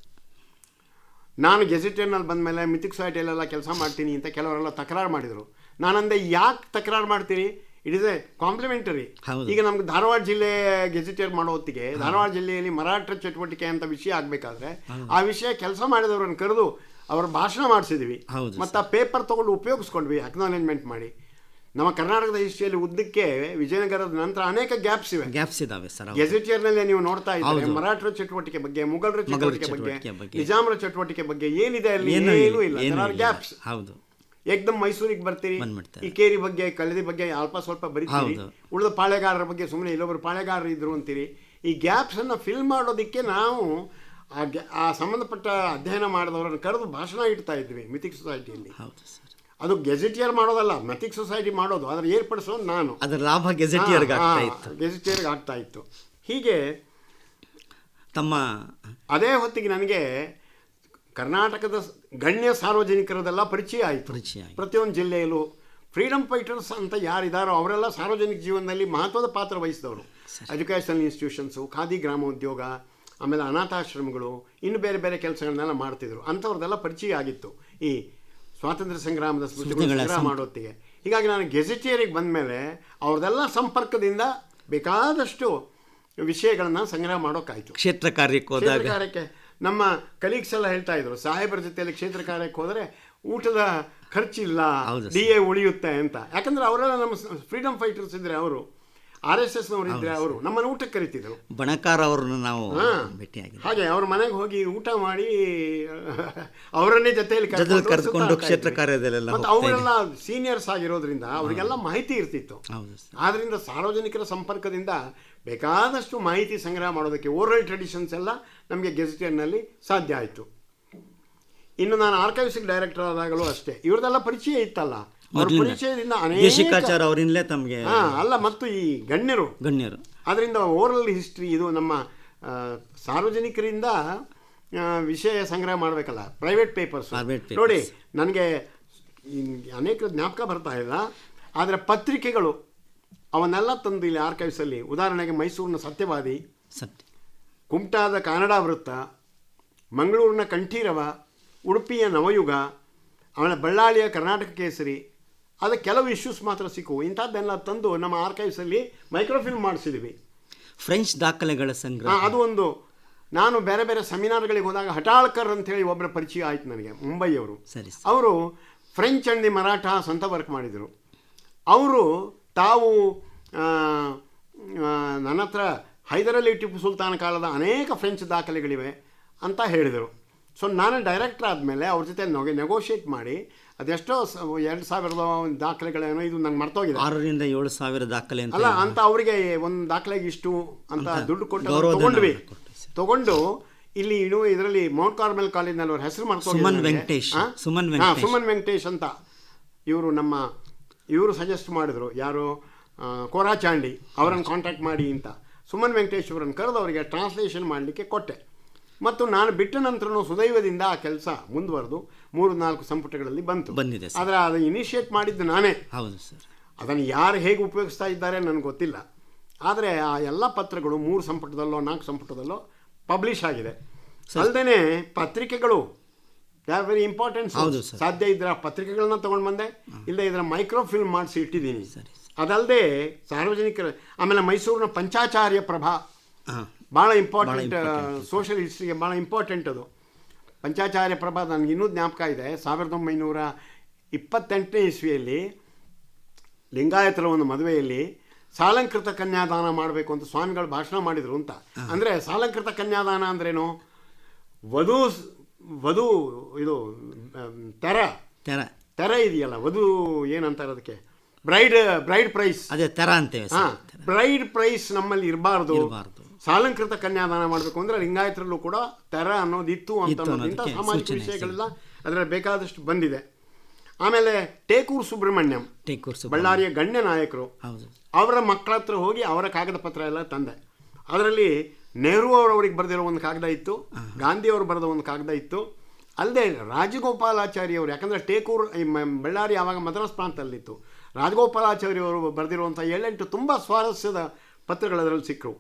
Speaker 2: ನಾನು ಗೆಜೆಟಿಯರ್ನಲ್ಲಿ ಬಂದಮೇಲೆ ಮಿಥಿಕ್ ಸೊಸೈಟಿಯಲ್ಲೆಲ್ಲ ಕೆಲಸ ಮಾಡ್ತೀನಿ ಅಂತ ಕೆಲವರೆಲ್ಲ ತಕರಾರು ಮಾಡಿದರು. ನಾನಂದೆ, ಯಾಕೆ ತಕರಾರು ಮಾಡ್ತೀರಿ? It is A complementary. ಈಗ ನಮ್ಗೆ ಧಾರವಾಡ ಜಿಲ್ಲೆ ಗೆಜೆಟಿಯರ್ ಮಾಡೋ ಹೊತ್ತಿಗೆ ಧಾರವಾಡ ಜಿಲ್ಲೆಯಲ್ಲಿ ಮರಾಠ ಚಟುವಟಿಕೆ ಅಂತ ವಿಷಯ ಆಗಬೇಕಾದ್ರೆ ಆ ವಿಷಯ ಕೆಲಸ ಮಾಡಿದವ್ರನ್ನ ಕರೆದು ಅವರ ಭಾಷಣ ಮಾಡಿಸಿದ್ವಿ.
Speaker 1: ಹೌದು
Speaker 2: ಮತ್ತು ಆ ಪೇಪರ್ ತೊಗೊಂಡು ಉಪಯೋಗಿಸ್ಕೊಂಡ್ವಿ ಅಕ್ನಾಲೆಜ್ಮೆಂಟ್ ಮಾಡಿ. ನಮ್ಮ ಕರ್ನಾಟಕದ ಹಿಸ್ಟ್ರಿಯಲ್ಲಿ ಉದ್ದಕ್ಕೆ ವಿಜಯನಗರದ ನಂತರ ಅನೇಕ ಗ್ಯಾಪ್ಸ್
Speaker 1: ಇದಾವೆ ಸರ್.
Speaker 2: ಗೆಜೆಟಿಯರ್ನಲ್ಲೇ ನೀವು ನೋಡ್ತಾ ಇದ್ದೀರಿ ಮರಾಠರ ಚಟುವಟಿಕೆ ಬಗ್ಗೆ, ಮುಘಲರ ಚಟುವಟಿಕೆ ಬಗ್ಗೆ, ನಿಜಾಮರ ಚಟುವಟಿಕೆ ಬಗ್ಗೆ ಏನಿದೆ ಅಲ್ಲಿ ಏನೂ ಇಲ್ಲ. ಗ್ಯಾಪ್ಸ್.
Speaker 1: ಹೌದು.
Speaker 2: ಏಕದಮ್ ಮೈಸೂರಿಗೆ ಬರ್ತೀರಿ, ಈ ಕೇರಿ ಬಗ್ಗೆ ಕಳೆದಿ ಬಗ್ಗೆ ಅಲ್ಪ ಸ್ವಲ್ಪ ಬರೀತೀರಿ, ಉಳಿದ ಪಾಳೆಗಾರರ ಬಗ್ಗೆ ಸುಮ್ಮನೆ ಇಲ್ಲೊಬ್ಬರು ಪಾಳೆಗಾರರು ಇದ್ರು ಅಂತೀರಿ. ಈ ಗ್ಯಾಪ್ಸನ್ನು ಫಿಲ್ ಮಾಡೋದಕ್ಕೆ ನಾವು ಆ ಸಂಬಂಧಪಟ್ಟ ಅಧ್ಯಯನ ಮಾಡಿದವರನ್ನು ಕರೆದು ಭಾಷಣ ಇಡ್ತಾ ಇದ್ವಿ ಮಿಥಿಕ್ ಸೊಸೈಟಿಯಲ್ಲಿ. ಅದು ಗೆಜೆಟಿಯರ್ ಮಾಡೋದಲ್ಲ, ಮೆಥಿಕ್ ಸೊಸೈಟಿ ಮಾಡೋದು, ಅದರ ಏರ್ಪಡಿಸೋದು ನಾನು.
Speaker 1: ಅದರ ಲಾಭ ಗೆಜೆಟಿಯರ್ಗೆ
Speaker 2: ಆಗ್ತಾ ಇತ್ತು. ಹೀಗೆ
Speaker 1: ತಮ್ಮ
Speaker 2: ಅದೇ ಹೊತ್ತಿಗೆ ನನಗೆ ಕರ್ನಾಟಕದ ಗಣ್ಯ ಸಾರ್ವಜನಿಕರದೆಲ್ಲ ಪರಿಚಯ ಆಯಿತು. ಪ್ರತಿಯೊಂದು ಜಿಲ್ಲೆಯಲ್ಲೂ ಫ್ರೀಡಮ್ ಫೈಟರ್ಸ್ ಅಂತ ಯಾರಿದ್ದಾರೋ ಅವರೆಲ್ಲ ಸಾರ್ವಜನಿಕ ಜೀವನದಲ್ಲಿ ಮಹತ್ವದ ಪಾತ್ರ ವಹಿಸಿದವರು. ಎಜುಕೇಷನಲ್ ಇನ್ಸ್ಟಿಟ್ಯೂಷನ್ಸು, ಖಾದಿ ಗ್ರಾಮೋದ್ಯೋಗ, ಆಮೇಲೆ ಅನಾಥಾಶ್ರಮಗಳು, ಇನ್ನು ಬೇರೆ ಬೇರೆ ಕೆಲಸಗಳನ್ನೆಲ್ಲ ಮಾಡ್ತಿದ್ರು. ಅಂಥವ್ರದ್ದೆಲ್ಲ ಪರಿಚಯ ಆಗಿತ್ತು ಈ ಸ್ವಾತಂತ್ರ್ಯ ಸಂಗ್ರಾಮದ ಸ್ಮೃತಿಗಳ ಮಾಡೋತ್ತಿಗೆ. ಹೀಗಾಗಿ ನಾನು ಗೆಜೆಟಿಯರಿಗೆ ಬಂದ ಮೇಲೆ ಅವ್ರದ್ದೆಲ್ಲ ಸಂಪರ್ಕದಿಂದ ಬೇಕಾದಷ್ಟು ವಿಷಯಗಳನ್ನು ಸಂಗ್ರಹ ಮಾಡೋಕ್ಕಾಯಿತು.
Speaker 1: ಕ್ಷೇತ್ರ ಕಾರ್ಯಕ್ಕೆ
Speaker 2: ನಮ್ಮ ಕಲೀಗ್ಸ್ ಎಲ್ಲ ಹೇಳ್ತಾ ಇದ್ರು, ಸಾಹೇಬರ ಜೊತೆಯಲ್ಲಿ ಕ್ಷೇತ್ರ ಕಾರ್ಯಕ್ಕೆ ಹೋದರೆ ಊಟದ ಖರ್ಚಿಲ್ಲ, DA ಉಳಿಯುತ್ತೆ ಅಂತ. ಯಾಕಂದರೆ ಅವರೆಲ್ಲ ನಮ್ಮ ಫ್ರೀಡಮ್ ಫೈಟರ್ಸ್ ಇದ್ದರೆ, ಅವರು RSSನವರು ಇದ್ದರೆ ಅವರು ನಮ್ಮನ್ನು ಊಟಕ್ಕೆ ಕರಿತಿದ್ರು.
Speaker 1: ಬಣಕಾರ ಅವ್ರನ್ನ ನಾವು ಭೇಟಿಯಾಗಿ
Speaker 2: ಹಾಗೆ ಅವ್ರ ಮನೆಗೆ ಹೋಗಿ ಊಟ ಮಾಡಿ ಅವರನ್ನೇ ಜೊತೆಯಲ್ಲಿ
Speaker 1: ಕರೆದುಕೊಂಡು ಕ್ಷೇತ್ರ ಕಾರ್ಯದಲ್ಲೆಲ್ಲ.
Speaker 2: ಮತ್ತು ಅವರೆಲ್ಲ ಸೀನಿಯರ್ಸ್ ಆಗಿರೋದ್ರಿಂದ ಅವರಿಗೆಲ್ಲ ಮಾಹಿತಿ ಇರ್ತಿತ್ತು. ಆದ್ದರಿಂದ ಸಾರ್ವಜನಿಕರ ಸಂಪರ್ಕದಿಂದ ಬೇಕಾದಷ್ಟು ಮಾಹಿತಿ ಸಂಗ್ರಹ ಮಾಡೋದಕ್ಕೆ ಓರಲ್ ಟ್ರೆಡಿಷನ್ಸ್ ಎಲ್ಲ ನಮಗೆ ಗೆಜೆಟಿಯರ್ನಲ್ಲಿ ಸಾಧ್ಯ ಆಯಿತು. ಇನ್ನು ನಾನು ಆರ್ಕೈವ್ಸಿಗೆ ಡೈರೆಕ್ಟರ್ ಆದಾಗಲೂ ಅಷ್ಟೇ ಇವ್ರದೆಲ್ಲ ಪರಿಚಯ ಇತ್ತಲ್ಲ. ಅವ್ರ ಪರಿಚಯದಿಂದ
Speaker 1: ಅವರಿಂದಲೇ ತಮಗೆ
Speaker 2: ಅಲ್ಲ, ಮತ್ತು ಈ ಗಣ್ಯರು ಅದರಿಂದ ಓರಲ್ ಹಿಸ್ಟ್ರಿ, ಇದು ನಮ್ಮ ಸಾರ್ವಜನಿಕರಿಂದ ವಿಷಯ ಸಂಗ್ರಹ ಮಾಡಬೇಕಲ್ಲ, ಪ್ರೈವೇಟ್ ಪೇಪರ್ಸ್ ನೋಡಿ. ನನಗೆ ಅನೇಕ ಜ್ಞಾಪಕ ಬರ್ತಾ ಇಲ್ಲ, ಆದರೆ ಪತ್ರಿಕೆಗಳು ಅವನ್ನೆಲ್ಲ ತಂದು ಇಲ್ಲಿ ಆರ್ಕೈವ್ಸಲ್ಲಿ, ಉದಾಹರಣೆಗೆ ಮೈಸೂರಿನ ಸತ್ಯವಾದಿ, ಕುಮಟಾದ ಕನ್ನಡ ವೃತ್ತ, ಮಂಗಳೂರಿನ ಕಂಠೀರವ, ಉಡುಪಿಯ ನವಯುಗ, ಆಮೇಲೆ ಬಳ್ಳಾರಿಯ ಕರ್ನಾಟಕ ಕೇಸರಿ, ಅದು ಕೆಲವು ಇಶ್ಯೂಸ್ ಮಾತ್ರ ಸಿಕ್ಕುವು. ಇಂಥದ್ದೆಲ್ಲ ತಂದು ನಮ್ಮ ಆರ್ಕೈವ್ಸಲ್ಲಿ ಮೈಕ್ರೋಫಿಲ್ಮ್ ಮಾಡಿಸಿದ್ವಿ.
Speaker 1: ಫ್ರೆಂಚ್ ದಾಖಲೆಗಳ ಸಂಗ್ರಹ
Speaker 2: ಅದು ಒಂದು. ನಾನು ಬೇರೆ ಬೇರೆ ಸೆಮಿನಾರ್ಗಳಿಗೆ ಹೋದಾಗ ಹಟಾಳ್ಕರ್ ಅಂತೇಳಿ ಒಬ್ಬರ ಪರಿಚಯ ಆಯಿತು ನನಗೆ, ಮುಂಬೈಯವರು. ಅವರು ಫ್ರೆಂಚ್ ಆ್ಯಂಡ್ ದಿ ಮರಾಠಾಸ್ ಅಂತ ವರ್ಕ್ ಮಾಡಿದರು. ಅವರು ತಾವು ನನ್ನ ಹತ್ರ ಹೈದರಾಲಿ ಟಿಪ್ಪು ಸುಲ್ತಾನ್ ಕಾಲದ ಅನೇಕ ಫ್ರೆಂಚ್ ದಾಖಲೆಗಳಿವೆ ಅಂತ ಹೇಳಿದರು. ಸೊ ನಾನು ಡೈರೆಕ್ಟರ್ ಆದಮೇಲೆ ಅವ್ರ ಜೊತೆ ನೆಗೋಷಿಯೇಟ್ ಮಾಡಿ ಅದೆಷ್ಟೋ 2000 ದಾಖಲೆಗಳೇನೋ, ಇದು ನಂಗೆ ಮರ್ತೋಗಿದೆ,
Speaker 1: 6,000 to 7,000 ದಾಖಲೆ
Speaker 2: ಅಲ್ಲ ಅಂತ, ಅವರಿಗೆ ಒಂದು ದಾಖಲೆಗೆ ಇಷ್ಟು ಅಂತ ದುಡ್ಡು ಕೊಟ್ಟು ತಗೊಂಡು ಇಲ್ಲಿ ಇದರಲ್ಲಿ ಮೌಂಟ್ ಕಾರ್ಮೆಲ್ ಕಾಲೇಜ್ನಲ್ಲಿ ಅವ್ರ ಹೆಸರು ಮರ್ತೋಗಿದೆ, ಸುಮನ್ ವೆಂಕಟೇಶ್ ಅಂತ. ಇವರು ಸಜೆಸ್ಟ್ ಮಾಡಿದ್ರು, ಯಾರು ಕೋರಾಚಾಂಡಿ, ಅವರನ್ನು ಕಾಂಟ್ಯಾಕ್ಟ್ ಮಾಡಿ ಅಂತ. ಸುಮನ್ ವೆಂಕಟೇಶ್ ಅವರನ್ನು ಕರೆದು ಅವರಿಗೆ ಟ್ರಾನ್ಸ್ಲೇಷನ್ ಮಾಡಲಿಕ್ಕೆ ಕೊಟ್ಟೆ. ಮತ್ತು ನಾನು ಬಿಟ್ಟ ನಂತರನೂ ಸುದೈವದಿಂದ ಆ ಕೆಲಸ ಮುಂದುವರೆದು 3-4 ಸಂಪುಟಗಳಲ್ಲಿ ಬಂದಿದೆ. ಆದರೆ ಅದು ಇನಿಷಿಯೇಟ್ ಮಾಡಿದ್ದು ನಾನೇ.
Speaker 1: ಹೌದು ಸರ್.
Speaker 2: ಅದನ್ನು ಯಾರು ಹೇಗೆ ಉಪಯೋಗಿಸ್ತಾ ಇದ್ದಾರೆ ನನಗೆ ಗೊತ್ತಿಲ್ಲ. ಆದರೆ ಆ ಎಲ್ಲ ಪತ್ರಗಳು 3 ಸಂಪುಟದಲ್ಲೋ 4 ಸಂಪುಟದಲ್ಲೋ ಪಬ್ಲಿಷ್ ಆಗಿದೆ. ಅಲ್ಲದೆ ಪತ್ರಿಕೆಗಳು ವೆರಿ ಇಂಪಾರ್ಟೆಂಟ್. ಸಾಧ್ಯ ಇದ್ರೆ ಆ ಪತ್ರಿಕೆಗಳನ್ನ ತೊಗೊಂಡು ಬಂದೆ, ಇಲ್ಲದೆ ಇದರ ಮೈಕ್ರೋಫಿಲ್ಮ್ ಮಾಡಿಸಿ ಇಟ್ಟಿದ್ದೀನಿ. ಅದಲ್ಲದೆ ಸಾರ್ವಜನಿಕರ, ಆಮೇಲೆ ಮೈಸೂರಿನ ಪಂಚಾಚಾರ್ಯ ಪ್ರಭಾ ಭಾಳ ಇಂಪಾರ್ಟೆಂಟ್, ಸೋಷಿಯಲ್ ಹಿಸ್ಟ್ರಿಗೆ ಭಾಳ ಇಂಪಾರ್ಟೆಂಟ್ ಅದು. ಪಂಚಾಚಾರ್ಯ ಪ್ರಭಾ ನನಗೆ ಇನ್ನೂ ಜ್ಞಾಪಕ ಇದೆ. 1928ನೇ ಇಸ್ವಿಯಲ್ಲಿ ಲಿಂಗಾಯತರ ಒಂದು ಮದುವೆಯಲ್ಲಿ ಸಾಲಂಕೃತ ಕನ್ಯಾದಾನ ಮಾಡಬೇಕು ಅಂತ ಸ್ವಾಮಿಗಳು ಭಾಷಣ ಮಾಡಿದರು ಅಂತ. ಅಂದರೆ ಸಾಲಂಕೃತ ಕನ್ಯಾದಾನ ಅಂದ್ರೇನು? ವಧು ಇದು ತೆರ ಇದೆಯಲ್ಲ, ವಧು ಏನಂತಾರೆ ಅದಕ್ಕೆ, ಬ್ರೈಡ್ ಪ್ರೈಸ್,
Speaker 1: ಅದೇ ತೆರ ಅಂತೇವೆ.
Speaker 2: ಬ್ರೈಡ್ ಪ್ರೈಸ್ ನಮ್ಮಲ್ಲಿ ಇರಬಾರ್ದು. ಸಾಲಂಕೃತ ಕನ್ಯಾದಾನ ಮಾಡಬೇಕು ಅಂದರೆ ಲಿಂಗಾಯತರಲ್ಲೂ ಕೂಡ ತೆರ ಅನ್ನೋದಿತ್ತು ಅಂತ ಅನ್ನೋದ್ರಿಂದ ಸಾಮಾಜಿಕ ವಿಷಯಗಳೆಲ್ಲ ಅದರಲ್ಲಿ ಬೇಕಾದಷ್ಟು ಬಂದಿದೆ. ಆಮೇಲೆ ಟೇಕೂರು ಸುಬ್ರಹ್ಮಣ್ಯಂ, ಬಳ್ಳಾರಿಯ ಗಣ್ಯ ನಾಯಕರು, ಅವರ ಮಕ್ಕಳ ಹತ್ರ ಹೋಗಿ ಅವರ ಕಾಗದ ಪತ್ರ ಎಲ್ಲ ತಂದೆ. ಅದರಲ್ಲಿ ನೆಹರು ಅವರವರಿಗೆ ಬರೆದಿರೋ ಒಂದು ಕಾಗದ ಇತ್ತು, ಗಾಂಧಿಯವರು ಬರೆದ ಒಂದು ಕಾಗದ ಇತ್ತು. ಅಲ್ಲದೆ ರಾಜಗೋಪಾಲಾಚಾರಿ ಅವರು, ಯಾಕಂದರೆ ಟೇಕೂರು ಬಳ್ಳಾರಿ ಆವಾಗ ಮದ್ರಾಸ್ ಪ್ರಾಂತದಲ್ಲಿತ್ತು, ರಾಜಗೋಪಾಲಾಚಾರಿ ಅವರು ಬರೆದಿರುವಂಥ 7-8 ತುಂಬ ಸ್ವಾರಸ್ಯದ ಪತ್ರಗಳು ಅದರಲ್ಲಿ ಸಿಕ್ಕರು.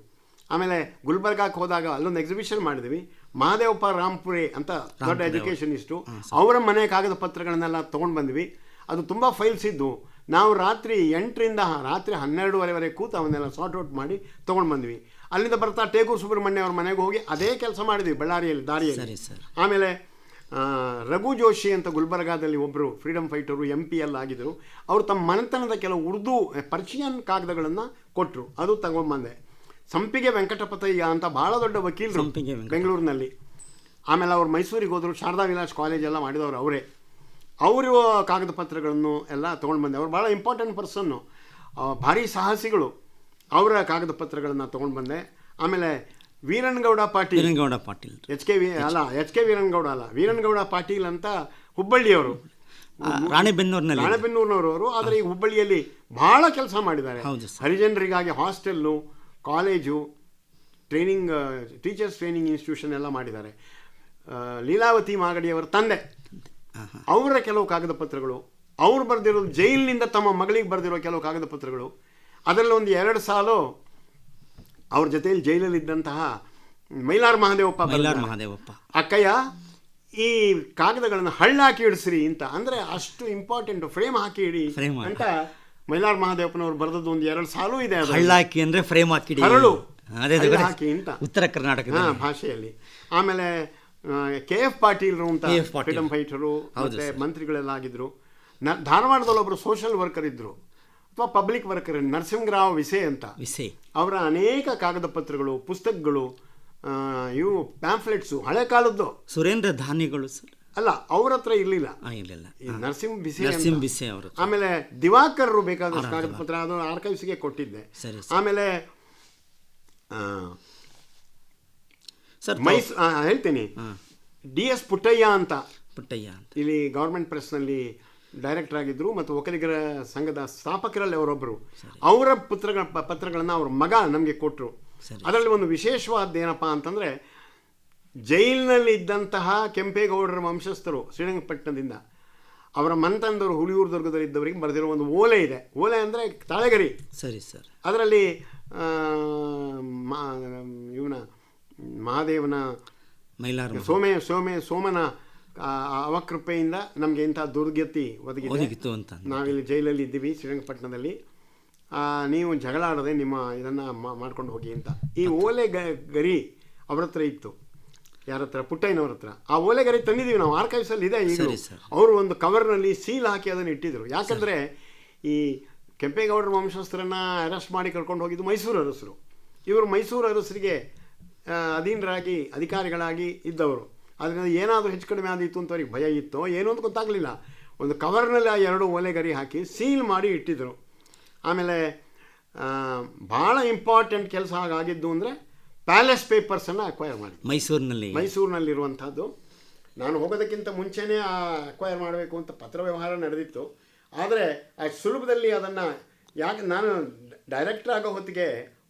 Speaker 2: ಆಮೇಲೆ ಗುಲ್ಬರ್ಗಾಕ್ಕೆ ಹೋದಾಗ ಅಲ್ಲೊಂದು ಎಕ್ಸಿಬಿಷನ್ ಮಾಡಿದ್ವಿ. ಮಹಾದೇವಪ್ಪ ರಾಮ್ಪುರೆ ಅಂತ ದೊಡ್ಡ ಎಜುಕೇಷನಿಸ್ಟು, ಅವರ ಮನೆ ಕಾಗದ ಪತ್ರಗಳನ್ನೆಲ್ಲ ತೊಗೊಂಡು ಬಂದ್ವಿ. ಅದು ತುಂಬ ಫೈಲ್ಸ್ ಇದ್ದು ನಾವು ರಾತ್ರಿ 8ರಿಂದ ರಾತ್ರಿ 12:30ವರೆಗೆ ಕೂತು ಅವನ್ನೆಲ್ಲ ಸಾರ್ಟ್ ಔಟ್ ಮಾಡಿ ತೊಗೊಂಡು ಬಂದ್ವಿ. ಅಲ್ಲಿಂದ ಬರ್ತಾ ಟೇಕೂರು ಸುಬ್ರಹ್ಮಣ್ಯ ಅವ್ರ ಮನೆಗೆ ಹೋಗಿ ಅದೇ ಕೆಲಸ ಮಾಡಿದ್ವಿ ಬಳ್ಳಾರಿಯಲ್ಲಿ ದಾರಿಯಲ್ಲಿ. ಆಮೇಲೆ ರಘು ಜೋಶಿ ಅಂತ ಗುಲ್ಬರ್ಗಾದಲ್ಲಿ ಒಬ್ಬರು ಫ್ರೀಡಮ್ ಫೈಟರು MP ಎಲ್ಲ ಆಗಿದ್ದರು. ಅವರು ತಮ್ಮ ಮನೆತನದ ಕೆಲವು ಉರ್ದು ಪರ್ಷಿಯನ್ ಕಾಗದಗಳನ್ನು ಕೊಟ್ಟರು, ಅದು ತಗೊಂಬಂದೆ. ಸಂಪಿಗೆ ವೆಂಕಟಪತಯ್ಯ ಅಂತ ಭಾಳ ದೊಡ್ಡ ವಕೀಲರು ಬೆಂಗಳೂರಿನಲ್ಲಿ. ಆಮೇಲೆ ಅವ್ರು ಮೈಸೂರಿಗೆ ಹೋದರು, ಶಾರದಾ ವಿಲಾಸ್ ಕಾಲೇಜ್ ಎಲ್ಲ ಮಾಡಿದವರು ಅವರೇ. ಅವರು ಕಾಗದ ಪತ್ರಗಳನ್ನು ಎಲ್ಲ ತೊಗೊಂಡು ಬಂದೆ. ಅವ್ರು ಭಾಳ ಇಂಪಾರ್ಟೆಂಟ್ ಪರ್ಸನ್ನು, ಭಾರಿ ಸಾಹಸಿಗಳು. ಅವರ ಕಾಗದ ಪತ್ರಗಳನ್ನು ತೊಗೊಂಡು ಬಂದೆ. ಆಮೇಲೆ ವೀರಣ್ಣಗೌಡ ಪಾಟೀಲ್ ಎಚ್ ಕೆ ವೀರಣ್ಣಗೌಡ ಅಲ್ಲ, ವೀರಣ್ಣಗೌಡ ಪಾಟೀಲ್ ಅಂತ ಹುಬ್ಬಳ್ಳಿಯವರು, ರಾಣೆಬೆನ್ನೂರಿನವರು. ಆದರೆ ಈ ಹುಬ್ಬಳ್ಳಿಯಲ್ಲಿ ಭಾಳ ಕೆಲಸ ಮಾಡಿದ್ದಾರೆ. ಹರಿಜನರಿಗಾಗಿ hostel, college, teachers training institution ಎಲ್ಲ ಮಾಡಿದ್ದಾರೆ. ಲೀಲಾವತಿ ಮಾಗಡಿಯವರ ತಂದೆ, ಅವರ ಕೆಲವು ಕಾಗದ ಪತ್ರಗಳು, ಅವ್ರು ಬರೆದಿರೋದು ಜೈಲಿನಿಂದ ತಮ್ಮ ಮಗಳಿಗೆ ಬರೆದಿರೋ ಕೆಲವು ಕಾಗದ ಪತ್ರಗಳು. ಅದರಲ್ಲಿ ಒಂದು 2 ಸಾಲು ಅವ್ರ ಜೊತೆಯಲ್ಲಿ ಜೈಲಲ್ಲಿದ್ದಂತಹ ಮೈಲಾರ ಮಹಾದೇವಪ್ಪ ಅಕ್ಕಯ್ಯ ಈ ಕಾಗದಗಳನ್ನು ಹಳ್ಳಾಕಿ ಇಡಿಸ್ರಿ ಅಂತ, ಅಂದರೆ ಅಷ್ಟು ಇಂಪಾರ್ಟೆಂಟ್, ಫ್ರೇಮ್ ಹಾಕಿ ಇಡಿ ಅಂತ ಮೈಲಾರ ಮಹಾದೇವಪ್ಪನವ್ರು ಬರೆದದ್ದು ಒಂದು 2 ಸಾಲು ಇದೆ.
Speaker 1: ಹಳ್ಳಾಕಿ ಅಂದರೆ ಫ್ರೇಮ್ ಹಾಕಿ
Speaker 2: ಹಾಕಿ ಅಂತ
Speaker 1: ಉತ್ತರ ಕರ್ನಾಟಕ
Speaker 2: ಭಾಷೆಯಲ್ಲಿ. ಆಮೇಲೆ KF ಪಾಟೀಲ್ರು ಅಂತ ಫ್ರೀಡಮ್ ಫೈಟರು ಮತ್ತು ಮಂತ್ರಿಗಳೆಲ್ಲ ಆಗಿದ್ರು. ಧಾರವಾಡದಲ್ಲಿ ಒಬ್ಬರು ಸೋಷಿಯಲ್ ವರ್ಕರ್ ಇದ್ದರು ಅಥವಾ ಪಬ್ಲಿಕ್ ವರ್ಕರ್, ನರಸಿಂಹರಾವ್ ವಿಸೆ ಅಂತ. ಅವರ ಅನೇಕ ಕಾಗದ ಪತ್ರಗಳು, ಪುಸ್ತಕಗಳು, ಇವು ಪ್ಯಾಂಫ್ಲೆಟ್ಸು ಹಳೆ ಕಾಲದ್ದು.
Speaker 1: ಸುರೇಂದ್ರ ಧಾನ್ಯಗಳು ಸರ್
Speaker 2: ಅಲ್ಲ, ಅವ್ರ ಹತ್ರ ಇರಲಿಲ್ಲ, ನರಸಿಂಹ ಬಿಸೆ ಅವರು. ಆಮೇಲೆ ದಿವಾಕರ್ರು ಬೇಕಾದಷ್ಟು ಕಾಗದ ಪತ್ರ, ಅದು ಆರ್ಕೈವ್ಸ್ಗೆ ಕೊಟ್ಟಿದ್ದೆ. ಆಮೇಲೆ ಹೇಳ್ತೀನಿ, DS ಪುಟ್ಟಯ್ಯ ಅಂತ ಇಲ್ಲಿ ಗೌರ್ಮೆಂಟ್ ಪ್ರೆಸ್ನಲ್ಲಿ ಡೈರೆಕ್ಟರ್ ಆಗಿದ್ದರು ಮತ್ತು ಒಕ್ಕಲಿಗರ ಸಂಘದ ಸ್ಥಾಪಕರಲ್ಲಿ ಅವರೊಬ್ಬರು. ಅವರ ಪತ್ರಗಳನ್ನು ಅವ್ರ ಮಗ ನಮಗೆ ಕೊಟ್ಟರು. ಅದರಲ್ಲಿ ಒಂದು ವಿಶೇಷವಾದ ಏನಪ್ಪ ಅಂತಂದರೆ, ಜೈಲಿನಲ್ಲಿ ಇದ್ದಂತಹ ಕೆಂಪೇಗೌಡರ ವಂಶಸ್ಥರು ಶ್ರೀರಂಗಪಟ್ಟಣದಿಂದ, ಅವರ ಮನೆತನದವರು ಹುಲಿಯೂರು ದುರ್ಗದಲ್ಲಿದ್ದವರಿಗೆ ಬರೆದಿರೋ ಒಂದು ಓಲೆ ಇದೆ. ಓಲೆ ಅಂದರೆ ತಾಳೆಗರಿ.
Speaker 1: ಸರಿ ಸರ್.
Speaker 2: ಅದರಲ್ಲಿ ಇವನ ಮಹಾದೇವನ ಸೋಮನ ಅವಕೃಪೆಯಿಂದ ನಮಗೆ ಇಂಥ ದುರ್ಗತಿ ಒದಗಿತ್ತು ಅಂತ. ನಾವಿಲ್ಲಿ ಜೈಲಲ್ಲಿ ಇದ್ದೀವಿ ಶ್ರೀರಂಗಪಟ್ಟಣದಲ್ಲಿ, ನೀವು ಜಗಳ ಆಡದೆ ನಿಮ್ಮ ಇದನ್ನು ಮಾಡ್ಕೊಂಡು ಹೋಗಿ ಅಂತ. ಈ ಓಲೆ ಗರಿ ಅವ್ರ ಹತ್ರ ಇತ್ತು. ಯಾರ ಹತ್ರ? ಪುಟ್ಟಯ್ಯನವ್ರ ಹತ್ರ. ಆ ಓಲೆ ಗರಿ ತಂದಿದ್ದೀವಿ ನಾವು, ಆರ್ಕೈವ್ಸಲ್ಲಿ ಇದೆ ಈಗ. ಅವರು ಒಂದು ಕವರ್ನಲ್ಲಿ ಸೀಲ್ ಹಾಕಿ ಅದನ್ನು ಇಟ್ಟಿದ್ರು. ಯಾಕಂದರೆ ಈ ಕೆಂಪೇಗೌಡರ ವಂಶಸ್ಥರನ್ನು ಅರೆಸ್ಟ್ ಮಾಡಿ ಕರ್ಕೊಂಡು ಹೋಗಿದ್ದು ಮೈಸೂರು ಅರಸರು. ಇವರು ಮೈಸೂರು ಅರಸರಿಗೆ ಅಧೀನರಾಗಿ ಅಧಿಕಾರಿಗಳಾಗಿ ಇದ್ದವರು. ಅದರಿಂದ ಏನಾದರೂ ಹೆಚ್ಚು ಕಡಿಮೆ ಆದಿತ್ತು ಅಂತ ಅವ್ರಿಗೆ ಭಯ ಇತ್ತು, ಏನೋ ಅಂತ ಗೊತ್ತಾಗಲಿಲ್ಲ. ಒಂದು ಕವರ್ನಲ್ಲಿ ಆ 2 ಓಲೆಗರಿ ಹಾಕಿ ಸೀಲ್ ಮಾಡಿ ಇಟ್ಟಿದ್ದರು. ಆಮೇಲೆ ಭಾಳ ಇಂಪಾರ್ಟೆಂಟ್ ಕೆಲಸ ಆಗಿದ್ದು ಅಂದರೆ ಪ್ಯಾಲೇಸ್ ಪೇಪರ್ಸನ್ನು ಅಕ್ವೈರ್ ಮಾಡಿ ಮೈಸೂರಿನಲ್ಲಿರುವಂಥದ್ದು. ನಾನು ಹೋಗೋದಕ್ಕಿಂತ ಮುಂಚೆನೇ ಅಕ್ವೈರ್ ಮಾಡಬೇಕು ಅಂತ ಪತ್ರ ವ್ಯವಹಾರ ನಡೆದಿತ್ತು. ಆದರೆ ಆ ಸುಲಭದಲ್ಲಿ ಅದನ್ನು ಯಾಕೆ, ನಾನು ಡೈರೆಕ್ಟರ್ ಆಗೋ ಹೊತ್ತಿಗೆ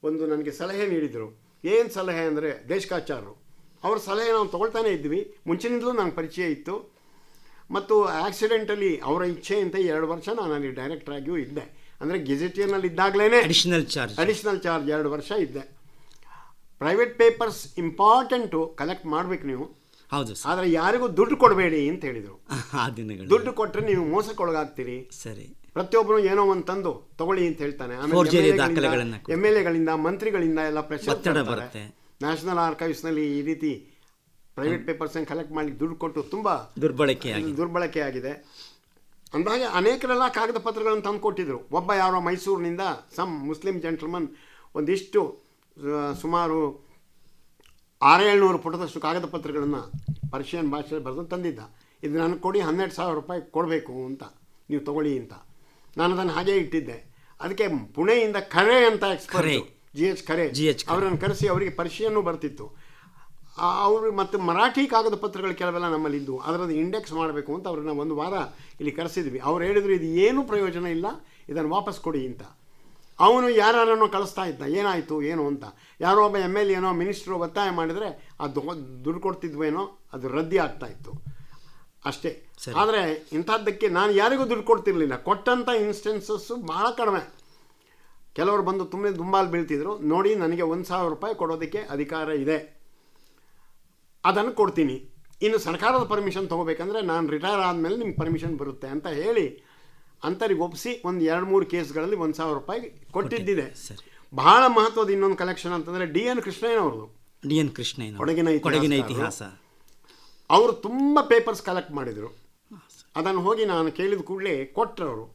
Speaker 2: ಒಂದು ನನಗೆ ಸಲಹೆ ನೀಡಿದರು. ಏನು ಸಲಹೆ ಅಂದರೆ, ದೇಶಕಾಚಾರ್ಯರು ಅವ್ರ ಸಲಹೆ ನಾವು ತೊಗೊಳ್ತಾನೆ ಇದ್ವಿ. ಮುಂಚಿನಿಂದಲೂ ನನಗೆ ಪರಿಚಯ ಇತ್ತು. ಮತ್ತು ಆಕ್ಸಿಡೆಂಟಲಿ ಅವರ ಇಚ್ಛೆಯಂತೆ 2 ವರ್ಷ ನಾನು ಅಲ್ಲಿ ಡೈರೆಕ್ಟರ್ ಆಗಿಯೂ ಇದ್ದೆ. ಅಂದರೆ ಗೆಜೆಟಿಯರ್ನಲ್ಲಿ ಇದ್ದಾಗಲೇ ಅಡಿಷನಲ್ ಚಾರ್ಜ್ 2 ವರ್ಷ ಇದ್ದೆ. ಪ್ರೈವೇಟ್ ಪೇಪರ್ಸ್ ಇಂಪಾರ್ಟೆಂಟು, ಕಲೆಕ್ಟ್ ಮಾಡಬೇಕು ನೀವು.
Speaker 1: ಹೌದು.
Speaker 2: ಆದರೆ ಯಾರಿಗೂ ದುಡ್ಡು ಕೊಡಬೇಡಿ ಅಂತ ಹೇಳಿದರು. ದುಡ್ಡು ಕೊಟ್ಟರೆ ನೀವು ಮೋಸಕ್ಕೊಳಗಾಗ್ತೀರಿ.
Speaker 1: ಸರಿ.
Speaker 2: ಪ್ರತಿಯೊಬ್ಬರು ಏನೋ ಒಂದು ತಂದು ತಗೊಳ್ಳಿ ಅಂತ ಹೇಳ್ತಾನೆ. ಆಮೇಲೆ MLAಗಳಿಂದ, ಮಂತ್ರಿಗಳಿಂದ ಎಲ್ಲ ಪ್ರೆಷರ್ ಬರುತ್ತೆ. ನ್ಯಾಷನಲ್ ಆರ್ಕೈವ್ಸ್ನಲ್ಲಿ ಈ ರೀತಿ ಪ್ರೈವೇಟ್ ಪೇಪರ್ಸನ್ನು ಕಲೆಕ್ಟ್ ಮಾಡಿ ದುಡ್ಡು ಕೊಟ್ಟು ತುಂಬ ದುರ್ಬಳಕೆ ಆಗಿದೆ. ಅಂದಾಗೆ ಅನೇಕರೆಲ್ಲ ಕಾಗದ ಪತ್ರಗಳನ್ನು ತಂದು ಕೊಟ್ಟಿದ್ದರು. ಒಬ್ಬ ಯಾರೋ ಮೈಸೂರಿನಿಂದ ಮುಸ್ಲಿಂ ಜೆಂಟಲ್ಮನ್ ಒಂದಿಷ್ಟು ಸುಮಾರು 600-700 ಪುಟದಷ್ಟು ಕಾಗದ ಪತ್ರಗಳನ್ನು ಪರ್ಷಿಯನ್ ಭಾಷೆಯಲ್ಲಿ ಬರೆದು ತಂದಿದ್ದ. ಇದು ನನಗೆ ಕೊಡಿ, 12,000 ರೂಪಾಯಿ ಕೊಡಬೇಕು ಅಂತ, ನೀವು ತಗೊಳ್ಳಿ ಅಂತ. ನಾನು ಅದನ್ನು ಹಾಗೇ ಇಟ್ಟಿದ್ದೆ. ಅದಕ್ಕೆ ಪುಣೆಯಿಂದ ಖರೆ ಅಂತ ಎಕ್ಸ್ಪರ್ಟ್ GH ಖರೆ ಅವರನ್ನು ಕರೆಸಿ, ಅವರಿಗೆ ಪರ್ಷಿಯನ್ನು ಬರ್ತಿತ್ತು. ಅವರು ಮತ್ತು ಮರಾಠಿ ಕಾಗದ ಪತ್ರಗಳು ಕೆಲವೆಲ್ಲ ನಮ್ಮಲ್ಲಿದ್ದು, ಅದರದ್ದು ಇಂಡೆಕ್ಸ್ ಮಾಡಬೇಕು ಅಂತ ಅವ್ರನ್ನ 1 ವಾರ ಇಲ್ಲಿ ಕರೆಸಿದ್ವಿ. ಅವ್ರು ಹೇಳಿದ್ರು, ಇದು ಏನೂ ಪ್ರಯೋಜನ ಇಲ್ಲ, ಇದನ್ನು ವಾಪಸ್ ಕೊಡಿ ಅಂತ. ಅವನು ಯಾರನ್ನೋ ಕಳಿಸ್ತಾ ಇದ್ದ, ಏನಾಯಿತು ಏನು ಅಂತ. ಯಾರೋ ಒಬ್ಬ MLA ಏನೋ ಮಿನಿಸ್ಟ್ರು ಒತ್ತಾಯ ಮಾಡಿದರೆ ಅದು ದುಡ್ಡು ಕೊಡ್ತಿದ್ವೇನೋ, ಅದು ರದ್ದಿ ಆಗ್ತಾಯಿತ್ತು ಅಷ್ಟೇ. ಆದರೆ ಇಂಥದ್ದಕ್ಕೆ ನಾನು ಯಾರಿಗೂ ದುಡ್ಡು ಕೊಡ್ತಿರ್ಲಿಲ್ಲ. ಕೊಟ್ಟಂಥ ಇನ್ಸ್ಟೆನ್ಸಸ್ಸು ಭಾಳ ಕಡಿಮೆ. ಕೆಲವರು ಬಂದು ದುಂಬಾಲು ಬೀಳ್ತಿದ್ರು, ನೋಡಿ ನನಗೆ 1,000 ರೂಪಾಯಿ ಕೊಡೋದಕ್ಕೆ ಅಧಿಕಾರ ಇದೆ, ಅದನ್ನು ಕೊಡ್ತೀನಿ. ಇನ್ನು ಸರ್ಕಾರದ ಪರ್ಮಿಷನ್ ತೊಗೋಬೇಕಂದ್ರೆ ನಾನು ರಿಟೈರ್ ಆದಮೇಲೆ ನಿಮ್ಗೆ ಪರ್ಮಿಷನ್ ಬರುತ್ತೆ ಅಂತ ಹೇಳಿ ಅಂತರಿಗೆ ಒಪ್ಪಿಸಿ ಒಂದು 2-3 ಕೇಸ್ಗಳಲ್ಲಿ 1,000 ರೂಪಾಯಿ ಕೊಟ್ಟಿದ್ದಿದೆ. ಬಹಳ ಮಹತ್ವದ ಇನ್ನೊಂದು ಕಲೆಕ್ಷನ್ ಅಂತಂದರೆ DN ಕೃಷ್ಣಯ್ಯನವ್ರದ್ದು.
Speaker 1: ಕೊಡಗಿನ ಇತಿಹಾಸ.
Speaker 2: ಅವರು ತುಂಬ ಪೇಪರ್ಸ್ ಕಲೆಕ್ಟ್ ಮಾಡಿದರು. ಅದನ್ನು ಹೋಗಿ ನಾನು ಕೇಳಿದ ಕೂಡಲೇ ಕೊಟ್ಟರು ಅವರು.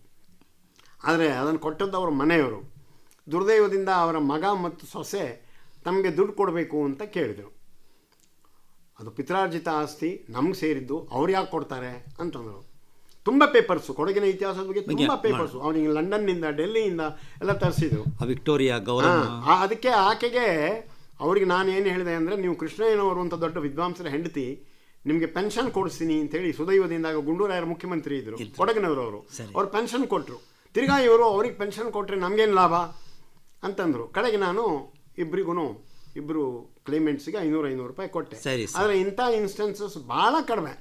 Speaker 2: ಆದರೆ ಅದನ್ನು ಕೊಟ್ಟದ್ದು ಅವ್ರ ಮನೆಯವರು. ದುರ್ದೈವದಿಂದ ಅವರ ಮಗ ಮತ್ತು ಸೊಸೆ ತಮಗೆ ದುಡ್ಡು ಕೊಡಬೇಕು ಅಂತ ಕೇಳಿದರು. ಅದು ಪಿತ್ರಾರ್ಜಿತ ಆಸ್ತಿ, ನಮ್ಗೆ ಸೇರಿದ್ದು, ಅವ್ರು ಯಾಕೆ ಕೊಡ್ತಾರೆ ಅಂತಂದರು. ತುಂಬ ಪೇಪರ್ಸು, ಕೊಡಗಿನ ಇತಿಹಾಸದ ಬಗ್ಗೆ ತುಂಬ ಪೇಪರ್ಸು ಅವನಿಗೆ ಲಂಡನ್ನಿಂದ ಡೆಲ್ಲಿಯಿಂದ ಎಲ್ಲ ತರಿಸಿದ್ರು.
Speaker 1: ವಿಕ್ಟೋರಿಯಾ ಗೌರವ.
Speaker 2: ಅದಕ್ಕೆ ಆಕೆಗೆ ಅವ್ರಿಗೆ ನಾನು ಏನು ಹೇಳಿದೆ ಅಂದರೆ, ನೀವು ಕೃಷ್ಣಯ್ಯನವರು ಅಂತ ದೊಡ್ಡ ವಿದ್ವಾಂಸರ ಹೆಂಡತಿ, ನಿಮಗೆ ಪೆನ್ಷನ್ ಕೊಡಿಸ್ತೀನಿ ಅಂತೇಳಿ ಸುದೈವದಿಂದ ಗುಂಡೂರಾಯರ ಮುಖ್ಯಮಂತ್ರಿ ಇದ್ದರು ಕೊಡಗಿನವರು. ಅವ್ರು ಪೆನ್ಷನ್ ಕೊಟ್ಟರು. ತಿರ್ಗಾ ಇವರು ಅವ್ರಿಗೆ ಪೆನ್ಷನ್ ಕೊಟ್ಟರೆ ನಮಗೇನು ಲಾಭ ಅಂತಂದರು. ಕಡೆಗೆ ನಾನು ಇಬ್ಬರು ಕ್ಲೈಮೆಂಟ್ಸಿಗೆ 500 ರೂಪಾಯಿ ಕೊಟ್ಟೆ. ಆದರೆ ಇಂಥ ಇನ್ಸ್ಟೆನ್ಸಸ್ ಭಾಳ ಕಡಿಮೆ.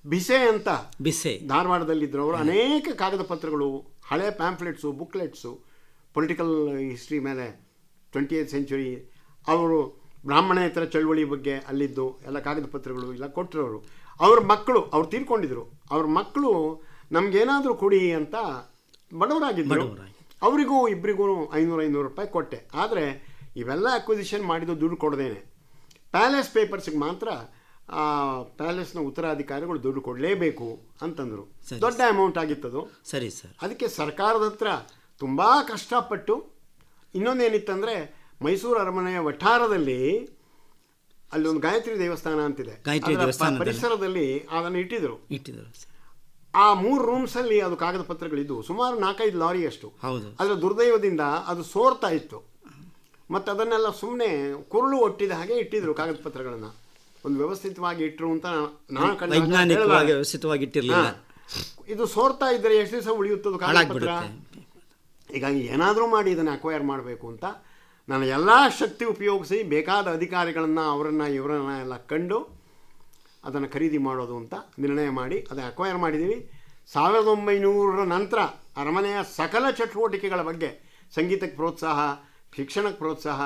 Speaker 2: ಬಿಸೆ ಅಂತ ಧಾರವಾಡದಲ್ಲಿದ್ದರು ಅವರು. ಅನೇಕ ಕಾಗದ ಪತ್ರಗಳು, ಹಳೆ ಪ್ಯಾಂಫ್ಲೆಟ್ಸು, ಬುಕ್ಲೆಟ್ಸು, ಪೊಲಿಟಿಕಲ್ ಹಿಸ್ಟ್ರಿ ಮೇಲೆ 20th ಸೆಂಚುರಿ, ಅವರು ಬ್ರಾಹ್ಮಣೇತರ ಚಳುವಳಿ ಬಗ್ಗೆ ಅಲ್ಲಿದ್ದು ಎಲ್ಲ ಕಾಗದ ಪತ್ರಗಳು ಎಲ್ಲ ಕೊಟ್ಟರು ಅವರು. ಅವ್ರ ಮಕ್ಕಳು, ಅವ್ರು ತೀರ್ಕೊಂಡಿದ್ರು, ಅವ್ರ ಮಕ್ಕಳು ನಮಗೇನಾದರೂ ಕೊಡಿ ಅಂತ ಬಡವರಾಗಿದ್ದರು. ಅವರಿಗೂ ಇಬ್ಬರಿಗೂ 500 ರೂಪಾಯಿ ಕೊಟ್ಟೆ. ಆದರೆ ಇವೆಲ್ಲ ಅಕ್ವಿಸಿಷನ್ ಮಾಡಿದ್ದು ದುಡ್ಡು ಕೊಡದೇನೆ. ಪ್ಯಾಲೇಸ್ ಪೇಪರ್ಸ್ಗೆ ಮಾತ್ರ ಪ್ಯಾಲೇಸ್ನ ಉತ್ತರಾಧಿಕಾರಿಗಳು ದುಡ್ಡು ಕೊಡಲೇಬೇಕು ಅಂತಂದರು. ದೊಡ್ಡ ಅಮೌಂಟ್ ಆಗಿತ್ತದು.
Speaker 1: ಸರಿ ಸರ್. ಅದಕ್ಕೆ
Speaker 2: ಸರ್ಕಾರದ ಹತ್ರ ತುಂಬ ಕಷ್ಟಪಟ್ಟು, ಇನ್ನೊಂದೇನಿತ್ತಂದರೆ ಮೈಸೂರು ಅರಮನೆಯ ವಠಾರದಲ್ಲಿ ಅಲ್ಲಿ ಒಂದು ಗಾಯತ್ರಿ ದೇವಸ್ಥಾನ ಅಂತಿದೆ, ಪರಿಸರದಲ್ಲಿ ಅದನ್ನು ಇಟ್ಟಿದ್ರು. ಆ 3 ರೂಮ್ಸಲ್ಲಿ ಅದು ಕಾಗದ ಪತ್ರಗಳಿದ್ದು ಸುಮಾರು 4-5 ಲಾರಿಯಷ್ಟು. ಅದರ ದುರ್ದೈವದಿಂದ ಅದು ಸೋರ್ತಾ ಇತ್ತು. ಮತ್ತು ಅದನ್ನೆಲ್ಲ ಸುಮ್ಮನೆ ಕುರುಳು ಒಟ್ಟಿದ ಹಾಗೆ ಇಟ್ಟಿದ್ರು ಕಾಗದ ಪತ್ರಗಳನ್ನು. ಒಂದು ವ್ಯವಸ್ಥಿತವಾಗಿ ಇಟ್ಟರು ಅಂತ ನಾನು
Speaker 1: ವ್ಯವಸ್ಥಿತವಾಗಿ ಇಟ್ಟಿರಲಿಲ್ಲ.
Speaker 2: ಇದು ಸೋರ್ತಾ ಇದ್ದರೆ ಎಷ್ಟು ದಿವಸ ಉಳಿಯುತ್ತದು ಕಾಗದ ಪತ್ರ. ಹೀಗಾಗಿ ಏನಾದರೂ ಮಾಡಿ ಇದನ್ನು ಅಕ್ವೈರ್ ಮಾಡಬೇಕು ಅಂತ ನಾನು ಎಲ್ಲ ಶಕ್ತಿ ಉಪಯೋಗಿಸಿ ಬೇಕಾದ ಅಧಿಕಾರಿಗಳನ್ನು, ಇವರನ್ನು ಎಲ್ಲ ಕಂಡು ಅದನ್ನು ಖರೀದಿ ಮಾಡೋದು ಅಂತ ನಿರ್ಣಯ ಮಾಡಿ ಅದನ್ನು ಅಕ್ವೈರ್ ಮಾಡಿದ್ದೀವಿ. 1900 ನಂತರ ಅರಮನೆಯ ಸಕಲ ಚಟುವಟಿಕೆಗಳ ಬಗ್ಗೆ, ಸಂಗೀತಕ್ಕೆ ಪ್ರೋತ್ಸಾಹ, ಶಿಕ್ಷಣಕ್ಕೆ ಪ್ರೋತ್ಸಾಹ,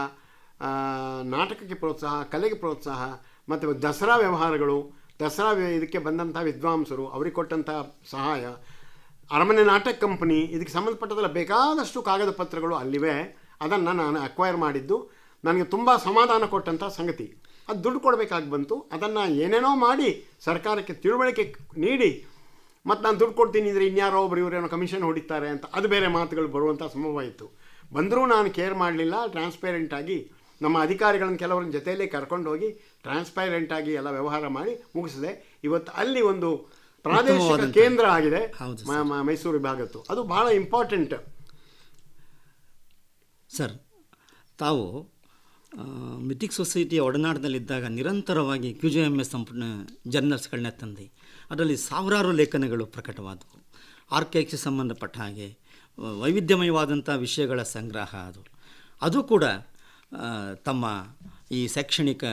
Speaker 2: ನಾಟಕಕ್ಕೆ ಪ್ರೋತ್ಸಾಹ, ಕಲೆಗೆ ಪ್ರೋತ್ಸಾಹ, ಮತ್ತು ದಸರಾ ವ್ಯವಹಾರಗಳು, ದಸರಾ ಇದಕ್ಕೆ ಬಂದಂಥ ವಿದ್ವಾಂಸರು, ಅವ್ರಿಗೆ ಕೊಟ್ಟಂಥ ಸಹಾಯ, ಅರಮನೆ ನಾಟಕ ಕಂಪನಿ, ಇದಕ್ಕೆ ಸಂಬಂಧಪಟ್ಟದಲ್ಲ ಬೇಕಾದಷ್ಟು ಕಾಗದ ಪತ್ರಗಳು ಅಲ್ಲಿವೆ. ಅದನ್ನು ನಾನು ಅಕ್ವೈರ್ ಮಾಡಿದ್ದು ನನಗೆ ತುಂಬ ಸಮಾಧಾನ ಕೊಟ್ಟಂಥ ಸಂಗತಿ. ಅದು ದುಡ್ಡು ಕೊಡಬೇಕಾಗಿ ಬಂತು. ಅದನ್ನು ಏನೇನೋ ಮಾಡಿ ಸರ್ಕಾರಕ್ಕೆ ತಿಳುವಳಿಕೆ ನೀಡಿ, ಮತ್ತು ನಾನು ದುಡ್ಡು ಕೊಡ್ತೀನಿ ಅಂದರೆ ಇನ್ಯಾರೋ ಒಬ್ರು ಇವರೇನೋ ಕಮಿಷನ್ ಹೊಡಿತಾರೆ ಅಂತ ಅದು ಬೇರೆ ಮಾತುಗಳು ಬರುವಂಥ ಸಂಭವ ಇತ್ತು. ಬಂದರೂ ನಾನು ಕೇರ್ ಮಾಡಲಿಲ್ಲ. ಟ್ರಾನ್ಸ್ಪೇರೆಂಟಾಗಿ ನಮ್ಮ ಅಧಿಕಾರಿಗಳನ್ನು ಕೆಲವರನ್ನ ಜೊತೆಯಲ್ಲೇ ಕರ್ಕೊಂಡೋಗಿ ಟ್ರಾನ್ಸ್ಪೈರೆಂಟಾಗಿ ಎಲ್ಲ ವ್ಯವಹಾರ ಮಾಡಿ ಮುಗಿಸಿದೆ. ಇವತ್ತು ಅಲ್ಲಿ ಒಂದು ಪ್ರಾದೇಶಿಕ ಕೇಂದ್ರ ಆಗಿದೆ ಮೈಸೂರು ವಿಭಾಗದ್ದು. ಅದು ಭಾಳ ಇಂಪಾರ್ಟೆಂಟ್.
Speaker 1: ಸರ್, ತಾವು ಮಿಥಿಕ್ ಸೊಸೈಟಿಯ ಒಡನಾಟದಲ್ಲಿದ್ದಾಗ ನಿರಂತರವಾಗಿ QJMS ಸಂಪೂರ್ಣ ಜರ್ನಲ್ಸ್ಗಳನ್ನ ತಂದು ಅದರಲ್ಲಿ ಸಾವಿರಾರು ಲೇಖನಗಳು ಪ್ರಕಟವಾದವು. ಆರ್ಕೈವ್ಸ್ಗೆ ಸಂಬಂಧಪಟ್ಟ ಹಾಗೆ ವೈವಿಧ್ಯಮಯವಾದಂಥ ವಿಷಯಗಳ ಸಂಗ್ರಹ ಅದು ಕೂಡ ತಮ್ಮ ಈ ಶೈಕ್ಷಣಿಕ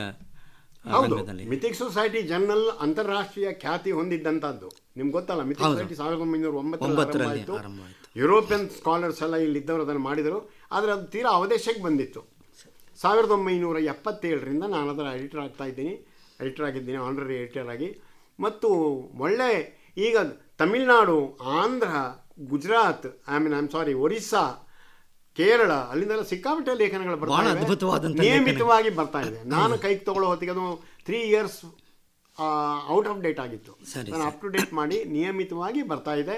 Speaker 1: ರಂಗದಲ್ಲಿ.
Speaker 2: ಮಿಥಿಕ್ ಸೊಸೈಟಿ ಜರ್ನಲ್ ಅಂತಾರಾಷ್ಟ್ರೀಯ ಖ್ಯಾತಿ ಹೊಂದಿದ್ದಂಥದ್ದು ನಿಮ್ಗೆ ಗೊತ್ತಲ್ಲ. ಮಿಥಿಕ್ ಸೊಸೈಟಿ 1909 ಆರಂಭ ಆಯಿತು. ಯುರೋಪಿಯನ್ ಸ್ಕಾಲರ್ಸ್ ಎಲ್ಲ ಇಲ್ಲಿದ್ದವರು ಅದನ್ನು ಮಾಡಿದರು. ಆದರೆ ಅದು ತೀರಾ ಅವದೇಶಕ್ಕೆ ಬಂದಿತ್ತು. 1977ರಿಂದ ನಾನು ಅದರ ಎಡಿಟರ್ ಆಗಿದ್ದೀನಿ, ಆನರರಿ ಎಡಿಟರ್ ಆಗಿ. ಮತ್ತು ಒಳ್ಳೆ ಈಗ ತಮಿಳುನಾಡು, ಆಂಧ್ರ, ಗುಜರಾತ್, ಒರಿಸ್ಸಾ, ಕೇರಳ, ಅಲ್ಲಿಂದೆಲ್ಲ ಸಿಕ್ಕಾಪಟ್ಟೆ ಲೇಖನಗಳು ಬರ್ತಾ ನಿಯಮಿತವಾಗಿ ಬರ್ತಾ ಇದೆ. ನಾನು ಕೈಗೆ ತಗೊಳ್ಳೋ ಹೊತ್ತಿಗೆ ಅದು 3 years ಔಟ್ ಆಫ್ ಡೇಟ್ ಆಗಿತ್ತು. ನಾನು ಅಪ್ ಟು ಡೇಟ್ ಮಾಡಿ ನಿಯಮಿತವಾಗಿ ಬರ್ತಾ ಇದೆ.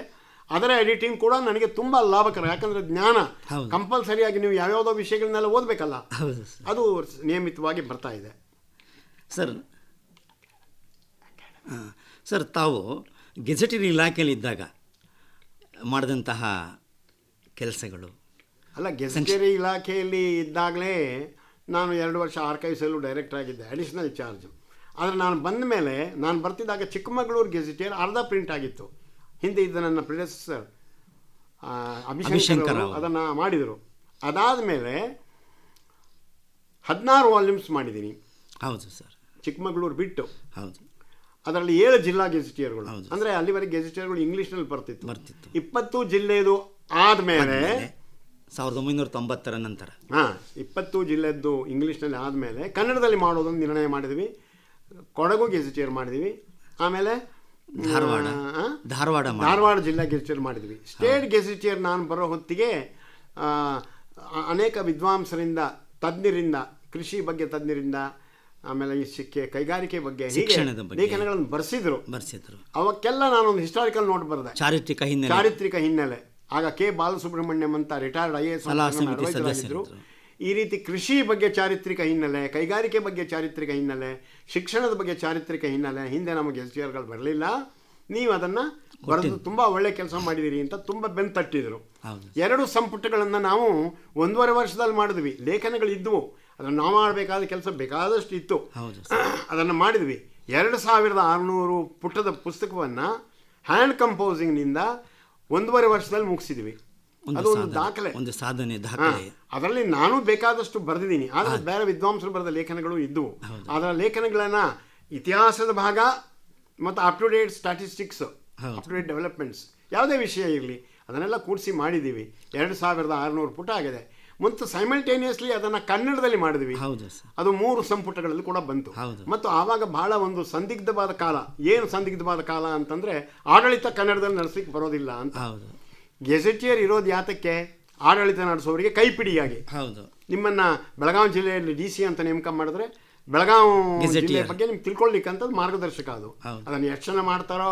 Speaker 2: ಅದರ ಎಡಿಟಿಂಗ್ ಕೂಡ ನನಗೆ ತುಂಬ ಲಾಭಕರ. ಯಾಕಂದರೆ ಜ್ಞಾನ ಕಂಪಲ್ಸರಿಯಾಗಿ ನೀವು ಯಾವ್ಯಾವುದೋ ವಿಷಯಗಳನ್ನೆಲ್ಲ ಓದಬೇಕಲ್ಲ, ಅದು ನಿಯಮಿತವಾಗಿ ಬರ್ತಾ ಇದೆ.
Speaker 1: ಸರ್, ತಾವು ಗೆಜೆಟರಿ ಇಲಾಖೆಯಲ್ಲಿ ಇದ್ದಾಗ ಮಾಡಿದಂತಹ ಕೆಲಸಗಳು
Speaker 2: ಅಲ್ಲ, ಗೆಜೆಟರಿ ಇಲಾಖೆಯಲ್ಲಿ ಇದ್ದಾಗಲೇ ನಾನು 2 ವರ್ಷ ಆರ್ಕೈವ್ಸಲ್ಲೂ ಡೈರೆಕ್ಟರ್ ಆಗಿದ್ದೆ, ಅಡಿಷನಲ್ ಚಾರ್ಜು. ಆದರೆ ನಾನು ಬಂದ ಮೇಲೆ, ನಾನು ಬರ್ತಿದ್ದಾಗ ಚಿಕ್ಕಮಗಳೂರು ಗೆಜೆಟಿಯರ್ ಅರ್ಧ ಪ್ರಿಂಟ್ ಆಗಿತ್ತು. ಹಿಂದೆ ಇದ್ದ ನನ್ನ ಪ್ರಿಡೆಸೆಸರ್ ಅಭಿಶಂಕರ್ ಅದನ್ನು ಮಾಡಿದರು. ಅದಾದ ಮೇಲೆ 16 ವಾಲ್ಯೂಮ್ಸ್ ಮಾಡಿದ್ದೀನಿ.
Speaker 1: ಹೌದು ಸರ್.
Speaker 2: ಚಿಕ್ಕಮಗಳೂರು ಬಿಟ್ಟು.
Speaker 1: ಹೌದು.
Speaker 2: ಅದರಲ್ಲಿ 7 ಜಿಲ್ಲಾ ಗೆಜೆಟಿಯರ್ಗಳು. ಅಂದರೆ ಅಲ್ಲಿವರೆಗೆ ಗೆಜೆಟಿಯರ್ಗಳು ಇಂಗ್ಲೀಷ್ನಲ್ಲಿ ಬರ್ತಿತ್ತು. 20 ಜಿಲ್ಲೆಯದು ಆದಮೇಲೆ
Speaker 1: 1990 ನಂತರ
Speaker 2: 20 ಜಿಲ್ಲೆದ್ದು ಇಂಗ್ಲೀಷ್ನಲ್ಲಿ ಆದಮೇಲೆ ಕನ್ನಡದಲ್ಲಿ ಮಾಡೋದೊಂದು ನಿರ್ಣಯ ಮಾಡಿದ್ವಿ. ಕೊಡಗು ಗೆಜೆಟಿಯರ್ ಮಾಡಿದ್ವಿ. ಆಮೇಲೆ ಧಾರವಾಡ ಜಿಲ್ಲಾ ಗೆಜೆಟಿಯರ್ ಮಾಡಿದ್ವಿ. ಸ್ಟೇಟ್ ಗೆಜೆಟಿಯರ್ ನಾನು ಬರೋ ಹೊತ್ತಿಗೆ ಅನೇಕ ವಿದ್ವಾಂಸರಿಂದ, ತಜ್ಞರಿಂದ, ಕೃಷಿ ಬಗ್ಗೆ ತಜ್ಞರಿಂದ, ಆಮೇಲೆ ಈ ಕೈಗಾರಿಕೆ ಬಗ್ಗೆ ಹೀಗೆ
Speaker 1: ಶಿಕ್ಷಣದ ಬಗ್ಗೆ
Speaker 2: ಲೇಖನಗಳನ್ನು ಬರೆಸಿದ್ರು.
Speaker 1: ಬರ್ಸಿದ್ರು.
Speaker 2: ಅವಕ್ಕೆಲ್ಲ ನಾನೊಂದು ಹಿಸ್ಟಾರಿಕಲ್ ನೋಟ್ ಬರೆದೆ,
Speaker 1: ಚಾರಿತ್ರಿಕ
Speaker 2: ಹಿನ್ನೆಲೆ. ಆಗ ಕೆ ಬಾಲಸುಬ್ರಹ್ಮಣ್ಯಂ ಅಂತ ರಿಟೈರ್ಡ್ IAS ಅಡ್ವೈಸರ್. ಈ ರೀತಿ ಕೃಷಿ ಬಗ್ಗೆ ಚಾರಿತ್ರಿಕ ಹಿನ್ನೆಲೆ, ಕೈಗಾರಿಕೆ ಬಗ್ಗೆ ಚಾರಿತ್ರಿಕ ಹಿನ್ನೆಲೆ, ಶಿಕ್ಷಣದ ಬಗ್ಗೆ ಚಾರಿತ್ರಿಕ ಹಿನ್ನೆಲೆ. ಹಿಂದೆ ನಮಗೆ ಗೆಜೆಟಿಯರ್ಗಳು ಬರಲಿಲ್ಲ, ನೀವು ಅದನ್ನು ಬರೆದು ತುಂಬ ಒಳ್ಳೆ ಕೆಲಸ ಮಾಡಿದಿರಿ ಅಂತ ತುಂಬ ಬೆನ್ನು ತಟ್ಟಿದ್ರು. 2 ಸಂಪುಟಗಳನ್ನು ನಾವು 1.5 ವರ್ಷದಲ್ಲಿ ಮಾಡಿದ್ವಿ. ಲೇಖನಗಳಿದ್ದವು, ಅದನ್ನು ನಾವು ಮಾಡಬೇಕಾದ ಕೆಲಸ ಬೇಕಾದಷ್ಟು ಇತ್ತು, ಅದನ್ನು ಮಾಡಿದ್ವಿ. 2600 ಪುಟದ ಪುಸ್ತಕವನ್ನು ಹ್ಯಾಂಡ್ ಕಂಪೋಸಿಂಗ್ನಿಂದ 1.5 ವರ್ಷದಲ್ಲಿ ಮುಗಿಸಿದ್ವಿ. ಅದು ಒಂದು ದಾಖಲೆ,
Speaker 1: ಒಂದು ಸಾಧನೆ.
Speaker 2: ಅದರಲ್ಲಿ ನಾನು ಬೇಕಾದಷ್ಟು ಬರೆದಿದ್ದೀನಿ, ಆದರೆ ಬೇರೆ ವಿದ್ವಾಂಸರು ಬರೆದ ಲೇಖನಗಳು ಇದ್ದವು. ಅದರ ಲೇಖನಗಳನ್ನು ಇತಿಹಾಸದ ಭಾಗ ಮತ್ತು up to date statistics, up to date developments, ಯಾವುದೇ ವಿಷಯ ಇರಲಿ ಅದನ್ನೆಲ್ಲ ಕೂಡಿಸಿ ಮಾಡಿದ್ದೀವಿ. 2600 ಪುಟ ಆಗಿದೆ. ಮತ್ತು ಸೈಮಲ್ಟೇನಿಯಸ್ಲಿ ಅದನ್ನು ಕನ್ನಡದಲ್ಲಿ ಮಾಡಿದ್ವಿ. ಅದು 3 ಸಂಪುಟಗಳಲ್ಲಿ ಕೂಡ ಬಂತು. ಮತ್ತು ಆವಾಗ ಬಹಳ ಒಂದು ಸಂದಿಗ್ಧವಾದ ಕಾಲ. ಏನು ಸಂದಿಗ್ಧವಾದ ಕಾಲ ಅಂತಂದರೆ, ಆಡಳಿತ ಕನ್ನಡದಲ್ಲಿ ನಡೆಸಲಿಕ್ಕೆ ಬರೋದಿಲ್ಲ ಅಂತ. ಗೆಜೆಟಿಯರ್ ಇರೋದು ಯಾತಕ್ಕೆ? ಆಡಳಿತ ನಡೆಸೋರಿಗೆ ಕೈಪಿಡಿಯಾಗಿ. ನಿಮ್ಮನ್ನು ಬೆಳಗಾವಿ ಜಿಲ್ಲೆಯಲ್ಲಿ DC ಅಂತ ನೇಮಕ ಮಾಡಿದ್ರೆ ಬೆಳಗಾವಿ ಜಿಲ್ಲೆ ಬಗ್ಗೆ ನಿಮ್ಗೆ ತಿಳ್ಕೊಳ್ಳಿಕ್ಕೆ ಅಂತ ಮಾರ್ಗದರ್ಶಕ. ಅದು ಅದನ್ನು ಎಷ್ಟು ಜನ ಮಾಡ್ತಾರೋ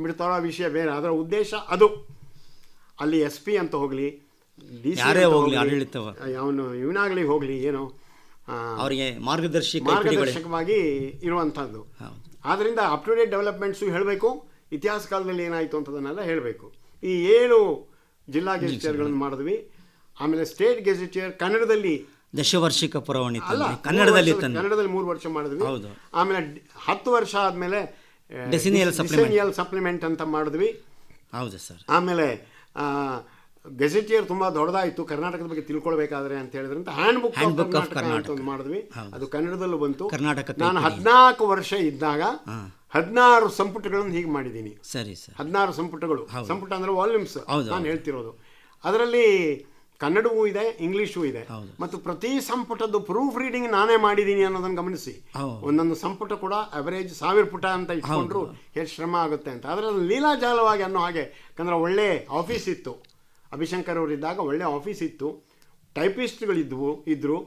Speaker 2: ಬಿಡ್ತಾರೋ ವಿಷಯ ಬೇರೆ, ಅದರ ಉದ್ದೇಶ ಅದು. ಅಲ್ಲಿ SP ಅಂತ ಹೋಗಲಿ, DC ಅವನು ಇವನಾಗಲಿ ಹೋಗಲಿ, ಏನೋ
Speaker 1: ಅವರಿಗೆ
Speaker 2: ಮಾರ್ಗದರ್ಶಕವಾಗಿ ಇರುವಂಥದ್ದು. ಆದ್ದರಿಂದ ಅಪ್ ಟು ಡೇಟ್ ಡೆವಲಪ್ಮೆಂಟ್ಸು ಹೇಳಬೇಕು, ಇತಿಹಾಸ ಕಾಲದಲ್ಲಿ ಏನಾಯಿತು ಅಂತದನ್ನೆಲ್ಲ ಹೇಳಬೇಕು. ಈ 7 ಜಿಲ್ಲಾ ಗೆಜೆಟಿಯರ್ಗಳನ್ನು ಮಾಡಿದ್ವಿ. ಆಮೇಲೆ ಸ್ಟೇಟ್ ಗೆಜೆಟಿಯರ್ ಕನ್ನಡದಲ್ಲಿ
Speaker 1: ದಶವಾರ್ಷಿಕ ಪುರವಣಿ ಕನ್ನಡದಲ್ಲಿ
Speaker 2: 3 ವರ್ಷ ಮಾಡಿದ್ವಿ. ಆಮೇಲೆ 10 ವರ್ಷ ಆದಮೇಲೆ ಡೆಸಿನಿಯಲ್ ಸಪ್ಲಿಮೆಂಟ್ ಅಂತ ಮಾಡಿದ್ವಿ. ಆಮೇಲೆ ಗೆಜೆಟಿಯರ್ ತುಂಬ ದೊಡ್ಡದಾಯಿತು, ಕರ್ನಾಟಕದ ಬಗ್ಗೆ ತಿಳ್ಕೊಳ್ಬೇಕಾದ್ರೆ ಅಂತ ಹೇಳಿದ್ರೆ ಅಂತ ಹ್ಯಾಂಡ್ ಬುಕ್ ಆಫ್ ಕರ್ನಾಟಕ ಅಂತ ಮಾಡಿದ್ವಿ. ಅದು ಕನ್ನಡದಲ್ಲೂ ಬಂತು. ನಾನು 14 ವರ್ಷ ಇದ್ದಾಗ 16 ಸಂಪುಟಗಳನ್ನು ಹೀಗೆ ಮಾಡಿದ್ದೀನಿ. 16 ಸಂಪುಟಗಳು. ಸಂಪುಟ ಅಂದರೆ ವಾಲ್ಯೂಮ್ಸ್ ನಾನು ಹೇಳ್ತಿರೋದು. ಅದರಲ್ಲಿ ಕನ್ನಡವೂ ಇದೆ, ಇಂಗ್ಲೀಷೂ ಇದೆ. ಮತ್ತು ಪ್ರತಿ ಸಂಪುಟದ್ದು ಪ್ರೂಫ್ ರೀಡಿಂಗ್ ನಾನೇ ಮಾಡಿದ್ದೀನಿ ಅನ್ನೋದನ್ನು ಗಮನಿಸಿ. ಒಂದೊಂದು ಸಂಪುಟ ಕೂಡ ಅವರೇಜ್ 1000 ಪುಟ ಅಂತ ಇಟ್ಕೊಂಡ್ರು ಎಷ್ಟು ಶ್ರಮ ಆಗುತ್ತೆ ಅಂತ. ಅದರಲ್ಲಿ ಲೀಲಾಜಾಲವಾಗಿ ಅನ್ನೋ ಹಾಗೆ, ಯಾಕಂದರೆ ಒಳ್ಳೆ ಆಫೀಸ್ ಇತ್ತು. ಅಭಿಶಂಕರ್ ಅವರಿದ್ದಾಗ ಒಳ್ಳೆ ಆಫೀಸ್ ಇತ್ತು, ಟೈಪಿಸ್ಟ್ಗಳಿದ್ದರು,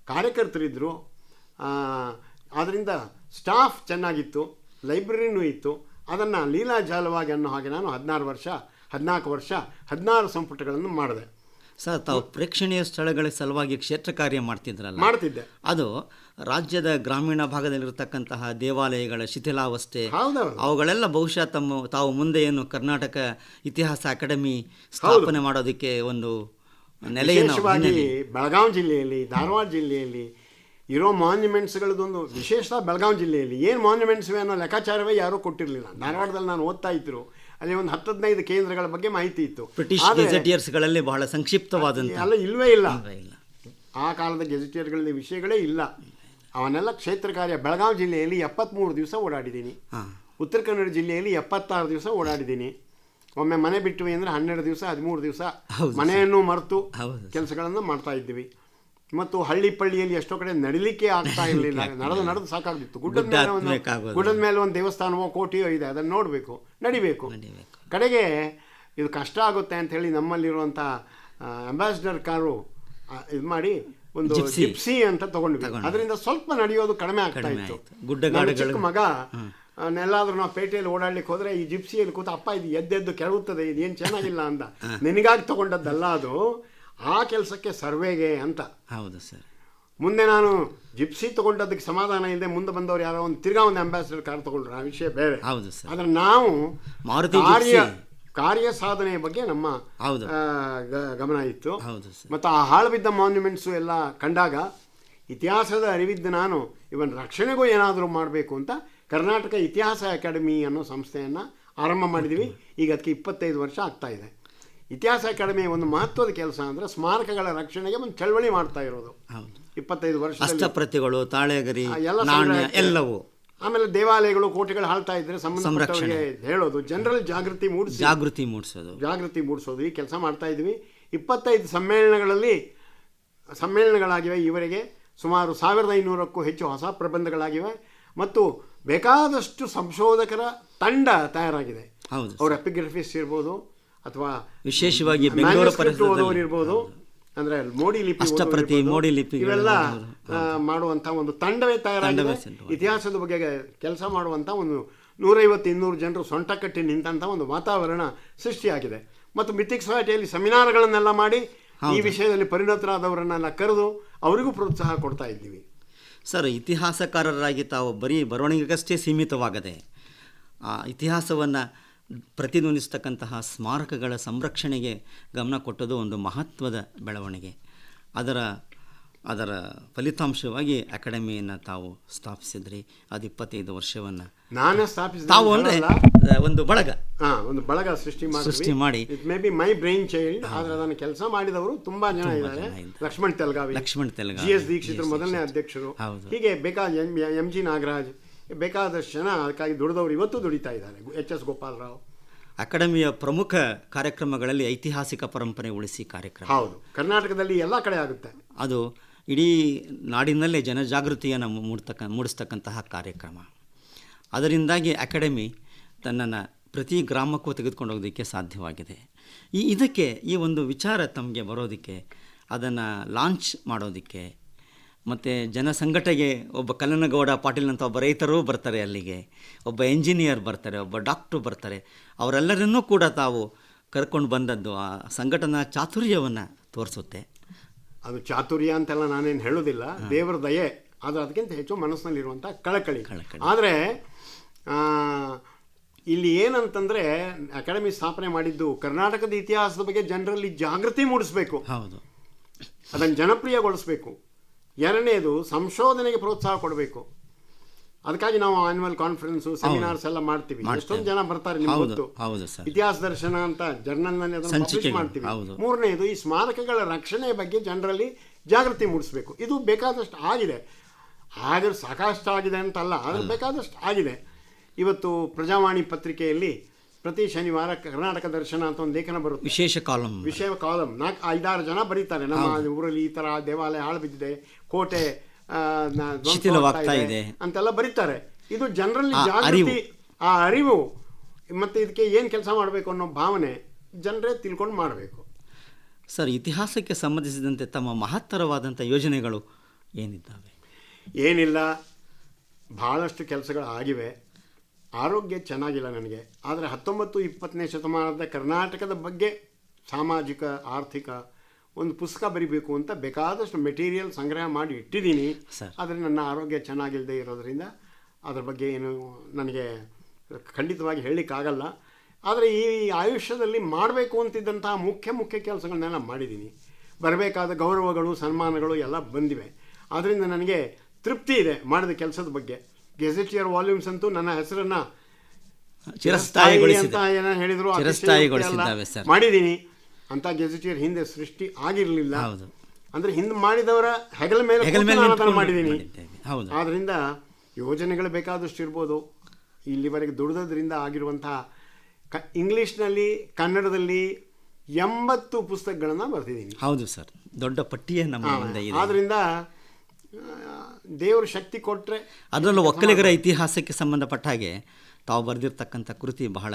Speaker 2: ಕಾರ್ಯಕರ್ತರಿದ್ದರು. ಆದ್ದರಿಂದ ಸ್ಟಾಫ್ ಚೆನ್ನಾಗಿತ್ತು, ಲೈಬ್ರರಿನೂ ಇತ್ತು. ಅದನ್ನು ಲೀಲಾಜಾಲವಾಗಿ ಅನ್ನೋ ಹಾಗೆ ನಾನು 14 ವರ್ಷ 16 ಸಂಪುಟಗಳನ್ನು ಮಾಡಿದೆ.
Speaker 1: ಸರ್, ತಾವು ಪ್ರೇಕ್ಷಣೀಯ ಸ್ಥಳಗಳ ಸಲುವಾಗಿ ಕ್ಷೇತ್ರ ಕಾರ್ಯ
Speaker 2: ಮಾಡ್ತಿದ್ದೆ.
Speaker 1: ಅದು ರಾಜ್ಯದ ಗ್ರಾಮೀಣ ಭಾಗದಲ್ಲಿರತಕ್ಕಂತಹ ದೇವಾಲಯಗಳ ಶಿಥಿಲಾವಸ್ಥೆ, ಅವುಗಳೆಲ್ಲ ಬಹುಶಃ ತಾವು ಮುಂದೆ ಏನು ಕರ್ನಾಟಕ ಇತಿಹಾಸ ಅಕಾಡೆಮಿ ಸ್ಥಾಪನೆ ಮಾಡೋದಕ್ಕೆ ಒಂದು ನೆಲೆಯನ್ನು,
Speaker 2: ಬೆಳಗಾವಿ ಜಿಲ್ಲೆಯಲ್ಲಿ, ಧಾರವಾಡ ಜಿಲ್ಲೆಯಲ್ಲಿ ಇರೋ ಮಾನ್ಯುಮೆಂಟ್ಸ್ಗಳದೊಂದು ವಿಶೇಷ. ಬೆಳಗಾವಿ ಜಿಲ್ಲೆಯಲ್ಲಿ ಏನು ಮಾನ್ಯುಮೆಂಟ್ಸ್ ಅನ್ನೋ ಲೆಕ್ಕಾಚಾರವೇ ಯಾರೂ ಕೊಟ್ಟಿರಲಿಲ್ಲ. ಧಾರವಾಡದಲ್ಲಿ ನಾನು ಓದ್ತಾ ಇದ್ರು, ಅಲ್ಲಿ ಒಂದು 10-15 ಕೇಂದ್ರಗಳ ಬಗ್ಗೆ ಮಾಹಿತಿ ಇತ್ತು.
Speaker 1: ಬ್ರಿಟಿಷ್ ಗೆಜೆಟಿಯರ್ಸ್ಗಳಲ್ಲಿ ಬಹಳ ಸಂಕ್ಷಿಪ್ತವಾದಂಥ
Speaker 2: ಅಲ್ಲ, ಇಲ್ಲವೇ ಇಲ್ಲ. ಆ ಕಾಲದ ಗೆಜೆಟಿಯರ್ಗಳಲ್ಲಿ ವಿಷಯಗಳೇ ಇಲ್ಲ. ಅವನ್ನೆಲ್ಲ ಕ್ಷೇತ್ರ ಕಾರ್ಯ. ಬೆಳಗಾವಿ ಜಿಲ್ಲೆಯಲ್ಲಿ 73 ದಿವಸ ಓಡಾಡಿದ್ದೀನಿ. ಉತ್ತರ ಕನ್ನಡ ಜಿಲ್ಲೆಯಲ್ಲಿ 76 ದಿವಸ ಓಡಾಡಿದ್ದೀನಿ. ಒಮ್ಮೆ ಮನೆ ಬಿಟ್ಟು ಅಂದರೆ 12 ದಿವಸ 13 ದಿವಸ ಮನೆಯನ್ನು ಮರೆತು ಕೆಲಸಗಳನ್ನು ಮಾಡ್ತಾ ಇದ್ದೀವಿ. ಮತ್ತು ಹಳ್ಳಿಯಲ್ಲಿ ಎಷ್ಟೋ ಕಡೆ ನಡಿಲಿಕ್ಕೆ ಆಗ್ತಾ ಇರಲಿಲ್ಲ, ನಡೆದು ಸಾಕಾಗ್ತಿತ್ತು. ಗುಡ್ಡದ ಮೇಲೆ ಒಂದು ದೇವಸ್ಥಾನವೋ ಕೋಟೆಯೋ ಇದೆ, ಅದನ್ನು ನೋಡಬೇಕು, ನಡಿಬೇಕು. ಕಡೆಗೆ ಇದು ಕಷ್ಟ ಆಗುತ್ತೆ ಅಂತ ಹೇಳಿ ನಮ್ಮಲ್ಲಿರುವಂಥ ಅಂಬಾಸಿಡರ್ ಕಾರು ಇದು ಮಾಡಿ ಒಂದು ಜಿಪ್ಸಿ ಅಂತ ತಗೊಂಡ್ವಿ. ಅದರಿಂದ ಸ್ವಲ್ಪ ನಡೆಯೋದು ಕಡಿಮೆ ಆಗ್ತಾ ಇತ್ತು. ಚಿಕ್ಕ ಮಗ ಎಲ್ಲಾದ್ರೂ ನಾವು ಪೇಟೆಯಲ್ಲಿ ಓಡಾಡ್ಲಿಕ್ಕೆ ಹೋದರೆ ಈ ಜಿಪ್ಸಿಯಲ್ಲಿ ಕೂತ, ಅಪ್ಪ ಇದು ಎದ್ದೆದ್ದು ಕೆಳಗುತ್ತದೆ, ಇದೇನು ಚೆನ್ನಾಗಿಲ್ಲ ಅಂದ. ನಿನಗಾಗಿ ತಗೊಂಡದ್ದಲ್ಲ ಅದು, ಆ ಕೆಲಸಕ್ಕೆ ಸರ್ವೆಗೆ ಅಂತ.
Speaker 1: ಹೌದು ಸರ್.
Speaker 2: ಮುಂದೆ ನಾನು ಜಿಪ್ಸಿ ತಗೊಂಡದಕ್ಕೆ ಸಮಾಧಾನ ಇಲ್ಲದೆ ಮುಂದೆ ಬಂದವರು ಯಾರೋ ಒಂದು ಅಂಬಾಸಿಡರ್ ಕಾರ್ ತಗೊಂಡ್ರು, ಆ ವಿಷಯ ಬೇರೆ.
Speaker 1: ಹೌದು ಸರ್.
Speaker 2: ಆದರೆ ನಾವು ಕಾರ್ಯ ಸಾಧನೆಯ ಬಗ್ಗೆ ನಮ್ಮ ಗಮನ ಇತ್ತು. ಮತ್ತು ಆ ಹಾಳು ಬಿದ್ದ ಮಾನ್ಯುಮೆಂಟ್ಸು ಎಲ್ಲ ಕಂಡಾಗ ಇತಿಹಾಸದ ಅರಿವಿದ್ದ ನಾನು ಇವನ್ ರಕ್ಷಣೆಗೂ ಏನಾದರೂ ಮಾಡಬೇಕು ಅಂತ ಕರ್ನಾಟಕ ಇತಿಹಾಸ ಅಕಾಡೆಮಿ ಅನ್ನೋ ಸಂಸ್ಥೆಯನ್ನು ಆರಂಭ ಮಾಡಿದ್ವಿ. ಈಗ ಅದಕ್ಕೆ 25 ವರ್ಷ ಆಗ್ತಾ ಇದೆ. ಇತಿಹಾಸ ಅಕಾಡೆಮಿ ಒಂದು ಮಹತ್ವದ ಕೆಲಸ ಅಂದರೆ ಸ್ಮಾರಕಗಳ ರಕ್ಷಣೆಗೆ ಒಂದು ಚಳವಳಿ ಮಾಡ್ತಾ ಇರೋದು. 25 ವರ್ಷ
Speaker 1: ಪ್ರತಿಗಳು, ತಾಳೆಗರಿ, ಎಲ್ಲವೂ.
Speaker 2: ಆಮೇಲೆ ದೇವಾಲಯಗಳು, ಕೋಟೆಗಳು ಹಾಳ್ತಾ ಇದ್ರೆ ಸಂಬಂಧಪಟ್ಟವರಿಗೆ ಹೇಳೋದು, ಜನರಲ್ಲಿ ಜಾಗೃತಿ ಮೂಡಿಸೋದು ಈ ಕೆಲಸ ಮಾಡ್ತಾ ಇದ್ವಿ. 25 ಸಮ್ಮೇಳನಗಳಾಗಿವೆ. ಇವರಿಗೆ ಸುಮಾರು 1500ಕ್ಕೂ ಹೆಚ್ಚು ಹೊಸ ಪ್ರಬಂಧಗಳಾಗಿವೆ ಮತ್ತು ಬೇಕಾದಷ್ಟು ಸಂಶೋಧಕರ ತಂಡ ತಯಾರಾಗಿದೆ. ಅವರು ಎಪಿಗ್ರಫಿಸ್ಟ್ ಇರ್ಬೋದು ಅಥವಾ
Speaker 1: ವಿಶೇಷವಾಗಿ
Speaker 2: ಓದೋರು ಇರ್ಬೋದು ಅಂದರೆ ಮೋಡಿ ಲಿಪಿ
Speaker 1: ಅಷ್ಟಪ್ರತಿ
Speaker 2: ಓದುವುದು
Speaker 1: ಮೋಡಿ ಲಿಪಿ
Speaker 2: ಇವೆಲ್ಲ ಮಾಡುವಂಥ ಒಂದು ತಂಡವೇ ತಯಾರಾಗಿದೆ. ಇತಿಹಾಸದ ಬಗ್ಗೆ ಕೆಲಸ ಮಾಡುವಂಥ ಒಂದು 150-200 ಜನರು ಸೊಂಟ ಕಟ್ಟಿ ನಿಂತಹ ಒಂದು ವಾತಾವರಣ ಸೃಷ್ಟಿಯಾಗಿದೆ. ಮತ್ತು ಮಿಥಿಕ್ ಸೊಸೈಟಿಯಲ್ಲಿ ಸೆಮಿನಾರ್ಗಳನ್ನೆಲ್ಲ ಮಾಡಿ ಈ ವಿಷಯದಲ್ಲಿ ಪರಿಣತರಾದವರನ್ನೆಲ್ಲ ಕರೆದು ಅವರಿಗೂ ಪ್ರೋತ್ಸಾಹ ಕೊಡ್ತಾ ಇದ್ದೀವಿ.
Speaker 1: ಸರ್, ಇತಿಹಾಸಕಾರರಾಗಿ ತಾವು ಬರೀ ಬರವಣಿಗೆಗಷ್ಟೇ ಸೀಮಿತವಾಗದೆ ಇತಿಹಾಸವನ್ನು ಪ್ರತಿಧ್ವನಿಸ್ತಕ್ಕಂತಹ ಸ್ಮಾರಕಗಳ ಸಂರಕ್ಷಣೆಗೆ ಗಮನ ಕೊಟ್ಟದು ಒಂದು ಮಹತ್ವದ ಬೆಳವಣಿಗೆ. ಅದರ ಫಲಿತಾಂಶವಾಗಿ ಅಕಾಡೆಮಿಯನ್ನು ತಾವು ಸ್ಥಾಪಿಸಿದ್ರಿ. ಅದು 25 ವರ್ಷವನ್ನು
Speaker 2: ನಾನೇ ಸ್ಥಾಪಿಸಿದ
Speaker 1: ತಾವು ಅಂದರೆ ಒಂದು ಬಳಗ
Speaker 2: ಒಂದು ಬಳಗ ಸೃಷ್ಟಿ ಮಾಡಿ it may be my brain child. ಆದರೆ ಅದನ್ನು ಕೆಲಸ ಮಾಡಿದವರು ತುಂಬಾ ಜನ ಇದ್ದಾರೆ. ಲಕ್ಷ್ಮಣ್ ತೆಲಗಾವಿ, GS ದೀಕ್ಷಿತರು ಮೊದಲನೇ ಅಧ್ಯಕ್ಷರು, ಹೀಗೆ ಬೇಕಾದ MG ನಾಗರಾಜ್, ಬೇಕಾದಷ್ಟು ಜನ ಅದಕ್ಕಾಗಿ ದುಡಿದವರು ಇವತ್ತು ದುಡಿತಾ ಇದ್ದಾರೆ. HS ಗೋಪಾಲರಾವ್.
Speaker 1: ಅಕಾಡೆಮಿಯ ಪ್ರಮುಖ ಕಾರ್ಯಕ್ರಮಗಳಲ್ಲಿ ಐತಿಹಾಸಿಕ ಪರಂಪರೆ ಉಳಿಸಿ ಕಾರ್ಯಕ್ರಮ.
Speaker 2: ಹೌದು, ಕರ್ನಾಟಕದಲ್ಲಿ ಎಲ್ಲ ಕಡೆ ಆಗುತ್ತೆ.
Speaker 1: ಅದು ಇಡೀ ನಾಡಿನಲ್ಲೇ ಜನಜಾಗೃತಿಯನ್ನು ಮೂಡಿಸ್ತಕ್ಕಂತಹ ಕಾರ್ಯಕ್ರಮ. ಅದರಿಂದಾಗಿ ಅಕಾಡೆಮಿ ತನ್ನನ್ನು ಪ್ರತಿ ಗ್ರಾಮಕ್ಕೂ ತೆಗೆದುಕೊಂಡು ಹೋಗೋದಕ್ಕೆ ಸಾಧ್ಯವಾಗಿದೆ. ಇದಕ್ಕೆ ಈ ಒಂದು ವಿಚಾರ ತಮಗೆ ಬರೋದಕ್ಕೆ, ಅದನ್ನು ಲಾಂಚ್ ಮಾಡೋದಕ್ಕೆ, ಮತ್ತು ಜನಸಂಘಟನೆಗೆ ಒಬ್ಬ ಕಲ್ಲನಗೌಡ ಪಾಟೀಲ್ ಅಂತ ಒಬ್ಬ ರೈತರು ಬರ್ತಾರೆ, ಅಲ್ಲಿಗೆ ಒಬ್ಬ ಎಂಜಿನಿಯರ್ ಬರ್ತಾರೆ, ಒಬ್ಬ ಡಾಕ್ಟ್ರು ಬರ್ತಾರೆ. ಅವರೆಲ್ಲರನ್ನೂ ಕೂಡ ತಾವು ಕರ್ಕೊಂಡು ಬಂದದ್ದು ಆ ಸಂಘಟನಾ ಚಾತುರ್ಯವನ್ನು ತೋರಿಸುತ್ತೆ.
Speaker 2: ಅದು ಚಾತುರ್ಯ ಅಂತೆಲ್ಲ ನಾನೇನು ಹೇಳೋದಿಲ್ಲ, ದೇವರ ದಯೆ. ಆದರೆ ಅದಕ್ಕಿಂತ ಹೆಚ್ಚು ಮನಸ್ಸಿನಲ್ಲಿರುವಂಥ ಕಳಕಳಿ. ಆದರೆ ಇಲ್ಲಿ ಏನಂತಂದರೆ ಅಕಾಡೆಮಿ ಸ್ಥಾಪನೆ ಮಾಡಿದ್ದು ಕರ್ನಾಟಕದ ಇತಿಹಾಸದ ಬಗ್ಗೆ ಜನರಲ್ಲಿ ಜಾಗೃತಿ ಮೂಡಿಸಬೇಕು,
Speaker 1: ಹೌದು,
Speaker 2: ಅದನ್ನು ಜನಪ್ರಿಯಗೊಳಿಸಬೇಕು. ಎರಡನೇದು ಸಂಶೋಧನೆಗೆ ಪ್ರೋತ್ಸಾಹ ಕೊಡಬೇಕು. ಅದಕ್ಕಾಗಿ ನಾವು ಆನ್ಯುವಲ್ ಕಾನ್ಫರೆನ್ಸು, ಸೆಮಿನಾರ್ಸ್ ಎಲ್ಲ ಮಾಡ್ತೀವಿ. ಎಷ್ಟೊಂದು ಜನ ಬರ್ತಾರೆ. ನಿಮ್ಗೆ ಇತಿಹಾಸ ದರ್ಶನ ಅಂತ ಜರ್ನಲ್ನಲ್ಲಿ ಅದನ್ನು ಪಬ್ಲಿಷ್ ಮಾಡ್ತೀವಿ. ಮೂರನೇದು ಈ ಸ್ಮಾರಕಗಳ ರಕ್ಷಣೆಯ ಬಗ್ಗೆ ಜನರಲ್ಲಿ ಜಾಗೃತಿ ಮೂಡಿಸಬೇಕು. ಇದು ಬೇಕಾದಷ್ಟು ಆಗಿದೆ, ಆದರೆ ಸಾಕಷ್ಟು ಆಗಿದೆ ಅಂತಲ್ಲ, ಆದರೆ ಬೇಕಾದಷ್ಟು ಆಗಿದೆ. ಇವತ್ತು ಪ್ರಜಾವಾಣಿ ಪತ್ರಿಕೆಯಲ್ಲಿ ಪ್ರತಿ ಶನಿವಾರ ಕರ್ನಾಟಕ ದರ್ಶನ ಅಂತ ಒಂದು ಲೇಖನ ಬರುತ್ತೆ,
Speaker 1: ವಿಶೇಷ ಕಾಲಂ.
Speaker 2: 5-6 ಜನ ಬರೀತಾರೆ. ನಮ್ಮ ಊರಲ್ಲಿ ಈ ಥರ ದೇವಾಲಯ ಹಾಳು ಬಿದ್ದಿದೆ, ಕೋಟೆ
Speaker 1: ಇದೆ
Speaker 2: ಅಂತೆಲ್ಲ ಬರೀತಾರೆ. ಇದು ಜನರಲ್ಲಿ ಜಾಗೃತಿ, ಆ ಅರಿವು, ಮತ್ತು ಇದಕ್ಕೆ ಏನು ಕೆಲಸ ಮಾಡಬೇಕು ಅನ್ನೋ ಭಾವನೆ ಜನರೇ ತಿಳ್ಕೊಂಡು ಮಾಡಬೇಕು.
Speaker 1: ಸರ್, ಇತಿಹಾಸಕ್ಕೆ ಸಂಬಂಧಿಸಿದಂತೆ ತಮ್ಮ ಮಹತ್ತರವಾದಂಥ ಯೋಜನೆಗಳು ಏನಿದ್ದಾವೆ?
Speaker 2: ಏನಿಲ್ಲ, ಭಾಳಷ್ಟು ಕೆಲಸಗಳು ಆಗಿವೆ. ಆರೋಗ್ಯ ಚೆನ್ನಾಗಿಲ್ಲ ನನಗೆ, ಆದರೆ 19-20ನೇ ಶತಮಾನದ ಕರ್ನಾಟಕದ ಬಗ್ಗೆ ಸಾಮಾಜಿಕ ಆರ್ಥಿಕ ಒಂದು ಪುಸ್ತಕ ಬರಿಬೇಕು ಅಂತ ಬೇಕಾದಷ್ಟು ಮೆಟೀರಿಯಲ್ ಸಂಗ್ರಹ ಮಾಡಿ ಇಟ್ಟಿದ್ದೀನಿ. ಆದರೆ ನನ್ನ ಆರೋಗ್ಯ ಚೆನ್ನಾಗಿಲ್ಲದೆ ಇರೋದರಿಂದ ಅದರ ಬಗ್ಗೆ ಏನು ನನಗೆ ಖಂಡಿತವಾಗಿ ಹೇಳಲಿಕ್ಕಾಗಲ್ಲ. ಆದರೆ ಈ ಆಯುಷ್ಯದಲ್ಲಿ ಮಾಡಬೇಕು ಅಂತಿದ್ದಂತಹ ಮುಖ್ಯ ಕೆಲಸಗಳನ್ನೆಲ್ಲ ಮಾಡಿದ್ದೀನಿ. ಬರಬೇಕಾದ ಗೌರವಗಳು, ಸನ್ಮಾನಗಳು ಎಲ್ಲ ಬಂದಿವೆ. ಆದ್ದರಿಂದ ನನಗೆ ತೃಪ್ತಿ ಇದೆ ಮಾಡಿದ ಕೆಲಸದ ಬಗ್ಗೆ. ಗೆಜೆಟಿಯರ್ ವಾಲ್ಯೂಮ್ಸ್ ಅಂತೂ ನನ್ನ ಹೆಸರನ್ನು
Speaker 1: ಚಿರಸ್ಥಾಯಿಗೊಳಿಸಿದೆ
Speaker 2: ಅಂತ ಏನೋ ಹೇಳಿದ್ರು, ಮಾಡಿದ್ದೀನಿ. ಅಂತ ಗೆಜೆಟಿಯರ್ ಹಿಂದೆ ಸೃಷ್ಟಿ ಆಗಿರಲಿಲ್ಲ. ಅಂದರೆ ಹಿಂದೆ ಮಾಡಿದವರ ಹೆಗಲ ಮೇಲೆ ಮಾಡಿದ್ದೀನಿ. ಆದ್ದರಿಂದ ಯೋಜನೆಗಳು ಬೇಕಾದಷ್ಟು ಇರ್ಬೋದು. ಇಲ್ಲಿವರೆಗೆ ದುಡಿದ್ರಿಂದ ಆಗಿರುವಂತಹ ಇಂಗ್ಲೀಷ್ನಲ್ಲಿ, ಕನ್ನಡದಲ್ಲಿ 80 ಪುಸ್ತಕಗಳನ್ನು ಬರೆದಿದ್ದೀನಿ.
Speaker 1: ಹೌದು ಸರ್, ದೊಡ್ಡ ಪಟ್ಟಿಯೇ ನಮ್ಮ ಮುಂದೆ ಇದೆ.
Speaker 2: ಆದ್ದರಿಂದ ದೇವರು ಶಕ್ತಿ ಕೊಟ್ಟರೆ,
Speaker 1: ಅದರಲ್ಲೂ ಒಕ್ಕಲಿಗರ ಇತಿಹಾಸಕ್ಕೆ ಸಂಬಂಧಪಟ್ಟ ಹಾಗೆ ತಾವು ಬರೆದಿರ್ತಕ್ಕಂಥ ಕೃತಿ ಬಹಳ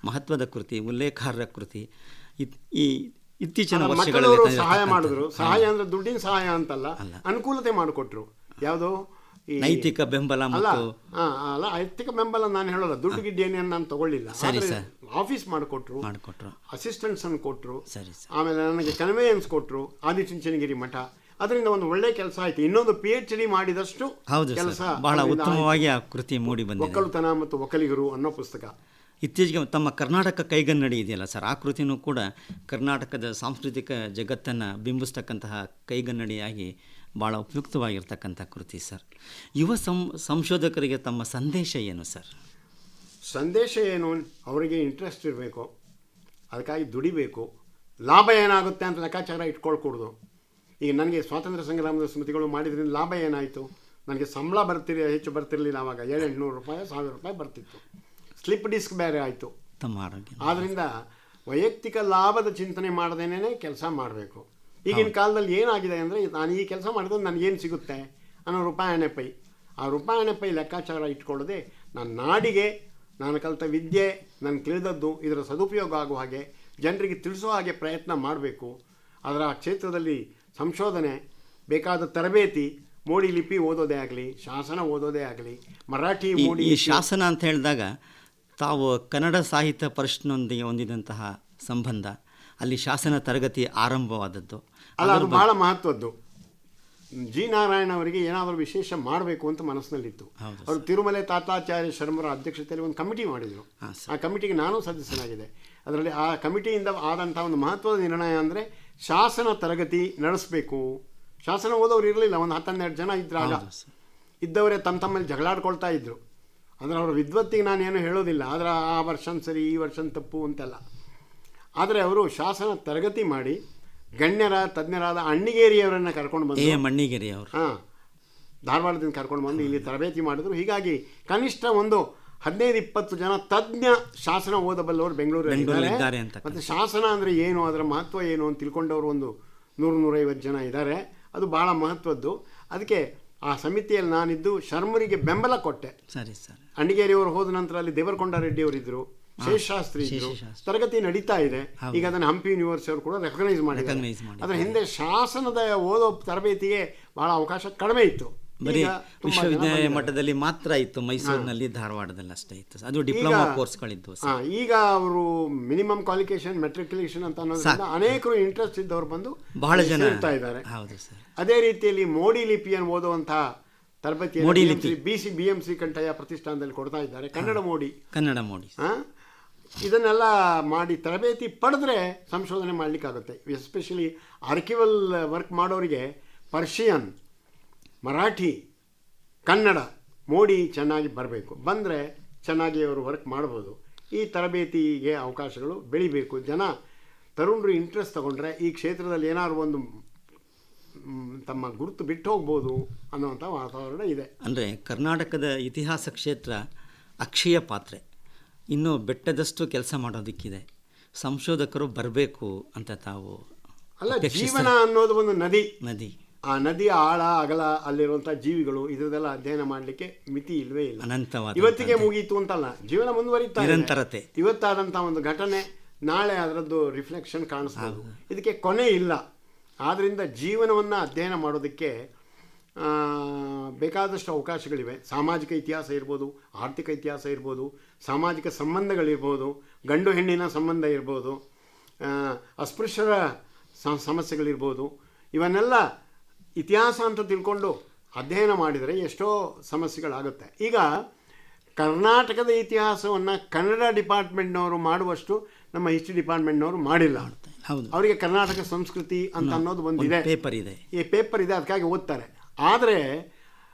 Speaker 1: ಮಹತ್ವದ ಕೃತಿ, ಉಲ್ಲೇಖಾರ್ಹ ಕೃತಿ. ಈ ಇತ್ತೀಚಿನ ವರ್ಷಗಳಲ್ಲಿ
Speaker 2: ಸಹಾಯ ಮಾಡಿದ್ರು. ಸಹಾಯ ಅಂದರೆ ದುಡ್ಡಿನ ಸಹಾಯ ಅಂತಲ್ಲ, ಅನುಕೂಲತೆ ಮಾಡಿಕೊಟ್ರು. ಯಾವುದೋ
Speaker 1: ಈ ನೈತಿಕ ಬೆಂಬಲ
Speaker 2: ಅಲ್ಲ, ನೈತಿಕ ಬೆಂಬಲ ನಾನು ಹೇಳೋಲ್ಲ, ದುಡ್ಡು ಗಿಡ್ಡೇನೇನು ನಾನು ತಗೊಳ್ಳಿಲ್ಲ. ಆಫೀಸ್ ಮಾಡಿಕೊಟ್ರು, ಅಸಿಸ್ಟೆಂಟ್ಸ್ ಅನ್ನು ಕೊಟ್ಟರು, ಆಮೇಲೆ ನನಗೆ ಕನ್ವೇಯನ್ಸ್ ಕೊಟ್ಟರು, ಆದಿಚುಂಚನಗಿರಿ ಮಠ. ಅದರಿಂದ ಒಂದು ಒಳ್ಳೆ ಕೆಲಸ ಆಯಿತು. ಇನ್ನೊಂದು PhD ಮಾಡಿದಷ್ಟು ಕೆಲಸ
Speaker 1: ಬಹಳ ಉತ್ತಮವಾಗಿ ಆ ಕೃತಿ ಮೂಡಿ ಬಂದಿದೆ.
Speaker 2: ಒಕ್ಕಲುತನ ಮತ್ತು ಒಕ್ಕಲಿಗರು ಅನ್ನೋ ಪುಸ್ತಕ.
Speaker 1: ಇತ್ತೀಚೆಗೆ ತಮ್ಮ ಕರ್ನಾಟಕ ಕೈಗನ್ನಡಿ ಇದೆಯಲ್ಲ ಸರ್, ಆ ಕೃತಿನೂ ಕೂಡ ಕರ್ನಾಟಕದ ಸಾಂಸ್ಕೃತಿಕ ಜಗತ್ತನ್ನು ಬಿಂಬಿಸ್ತಕ್ಕಂತಹ ಕೈಗನ್ನಡಿಯಾಗಿ ಭಾಳ ಉಪಯುಕ್ತವಾಗಿರ್ತಕ್ಕಂಥ ಕೃತಿ ಸರ್. ಯುವ ಸಂಶೋಧಕರಿಗೆ ತಮ್ಮ ಸಂದೇಶ ಏನು ಸರ್?
Speaker 2: ಸಂದೇಶ ಏನು, ಅವರಿಗೆ ಇಂಟ್ರೆಸ್ಟ್ ಇರಬೇಕು, ಅದಕ್ಕಾಗಿ ದುಡಿಬೇಕು. ಲಾಭ ಏನಾಗುತ್ತೆ ಅಂತ ಲೆಕ್ಕಾಚಾರ ಇಟ್ಕೊಳ್ಕೂಡ್ದು. ಈಗ ನನಗೆ ಸ್ವಾತಂತ್ರ್ಯ ಸಂಗ್ರಾಮದ ಸ್ಮೃತಿಗಳು ಮಾಡಿದ್ರಿಂದ ಲಾಭ ಏನಾಯಿತು? ನನಗೆ ಸಂಬಳ ಹೆಚ್ಚು ಬರ್ತಿರಲಿಲ್ಲ. ಆವಾಗ 700-800 ರೂಪಾಯಿ, 1000 ರೂಪಾಯಿ ಬರ್ತಿತ್ತು. ಸ್ಲಿಪ್ ಡಿಸ್ಕ್ ಬೇರೆ ಆಯಿತು.
Speaker 1: ತಮ್ಮ ಆರೋಗ್ಯ.
Speaker 2: ಆದ್ದರಿಂದ ವೈಯಕ್ತಿಕ ಲಾಭದ ಚಿಂತನೆ ಮಾಡದೇನೆ ಕೆಲಸ ಮಾಡಬೇಕು. ಈಗಿನ ಕಾಲದಲ್ಲಿ ಏನಾಗಿದೆ ಅಂದರೆ, ನಾನು ಈ ಕೆಲಸ ಮಾಡಿದ್ರೆ ನನಗೇನು ಸಿಗುತ್ತೆ ಅನ್ನೋ ರೂಪಾಯಣೆ ಪೈ, ಆ ರೂಪಾಯಣೆ ಪೈ ಲೆಕ್ಕಾಚಾರ ಇಟ್ಕೊಳ್ಳದೆ ನಾನು ನಾಡಿಗೆ, ನಾನು ಕಲಿತ ವಿದ್ಯೆ, ನಾನು ತಿಳಿದದ್ದು ಇದರ ಸದುಪಯೋಗ ಆಗುವ ಹಾಗೆ ಜನರಿಗೆ ತಿಳಿಸೋ ಹಾಗೆ ಪ್ರಯತ್ನ ಮಾಡಬೇಕು. ಅದರ ಕ್ಷೇತ್ರದಲ್ಲಿ ಸಂಶೋಧನೆ, ಬೇಕಾದ ತರಬೇತಿ, ಮೋಡಿ ಲಿಪಿ ಓದೋದೇ ಆಗಲಿ, ಶಾಸನ ಓದೋದೇ ಆಗಲಿ, ಮರಾಠಿ ಮೋಡಿ
Speaker 1: ಈ ಶಾಸನ ಅಂತ ಹೇಳಿದಾಗ ತಾವು ಕನ್ನಡ ಸಾಹಿತ್ಯ ಪರಿಷತ್ನೊಂದಿಗೆ ಹೊಂದಿದಂತಹ ಸಂಬಂಧ, ಅಲ್ಲಿ ಶಾಸನ ತರಗತಿ ಆರಂಭವಾದದ್ದು
Speaker 2: ಅಲ್ಲ, ಅದು ಬಹಳ ಮಹತ್ವದ್ದು. ಜಿ ನಾರಾಯಣ ಅವರಿಗೆ ಏನಾದರೂ ವಿಶೇಷ ಮಾಡಬೇಕು ಅಂತ ಮನಸ್ಸಿನಲ್ಲಿತ್ತು. ಅವರು ತಿರುಮಲೆ ತಾತಾಚಾರ್ಯ ಶರ್ಮರ ಅಧ್ಯಕ್ಷತೆಯಲ್ಲಿ ಒಂದು ಕಮಿಟಿ ಮಾಡಿದರು. ಆ ಕಮಿಟಿಗೆ ನಾನು ಸದಸ್ಯನಾಗಿದೆ. ಅದರಲ್ಲಿ ಆ ಕಮಿಟಿಯಿಂದ ಆದಂಥ ಒಂದು ಮಹತ್ವದ ನಿರ್ಣಯ ಅಂದರೆ ಶಾಸನ ತರಗತಿ ನಡೆಸಬೇಕು. ಶಾಸನ ಓದೋರು ಇರಲಿಲ್ಲ, ಒಂದು 10-12 ಜನ ಇದ್ರಾಗ ಇದ್ದವರೇ ತಮ್ಮಲ್ಲಿ ಜಗಳಾಡ್ಕೊಳ್ತಾ ಇದ್ದರು. ಅಂದರೆ ಅವರ ವಿದ್ವತ್ತಿಗೆ ನಾನೇನು ಹೇಳೋದಿಲ್ಲ, ಆದರೆ ಆ ವರ್ಷನ್ ಸರಿ, ಈ ವರ್ಷನ್ ತಪ್ಪು ಅಂತೆಲ್ಲ. ಆದರೆ ಅವರು ಶಾಸನ ತರಗತಿ ಮಾಡಿ ಗಣ್ಯರ ತಜ್ಞರಾದ ಅಣ್ಣಿಗೇರಿಯವರನ್ನು ಕರ್ಕೊಂಡು ಬಂದು,
Speaker 1: ಮಣ್ಣಿಗೇರಿ ಅವರು
Speaker 2: ಧಾರವಾಡದಿಂದ ಕರ್ಕೊಂಡು ಬಂದು ಇಲ್ಲಿ ತರಬೇತಿ ಮಾಡಿದ್ರು. ಹೀಗಾಗಿ ಕನಿಷ್ಠ ಒಂದು 15-20 ಜನ ತಜ್ಞ ಶಾಸನ ಓದಬಲ್ಲವರು ಬೆಂಗಳೂರಲ್ಲಿ. ಮತ್ತು ಶಾಸನ ಅಂದರೆ ಏನು, ಅದರ ಮಹತ್ವ ಏನು ಅಂತ ತಿಳ್ಕೊಂಡವರು ಒಂದು 100-150 ಜನ ಇದ್ದಾರೆ. ಅದು ಭಾಳ ಮಹತ್ವದ್ದು. ಅದಕ್ಕೆ ಆ ಸಮಿತಿಯಲ್ಲಿ ನಾನಿದ್ದು ಶರ್ಮರಿಗೆ ಬೆಂಬಲ ಕೊಟ್ಟೆ.
Speaker 1: ಸರಿ ಸರ್.
Speaker 2: ಅಣ್ಣಿಗೇರಿಯವರು ಹೋದ ನಂತರ ಅಲ್ಲಿ ದೇವರಕೊಂಡ ರೆಡ್ಡಿ ಅವರಿದ್ದರು, ಶೇಷಶಾಸ್ತ್ರಿ ಇದ್ದರು. ತರಗತಿ ನಡೀತಾ ಇದೆ. ಈಗ ಅದನ್ನು ಹಂಪಿ ಯೂನಿವರ್ಸಿಟಿ ಅವರು ಕೂಡ ರೆಕಗ್ನೈಸ್ ಮಾಡಿದ್ದಾರೆ. ಅದರ ಹಿಂದೆ ಶಾಸನದ ಓದೋ ತರಬೇತಿಗೆ ಬಹಳ ಅವಕಾಶ ಕಡಿಮೆ ಇತ್ತು.
Speaker 1: ವಿಶ್ವವಿದ್ಯಾಲಯ ಮಟ್ಟದಲ್ಲಿ ಮಾತ್ರ ಇತ್ತು, ಮೈಸೂರಿನಲ್ಲಿ, ಧಾರವಾಡದಲ್ಲಿ ಅಷ್ಟೇ ಇತ್ತು. ಅದು ಡಿಪ್ಲೊಮಾ ಕೋರ್ಸ್ಗಳಿದ್ದು.
Speaker 2: ಈಗ ಅವರು ಮಿನಿಮಮ್ ಕ್ವಾಲಿಫಿಕೇಶನ್, ಮೆಟ್ರಿಕ್ಯುಲೇಷನ್ ಅಂತ ಅನ್ನೋದ್ರಿಂದ ಅನೇಕರು ಇಂಟ್ರೆಸ್ಟ್ ಇದ್ದವರು ಬಂದು
Speaker 1: ಬಹಳ ಜನ
Speaker 2: ಇರ್ತಾ ಇದ್ದಾರೆ.
Speaker 1: ಹೌದು ಸರ್.
Speaker 2: ಅದೇ ರೀತಿಯಲ್ಲಿ ಮೋಡಿ ಲಿಪಿಯನ್ನು ಓದುವಂತಹ ತರಬೇತಿ BM ಶ್ರೀಕಂಠಯ್ಯ ಪ್ರತಿಷ್ಠಾನದಲ್ಲಿ ಕೊಡ್ತಾ ಇದ್ದಾರೆ. ಕನ್ನಡ ಮೋಡಿ ಇದನ್ನೆಲ್ಲ ಮಾಡಿ ತರಬೇತಿ ಪಡೆದ್ರೆ ಸಂಶೋಧನೆ ಮಾಡಲಿಕ್ಕಾಗುತ್ತೆ. ಎಸ್ಪೆಷಲಿ ಆರ್ಕಿವಲ್ ವರ್ಕ್ ಮಾಡೋರಿಗೆ ಪರ್ಷಿಯನ್, ಮರಾಠಿ, ಕನ್ನಡ, ಮೋಡಿ ಚೆನ್ನಾಗಿ ಬರಬೇಕು. ಬಂದರೆ ಚೆನ್ನಾಗಿ ಅವರು ವರ್ಕ್ ಮಾಡ್ಬೋದು. ಈ ತರಬೇತಿಗೆ ಅವಕಾಶಗಳು ಬೆಳಿಬೇಕು. ತರುಣರು ಇಂಟ್ರೆಸ್ಟ್ ತಗೊಂಡ್ರೆ ಈ ಕ್ಷೇತ್ರದಲ್ಲಿ ಏನಾದ್ರು ಒಂದು ತಮ್ಮ ಗುರುತು ಬಿಟ್ಟು ಹೋಗ್ಬೋದು ಅನ್ನುವಂಥ ವಾತಾವರಣ ಇದೆ.
Speaker 1: ಅಂದರೆ ಕರ್ನಾಟಕದ ಇತಿಹಾಸ ಕ್ಷೇತ್ರ ಅಕ್ಷಯ ಪಾತ್ರೆ, ಇನ್ನೂ ಬೆಟ್ಟದಷ್ಟು ಕೆಲಸ ಮಾಡೋದಕ್ಕಿದೆ. ಸಂಶೋಧಕರು ಬರಬೇಕು ಅಂತ ತಾವು
Speaker 2: ಅಲ್ಲ, ಜೀವನ ಅನ್ನೋದು ಒಂದು ನದಿ. ಆ ನದಿಯ ಆಳ ಅಗಲ, ಅಲ್ಲಿರುವಂಥ ಜೀವಿಗಳು, ಇದರದೆಲ್ಲ ಅಧ್ಯಯನ ಮಾಡಲಿಕ್ಕೆ ಮಿತಿ ಇಲ್ವೇ ಇಲ್ಲ.
Speaker 1: ಅನಂತವಾದ
Speaker 2: ಇವತ್ತಿಗೆ ಮುಗೀತು ಅಂತಲ್ಲ, ಜೀವನ ಮುಂದುವರಿತಾ
Speaker 1: ನಿರಂತರತೆ.
Speaker 2: ಇವತ್ತಾದಂಥ ಒಂದು ಘಟನೆ ನಾಳೆ ಅದರದ್ದು ರಿಫ್ಲೆಕ್ಷನ್ ಕಾಣಿಸ್ಬೋದು. ಇದಕ್ಕೆ ಕೊನೆ ಇಲ್ಲ. ಆದ್ದರಿಂದ ಜೀವನವನ್ನು ಅಧ್ಯಯನ ಮಾಡೋದಕ್ಕೆ ಬೇಕಾದಷ್ಟು ಅವಕಾಶಗಳಿವೆ. ಸಾಮಾಜಿಕ ಇತಿಹಾಸ ಇರ್ಬೋದು, ಆರ್ಥಿಕ ಇತಿಹಾಸ ಇರ್ಬೋದು, ಸಾಮಾಜಿಕ ಸಂಬಂಧಗಳಿರ್ಬೋದು, ಗಂಡು ಹೆಣ್ಣಿನ ಸಂಬಂಧ ಇರ್ಬೋದು, ಅಸ್ಪೃಶ್ಯರ ಸಮಸ್ಯೆಗಳಿರ್ಬೋದು. ಇವನ್ನೆಲ್ಲ ಇತಿಹಾಸ ಅಂತ ತಿಳ್ಕೊಂಡು ಅಧ್ಯಯನ ಮಾಡಿದರೆ ಎಷ್ಟೋ ಸಮಸ್ಯೆಗಳಾಗುತ್ತೆ. ಈಗ ಕರ್ನಾಟಕದ ಇತಿಹಾಸವನ್ನು ಕನ್ನಡ ಡಿಪಾರ್ಟ್ಮೆಂಟ್ನವರು ಮಾಡುವಷ್ಟು ನಮ್ಮ ಹಿಸ್ಟ್ರಿ ಡಿಪಾರ್ಟ್ಮೆಂಟ್ನವರು ಮಾಡಿಲ್ಲ. ಅವರಿಗೆ ಕರ್ನಾಟಕ ಸಂಸ್ಕೃತಿ ಅಂತ ಅನ್ನೋದು ಒಂದಿದೆ, ಈ ಪೇಪರ್ ಇದೆ, ಅದಕ್ಕಾಗಿ ಓದ್ತಾರೆ. ಆದರೆ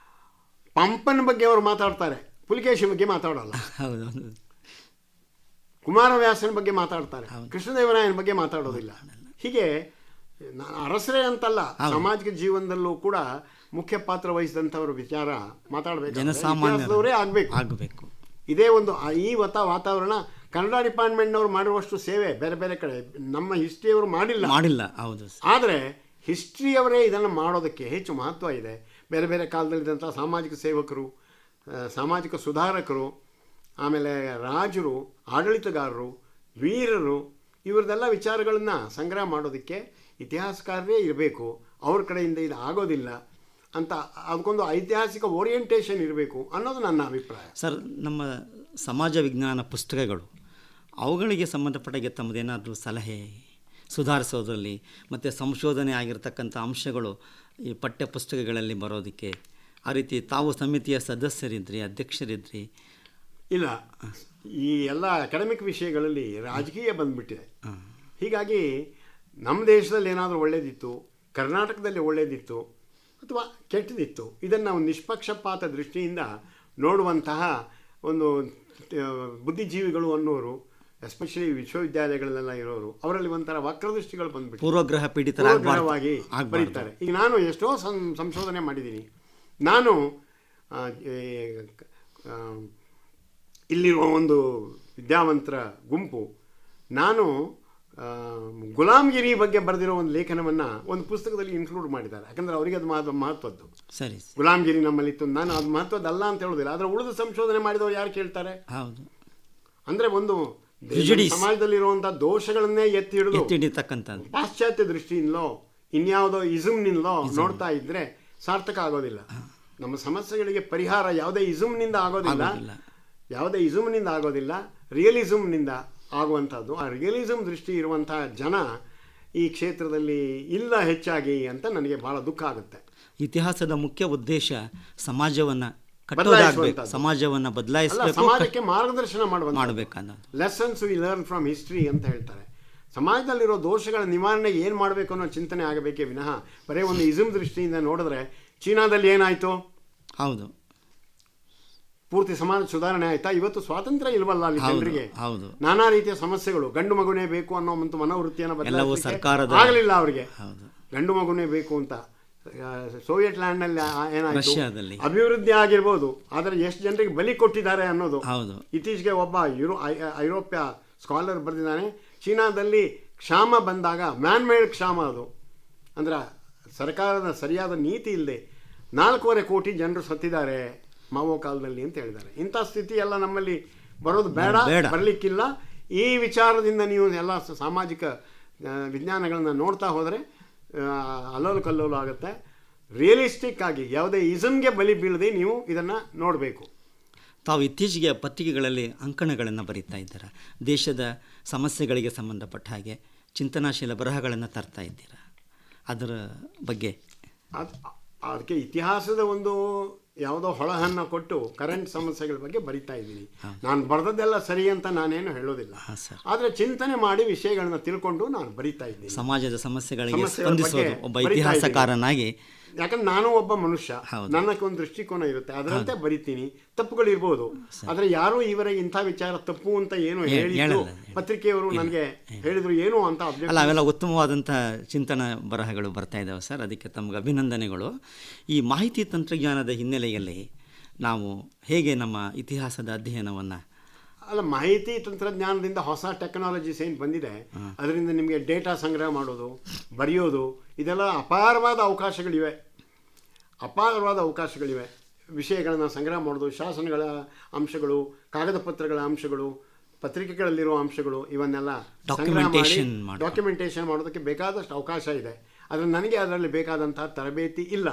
Speaker 2: ಪಂಪನ ಬಗ್ಗೆ ಅವರು ಮಾತಾಡ್ತಾರೆ, ಪುಲಿಕೇಶಿ ಬಗ್ಗೆ ಮಾತಾಡೋಲ್ಲ. ಕುಮಾರವ್ಯಾಸನ ಬಗ್ಗೆ ಮಾತಾಡ್ತಾರೆ, ಕೃಷ್ಣದೇವರಾಯನ ಬಗ್ಗೆ ಮಾತಾಡೋದಿಲ್ಲ. ಹೀಗೆ ಅರಸರೇ ಅಂತಲ್ಲ, ಸಾಮಾಜಿಕ ಜೀವನದಲ್ಲೂ ಕೂಡ ಮುಖ್ಯ ಪಾತ್ರ ವಹಿಸಿದಂಥವ್ರ ವಿಚಾರ ಮಾತಾಡಬೇಕು, ಜನಸಾಮಾನ್ಯರವರೇ ಆಗಬೇಕು. ಇದೇ ಒಂದು ಈ ವಾತಾವರಣ ಕನ್ನಡ ಡಿಪಾರ್ಟ್ಮೆಂಟ್ನವರು ಮಾಡಿರುವಷ್ಟು ಸೇವೆ ಬೇರೆ ಬೇರೆ ಕಡೆ ನಮ್ಮ ಹಿಸ್ಟ್ರಿಯವರು ಮಾಡಿಲ್ಲ.
Speaker 1: ಹೌದು.
Speaker 2: ಆದರೆ ಹಿಸ್ಟ್ರಿಯವರೇ ಇದನ್ನು ಮಾಡೋದಕ್ಕೆ ಹೆಚ್ಚು ಮಹತ್ವ ಇದೆ. ಬೇರೆ ಬೇರೆ ಕಾಲದಲ್ಲಿದ್ದಂಥ ಸಾಮಾಜಿಕ ಸೇವಕರು, ಸಾಮಾಜಿಕ ಸುಧಾರಕರು, ಆಮೇಲೆ ರಾಜರು, ಆಡಳಿತಗಾರರು, ವೀರರು, ಇವ್ರದ್ದೆಲ್ಲ ವಿಚಾರಗಳನ್ನು ಸಂಗ್ರಹ ಮಾಡೋದಕ್ಕೆ ಇತಿಹಾಸಕಾರರೇ ಇರಬೇಕು. ಅವ್ರ ಕಡೆಯಿಂದ ಇದು ಆಗೋದಿಲ್ಲ ಅಂತ ಅದಕ್ಕೊಂದು ಐತಿಹಾಸಿಕ ಓರಿಯೆಂಟೇಷನ್ ಇರಬೇಕು ಅನ್ನೋದು ನನ್ನ ಅಭಿಪ್ರಾಯ.
Speaker 1: ಸರ್, ನಮ್ಮ ಸಮಾಜ ವಿಜ್ಞಾನ ಪುಸ್ತಕಗಳು ಅವುಗಳಿಗೆ ಸಂಬಂಧಪಟ್ಟಾಗೆ ತಮ್ಮದೇನಾದರೂ ಸಲಹೆ ಸುಧಾರಿಸೋದ್ರಲ್ಲಿ ಮತ್ತು ಸಂಶೋಧನೆ ಆಗಿರ್ತಕ್ಕಂಥ ಅಂಶಗಳು ಈ ಪಠ್ಯ ಪುಸ್ತಕಗಳಲ್ಲಿ ಬರೋದಕ್ಕೆ ಆ ರೀತಿ ತಾವು ಸಮಿತಿಯ ಸದಸ್ಯರಿದ್ರಿ, ಅಧ್ಯಕ್ಷರಿದ್ರಿ?
Speaker 2: ಇಲ್ಲ, ಈ ಎಲ್ಲ ಅಕಾಡೆಮಿಕ್ ವಿಷಯಗಳಲ್ಲಿ ರಾಜಕೀಯ ಬಂದುಬಿಟ್ಟಿದೆ. ಹೀಗಾಗಿ ನಮ್ಮ ದೇಶದಲ್ಲಿ ಏನಾದರೂ ಒಳ್ಳೆಯದಿತ್ತು, ಕರ್ನಾಟಕದಲ್ಲಿ ಒಳ್ಳೆಯದಿತ್ತು ಅಥವಾ ಕೆಟ್ಟದಿತ್ತು, ಇದನ್ನು ಒಂದು ನಿಷ್ಪಕ್ಷಪಾತ ದೃಷ್ಟಿಯಿಂದ ನೋಡುವಂತಹ ಒಂದು ಬುದ್ಧಿಜೀವಿಗಳು ಅನ್ನೋರು, ಎಸ್ಪೆಷಲಿ ವಿಶ್ವವಿದ್ಯಾಲಯಗಳಲ್ಲೆಲ್ಲ ಇರೋರು, ಅವರಲ್ಲಿ ಒಂಥರ ವಕ್ರದೃಷ್ಟಿಗಳು ಬಂದುಬಿಟ್ಟು
Speaker 1: ಪೂರ್ವಗ್ರಹ ಪೀಡಿತರಾಗಿ
Speaker 2: ಬರೀತಾರೆ. ಈಗ ನಾನು ಎಷ್ಟೋ ಸಂಶೋಧನೆ ಮಾಡಿದ್ದೀನಿ. ನಾನು ಇಲ್ಲಿರುವ ಒಂದು ವಿದ್ಯಾವಂತರ ಗುಂಪು, ನಾನು ಗುಲಾಮ್ಗಿರಿ ಬಗ್ಗೆ ಬರೆದಿರೋ ಒಂದು ಲೇಖನವನ್ನು ಒಂದು ಪುಸ್ತಕದಲ್ಲಿ ಇನ್ಕ್ಲೂಡ್ ಮಾಡಿದ್ದಾರೆ. ಯಾಕಂದರೆ ಅವರಿಗೆ ಅದು ಮಹತ್ವದ್ದು.
Speaker 1: ಸರಿ,
Speaker 2: ಗುಲಾಮ್ಗಿರಿ ನಮ್ಮಲ್ಲಿತ್ತು. ನಾನು ಅದು ಮಹತ್ವದ್ದಲ್ಲ ಅಂತ ಹೇಳೋದಿಲ್ಲ, ಆದರೆ ಉಳಿದು ಸಂಶೋಧನೆ ಮಾಡಿದವರು ಯಾರು ಕೇಳ್ತಾರೆ?
Speaker 1: ಹೌದು.
Speaker 2: ಅಂದರೆ ಒಂದು ಸಮಾಜದಲ್ಲಿರುವಂಥ ದೋಷಗಳನ್ನೇ ಎತ್ತಿ
Speaker 1: ಹಿಡಿತಕ್ಕಂಥದ್ದು
Speaker 2: ಪಾಶ್ಚಾತ್ಯ ದೃಷ್ಟಿಯಿಂದಲೋ ಇನ್ಯಾವುದೋ ಇಸಮ್ನಿಂದಲೋ ನೋಡ್ತಾ ಇದ್ರೆ ಸಾರ್ಥಕ ಆಗೋದಿಲ್ಲ. ನಮ್ಮ ಸಮಸ್ಯೆಗಳಿಗೆ ಪರಿಹಾರ ಯಾವುದೇ ಇಸಮ್ನಿಂದ ಆಗೋದಿಲ್ಲ, ರಿಯಲಿಸಮ್ನಿಂದ ಆಗುವಂಥದ್ದು. ಆ ರಿಯಲಿಸಮ್ ದೃಷ್ಟಿ ಇರುವಂತಹ ಜನ ಈ ಕ್ಷೇತ್ರದಲ್ಲಿ ಇಲ್ಲ ಹೆಚ್ಚಾಗಿ ಅಂತ ನನಗೆ ಬಹಳ ದುಃಖ ಆಗುತ್ತೆ.
Speaker 1: ಇತಿಹಾಸದ ಮುಖ್ಯ ಉದ್ದೇಶ ಸಮಾಜವನ್ನು ಕಟ್ಟೋದಾಗಬೇಕು, ಸಮಾಜವನ್ನು ಬದಲಾಯಿಸಬೇಕು,
Speaker 2: ಸಮಾಜಕ್ಕೆ ಮಾರ್ಗದರ್ಶನ
Speaker 1: ಮಾಡಬೇಕನ್ನೋದು.
Speaker 2: Lessons we learn from history ಅಂತ ಹೇಳ್ತಾರೆ. ಸಮಾಜದಲ್ಲಿರೋ ದೋಷಗಳ ನಿವಾರಣೆಗೆ ಏನು ಮಾಡಬೇಕು ಅನ್ನೋ ಚಿಂತನೆ ಆಗಬೇಕೇ ವಿನಃ ಬರೀ ಒಂದು ಇಸಮ್ ದೃಷ್ಟಿಯಿಂದ ನೋಡಿದ್ರೆ ಚೀನಾದಲ್ಲಿ ಏನಾಯಿತು,
Speaker 1: ಹೌದು,
Speaker 2: ಪೂರ್ತಿ ಸಮಾಜ ಸುಧಾರಣೆ ಆಯ್ತಾ? ಇವತ್ತು ಸ್ವಾತಂತ್ರ್ಯ ಇಲ್ವಲ್ಲ ಅಲ್ಲಿ ಜನರಿಗೆ, ನಾನಾ ರೀತಿಯ ಸಮಸ್ಯೆಗಳು. ಗಂಡು ಮಗುನೇ ಬೇಕು ಅನ್ನೋ ಒಂದು ಮನೋವೃತ್ತಿಯನ್ನು ಬದಲಾಯಿಸಲಿಕ್ಕೆ ಆಗಲಿಲ್ಲ ಅವರಿಗೆ. ಗಂಡು ಮಗುನೇ ಬೇಕು ಅಂತ ಸೋವಿಯತ್ ಲ್ಯಾಂಡ್ನಲ್ಲಿ ಏನಾಯಿತು, ಅಭಿವೃದ್ಧಿ ಆಗಿರ್ಬೋದು, ಆದರೆ ಎಷ್ಟು ಜನರಿಗೆ ಬಲಿ ಕೊಟ್ಟಿದ್ದಾರೆ ಅನ್ನೋದು. ಇತ್ತೀಚೆಗೆ ಒಬ್ಬ ಐರೋಪ್ಯ ಸ್ಕಾಲರ್ ಬರೆದಿದ್ದಾನೆ, ಚೀನಾದಲ್ಲಿ ಕ್ಷಾಮ ಬಂದಾಗ ಮ್ಯಾನ್ ಮೇಡ್ ಕ್ಷಾಮ ಅದು, ಅಂದ್ರೆ ಸರ್ಕಾರದ ಸರಿಯಾದ ನೀತಿ ಇಲ್ಲದೆ 4.25 ಕೋಟಿ ಜನರು ಸತ್ತಿದ್ದಾರೆ ಮಾವೋ ಕಾಲದಲ್ಲಿ ಅಂತ ಹೇಳಿದ್ದಾರೆ. ಇಂಥ ಸ್ಥಿತಿ ಎಲ್ಲ ನಮ್ಮಲ್ಲಿ ಬರೋದು ಬೇಡ, ಬರಲಿಕ್ಕಿಲ್ಲ. ಈ ವಿಚಾರದಿಂದ ನೀವು ಎಲ್ಲ ಸಾಮಾಜಿಕ ವಿಜ್ಞಾನಗಳನ್ನು ನೋಡ್ತಾ ಹೋದರೆ ಅಲ್ಲೋಲು ಕಲ್ಲೋಲು ಆಗುತ್ತೆ. ರಿಯಲಿಸ್ಟಿಕ್ ಆಗಿ ಯಾವುದೇ ಇಸಮ್ಗೆ ಬಲಿ ಬೀಳದೆ ನೀವು ಇದನ್ನು ನೋಡಬೇಕು.
Speaker 1: ತಾವು ಇತ್ತೀಚೆಗೆ ಪತ್ರಿಕೆಗಳಲ್ಲಿ ಅಂಕಣಗಳನ್ನು ಬರೀತಾ ಇದ್ದೀರಾ, ದೇಶದ ಸಮಸ್ಯೆಗಳಿಗೆ ಸಂಬಂಧಪಟ್ಟ ಹಾಗೆ ಚಿಂತನಾಶೀಲ ಬರಹಗಳನ್ನು ತರ್ತಾ ಇದ್ದೀರಾ, ಅದರ ಬಗ್ಗೆ?
Speaker 2: ಅದಕ್ಕೆ ಇತಿಹಾಸದ ಒಂದು ಯಾವುದೋ ಹೊಳಹನ್ನು ಕೊಟ್ಟು ಕರೆಂಟ್ ಸಮಸ್ಯೆಗಳ ಬಗ್ಗೆ ಬರಿತಾ ಇದ್ದೀನಿ. ನಾನು ಬರೆದದ್ದೆಲ್ಲ ಸರಿ ಅಂತ ನಾನೇನು ಹೇಳೋದಿಲ್ಲ, ಆದರೆ ಚಿಂತನೆ ಮಾಡಿ ವಿಷಯಗಳನ್ನ ತಿಳ್ಕೊಂಡು ನಾನು ಬರಿತಾ ಇದ್ದೀನಿ.
Speaker 1: ಸಮಾಜದ ಸಮಸ್ಯೆಗಳಿಗೆ ಸ್ಪಂದಿಸೋದು ಒಬ್ಬ ಇತಿಹಾಸಕಾರನಾಗಿ,
Speaker 2: ಯಾಕಂದ್ರೆ ನಾನು ಒಬ್ಬ ಮನುಷ್ಯ, ನನ್ನಕ್ಕೊಂದು ದೃಷ್ಟಿಕೋನ ಇರುತ್ತೆ, ಅದರಂತೆ ಬರಿತೀನಿ. ತಪ್ಪುಗಳಿರ್ಬೋದು, ಆದರೆ ಯಾರು ಇವರಿಗೆ ಇಂಥ ವಿಚಾರ ತಪ್ಪು ಅಂತ ಏನು ಹೇಳಿದ್ರು, ಪತ್ರಿಕೆಯವರು ನನಗೆ ಹೇಳಿದ್ರು ಏನು ಅಂತ
Speaker 1: ಅಲ್ಲ, ಅವೆಲ್ಲ ಉತ್ತಮವಾದಂಥ ಚಿಂತನ ಬರಹಗಳು ಬರ್ತಾ ಇದ್ದಾವೆ ಸರ್, ಅದಕ್ಕೆ ತಮಗೆ ಅಭಿನಂದನೆಗಳು. ಈ ಮಾಹಿತಿ ತಂತ್ರಜ್ಞಾನದ ಹಿನ್ನೆಲೆಯಲ್ಲಿ ನಾವು ಹೇಗೆ ನಮ್ಮ ಇತಿಹಾಸದ ಅಧ್ಯಯನವನ್ನು?
Speaker 2: ಮಾಹಿತಿ ತಂತ್ರಜ್ಞಾನದಿಂದ ಹೊಸ ಟೆಕ್ನಾಲಜೀಸ್ ಏನು ಬಂದಿದೆ, ಅದರಿಂದ ನಿಮಗೆ ಡೇಟಾ ಸಂಗ್ರಹ ಮಾಡೋದು, ಬರೆಯೋದು, ಇದೆಲ್ಲ ಅಪಾರವಾದ ಅವಕಾಶಗಳಿವೆ. ವಿಷಯಗಳನ್ನು ಸಂಗ್ರಹ ಮಾಡೋದು, ಶಾಸನಗಳ ಅಂಶಗಳು, ಕಾಗದ ಪತ್ರಗಳ ಅಂಶಗಳು, ಪತ್ರಿಕೆಗಳಲ್ಲಿರುವ ಅಂಶಗಳು, ಇವನ್ನೆಲ್ಲ ಸಂಗ್ರಹ ಮಾಡಿ ಡಾಕ್ಯುಮೆಂಟೇಷನ್ ಮಾಡೋದಕ್ಕೆ ಬೇಕಾದಷ್ಟು ಅವಕಾಶ ಇದೆ. ಆದರೆ ನನಗೆ ಅದರಲ್ಲಿ ಬೇಕಾದಂತಹ ತರಬೇತಿ ಇಲ್ಲ.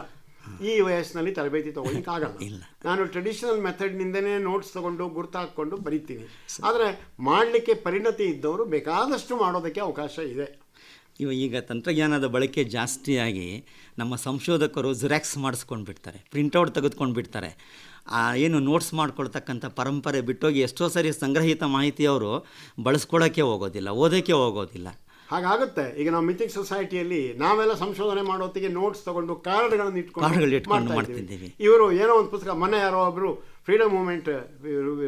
Speaker 2: ಈ ವಯಸ್ಸಿನಲ್ಲಿ ತರಬೇತಿ ತೊಗೊಳ್ಳಿಕ್ಕಾಗಲ್ಲ. ನಾನು ಟ್ರೆಡಿಷನಲ್ ಮೆಥಡ್ನಿಂದನೇ ನೋಟ್ಸ್ ತೊಗೊಂಡು ಗುರ್ತು ಹಾಕ್ಕೊಂಡು ಬರಿತೀನಿ. ಆದರೆ ಮಾಡಲಿಕ್ಕೆ ಪರಿಣತಿ ಇದ್ದವರು ಬೇಕಾದಷ್ಟು ಮಾಡೋದಕ್ಕೆ ಅವಕಾಶ ಇದೆ.
Speaker 1: ಈಗ ತಂತ್ರಜ್ಞಾನದ ಬಳಕೆ ಜಾಸ್ತಿಯಾಗಿ ನಮ್ಮ ಸಂಶೋಧಕರು ಜಿರಾಕ್ಸ್ ಮಾಡಿಸ್ಕೊಂಡು ಬಿಡ್ತಾರೆ, ಪ್ರಿಂಟೌಟ್ ತೆಗೆದುಕೊಂಡು ಬಿಡ್ತಾರೆ. ಏನು ನೋಟ್ಸ್ ಮಾಡ್ಕೊಳ್ತಕ್ಕಂಥ ಪರಂಪರೆ ಬಿಟ್ಟೋಗಿ ಎಷ್ಟೋ ಸರಿ ಸಂಗ್ರಹಿತ ಮಾಹಿತಿಯವರು ಬಳಸ್ಕೊಳ್ಳೋಕ್ಕೆ ಹೋಗೋದಿಲ್ಲ, ಓದೋಕ್ಕೆ ಹೋಗೋದಿಲ್ಲ.
Speaker 2: ಹಾಗಾಗುತ್ತೆ. ಈಗ ನಾವು ಮಿಥಿಕ್ ಸೊಸೈಟಿಯಲ್ಲಿ ನಾವೆಲ್ಲ ಸಂಶೋಧನೆ ಮಾಡೋತ್ತಿಗೆ ನೋಟ್ಸ್ ತಗೊಂಡು ಕಾರ್ಡ್ಗಳನ್ನು ಇಟ್ಕೊಂಡು ಮಾಡ್ತಿದ್ದೀವಿ. ಇವರು ಏನೋ ಒಂದು ಪುಸ್ತಕ, ಮೊನ್ನೆ ಯಾರೋ ಒಬ್ಬರು freedom movement,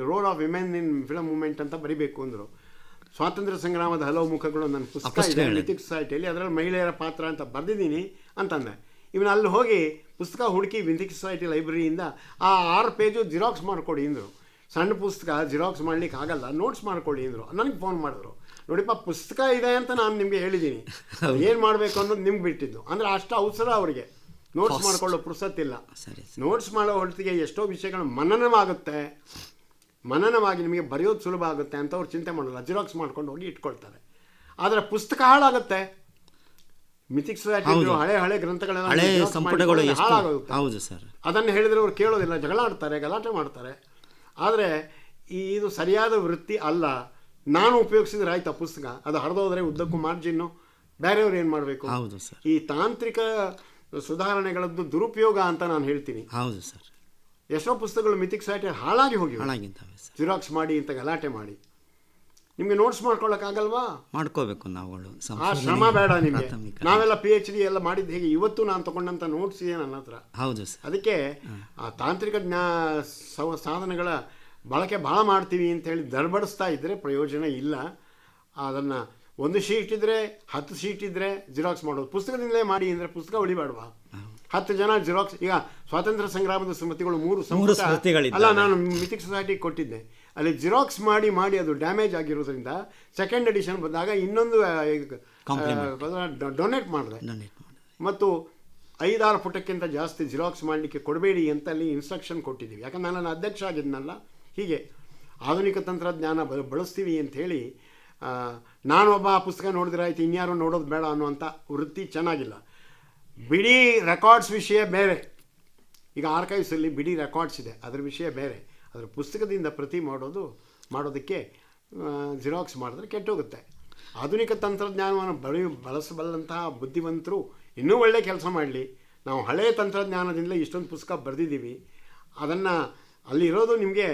Speaker 2: role of women in freedom movement ಅಂತ ಬರಿಬೇಕು ಅಂದರು. ಸ್ವಾತಂತ್ರ್ಯ ಸಂಗ್ರಾಮದ ಹಲವು ಮುಖಗಳು ನನ್ನ ಪುಸ್ತಕ ಇದೆ ಮಿಥಿಕ್ ಸೊಸೈಟಿಯಲ್ಲಿ, ಅದರಲ್ಲಿ ಮಹಿಳೆಯರ ಪಾತ್ರ ಅಂತ ಬರೆದಿದ್ದೀನಿ ಅಂತಂದೆ. ಇವನು ಅಲ್ಲಿ ಹೋಗಿ ಪುಸ್ತಕ ಹುಡುಕಿ ಮಿಥಿಕ್ ಸೊಸೈಟಿ ಲೈಬ್ರರಿಯಿಂದ ಆ 6 ಪೇಜು ಜಿರಾಕ್ಸ್ ಮಾಡಿಕೊಡಿ ಅಂದರು. ಸಣ್ಣ ಪುಸ್ತಕ ಜಿರಾಕ್ಸ್ ಮಾಡ್ಲಿಕ್ಕೆ ಆಗಲ್ಲ, ನೋಟ್ಸ್ ಮಾಡ್ಕೊಳ್ಳಿ ಅಂದರು. ನನಗೆ ಫೋನ್ ಮಾಡಿದ್ರು, ನೋಡಿಪ್ಪ ಪುಸ್ತಕ ಇದೆ ಅಂತ ನಾನು ನಿಮಗೆ ಹೇಳಿದ್ದೀನಿ, ಏನು ಮಾಡಬೇಕು ಅನ್ನೋದು ನಿಮ್ಗೆ ಬಿಟ್ಟಿದ್ದು. ಅಂದರೆ ಅಷ್ಟು ಅವಸರ ಅವರಿಗೆ, ನೋಟ್ಸ್ ಮಾಡ್ಕೊಳ್ಳೋ ಪುರ್ಸತ್ತಿಲ್ಲ. ನೋಟ್ಸ್ ಮಾಡೋ ಹೊತ್ತಿಗೆ ಎಷ್ಟೋ ವಿಷಯಗಳು ಮನನವಾಗಿ ನಿಮಗೆ ಬರೆಯೋದು ಸುಲಭ ಆಗುತ್ತೆ ಅಂತ ಅವ್ರು ಚಿಂತೆ ಮಾಡಲ್ಲ, ಜಿರಾಕ್ಸ್ ಮಾಡ್ಕೊಂಡು ಹೋಗಿ ಇಟ್ಕೊಳ್ತಾರೆ. ಆದರೆ ಪುಸ್ತಕ ಹಾಳಾಗುತ್ತೆ. ಮಿಥಿಕ್ ಸೊಸೈಟಿ ಹಳೆ ಗ್ರಂಥಗಳೆಲ್ಲ ಹಾಳಾಗುತ್ತೆ. ಅದನ್ನು ಹೇಳಿದರೆ ಅವ್ರು ಕೇಳೋದಿಲ್ಲ, ಗಲಾಟೆ ಮಾಡ್ತಾರೆ. ಆದರೆ ಇದು ಸರಿಯಾದ ವೃತ್ತಿ ಅಲ್ಲ. ನಾನು ಉಪಯೋಗಿಸಿದ್ರೆ ಆಯ್ತಾ ಪುಸ್ತಕ, ಅದು ಹರಿದೋದ್ರೆ ಉದ್ದಕ್ಕೂ ಮಾರ್ಜಿನ್ನು, ಬೇರೆಯವ್ರು ಏನು ಮಾಡಬೇಕು? ಈ ತಾಂತ್ರಿಕ ಸುಧಾರಣೆಗಳದ್ದು ದುರುಪಯೋಗ ಅಂತ ನಾನು ಹೇಳ್ತೀನಿ.
Speaker 1: ಹೌದು ಸರ್,
Speaker 2: ಎಷ್ಟೋ ಪುಸ್ತಕಗಳು ಮಿಥಿಕ್ ಸೊಸೈಟಿ ಹಾಳಾಗಿ ಜಿರಾಕ್ಸ್ ಮಾಡಿ ಅಂತ ಗಲಾಟೆ ಮಾಡಿ. ನಿಮಗೆ ನೋಟ್ಸ್ ಮಾಡ್ಕೊಳ್ಳೋಕ್ಕಾಗಲ್ವಾ?
Speaker 1: ಮಾಡ್ಕೋಬೇಕು ನಾವುಗಳು,
Speaker 2: ಆ ಶ್ರಮ ಬೇಡ ನಿಮಗೆ. ನಾವೆಲ್ಲ PhD ಎಲ್ಲ ಮಾಡಿದ್ದು ಹೇಗೆ, ಇವತ್ತು ನಾನು ತಗೊಂಡಂಥ ನೋಟ್ಸ್ ಇದೆ ನನ್ನ ಹತ್ರ.
Speaker 1: ಹೌದು ಸರ್.
Speaker 2: ಅದಕ್ಕೆ ಆ ತಾಂತ್ರಿಕ ಸಾಧನಗಳ ಬಳಕೆ ಭಾಳ ಮಾಡ್ತೀವಿ ಅಂತೇಳಿ ದರ್ಬಡಿಸ್ತಾ ಇದ್ದರೆ ಪ್ರಯೋಜನ ಇಲ್ಲ. ಅದನ್ನು 1 ಶೀಟ್ ಇದ್ದರೆ 10 ಶೀಟ್ ಇದ್ದರೆ ಜಿರಾಕ್ಸ್ ಮಾಡೋದು. ಪುಸ್ತಕದಿಂದಲೇ ಮಾಡಿ ಅಂದರೆ ಪುಸ್ತಕ ಉಳಿಬೇಡವಾ? 10 ಜನ ಜಿರಾಕ್ಸ್. ಈಗ ಸ್ವಾತಂತ್ರ್ಯ ಸಂಗ್ರಾಮದ ಸ್ಮೃತಿಗಳು 3 ಅಲ್ಲ, ನಾನು ಮಿಥಿಕ್ ಸೊಸೈಟಿಗೆ ಕೊಟ್ಟಿದ್ದೆ. ಅಲ್ಲಿ ಜಿರಾಕ್ಸ್ ಮಾಡಿ ಅದು ಡ್ಯಾಮೇಜ್ ಆಗಿರೋದ್ರಿಂದ ಸೆಕೆಂಡ್ ಎಡಿಷನ್ ಬಂದಾಗ ಇನ್ನೊಂದು ಡೊನೇಟ್ ಮಾಡಿದೆ. ಮತ್ತು 5-6 ಪುಟಕ್ಕಿಂತ ಜಾಸ್ತಿ ಜಿರಾಕ್ಸ್ ಮಾಡಲಿಕ್ಕೆ ಕೊಡಬೇಡಿ ಅಂತ ಅಲ್ಲಿ ಇನ್ಸ್ಟ್ರಕ್ಷನ್ ಕೊಟ್ಟಿದ್ದೀವಿ. ಯಾಕಂದ್ರೆ ನಾನು ಅಧ್ಯಕ್ಷ ಆಗಿದ್ನಲ್ಲ. ಹೀಗೆ ಆಧುನಿಕ ತಂತ್ರಜ್ಞಾನ ಬಳಸ್ತೀವಿ ಅಂಥೇಳಿ ನಾನೊಬ್ಬ ಆ ಪುಸ್ತಕ ನೋಡಿದ್ರೆ ಆಯ್ತು ಇನ್ಯಾರು ನೋಡೋದು ಬೇಡ ಅನ್ನುವಂಥ ವೃತ್ತಿ ಚೆನ್ನಾಗಿಲ್ಲ. ಬಿಡಿ ರೆಕಾರ್ಡ್ಸ್ ವಿಷಯ ಬೇರೆ. ಈಗ ಆರ್ಕೈವ್ಸಲ್ಲಿ ಬಿಡಿ ರೆಕಾರ್ಡ್ಸ್ ಇದೆ, ಅದರ ವಿಷಯ ಬೇರೆ. ಅದರ ಪುಸ್ತಕದಿಂದ ಪ್ರತಿ ಮಾಡೋದಕ್ಕೆ ಜಿರಾಕ್ಸ್ ಮಾಡಿದ್ರೆ ಕೆಟ್ಟೋಗುತ್ತೆ. ಆಧುನಿಕ ತಂತ್ರಜ್ಞಾನವನ್ನು ಬಳಸಬಲ್ಲಂತಹ ಬುದ್ಧಿವಂತರು ಇನ್ನೂ ಒಳ್ಳೆಯ ಕೆಲಸ ಮಾಡಲಿ. ನಾವು ಹಳೆಯ ತಂತ್ರಜ್ಞಾನದಿಂದಲೇ ಇಷ್ಟೊಂದು ಪುಸ್ತಕ ಬರೆದಿದ್ದೀವಿ. ಅದನ್ನು ಅಲ್ಲಿರೋದು ನಿಮಗೆ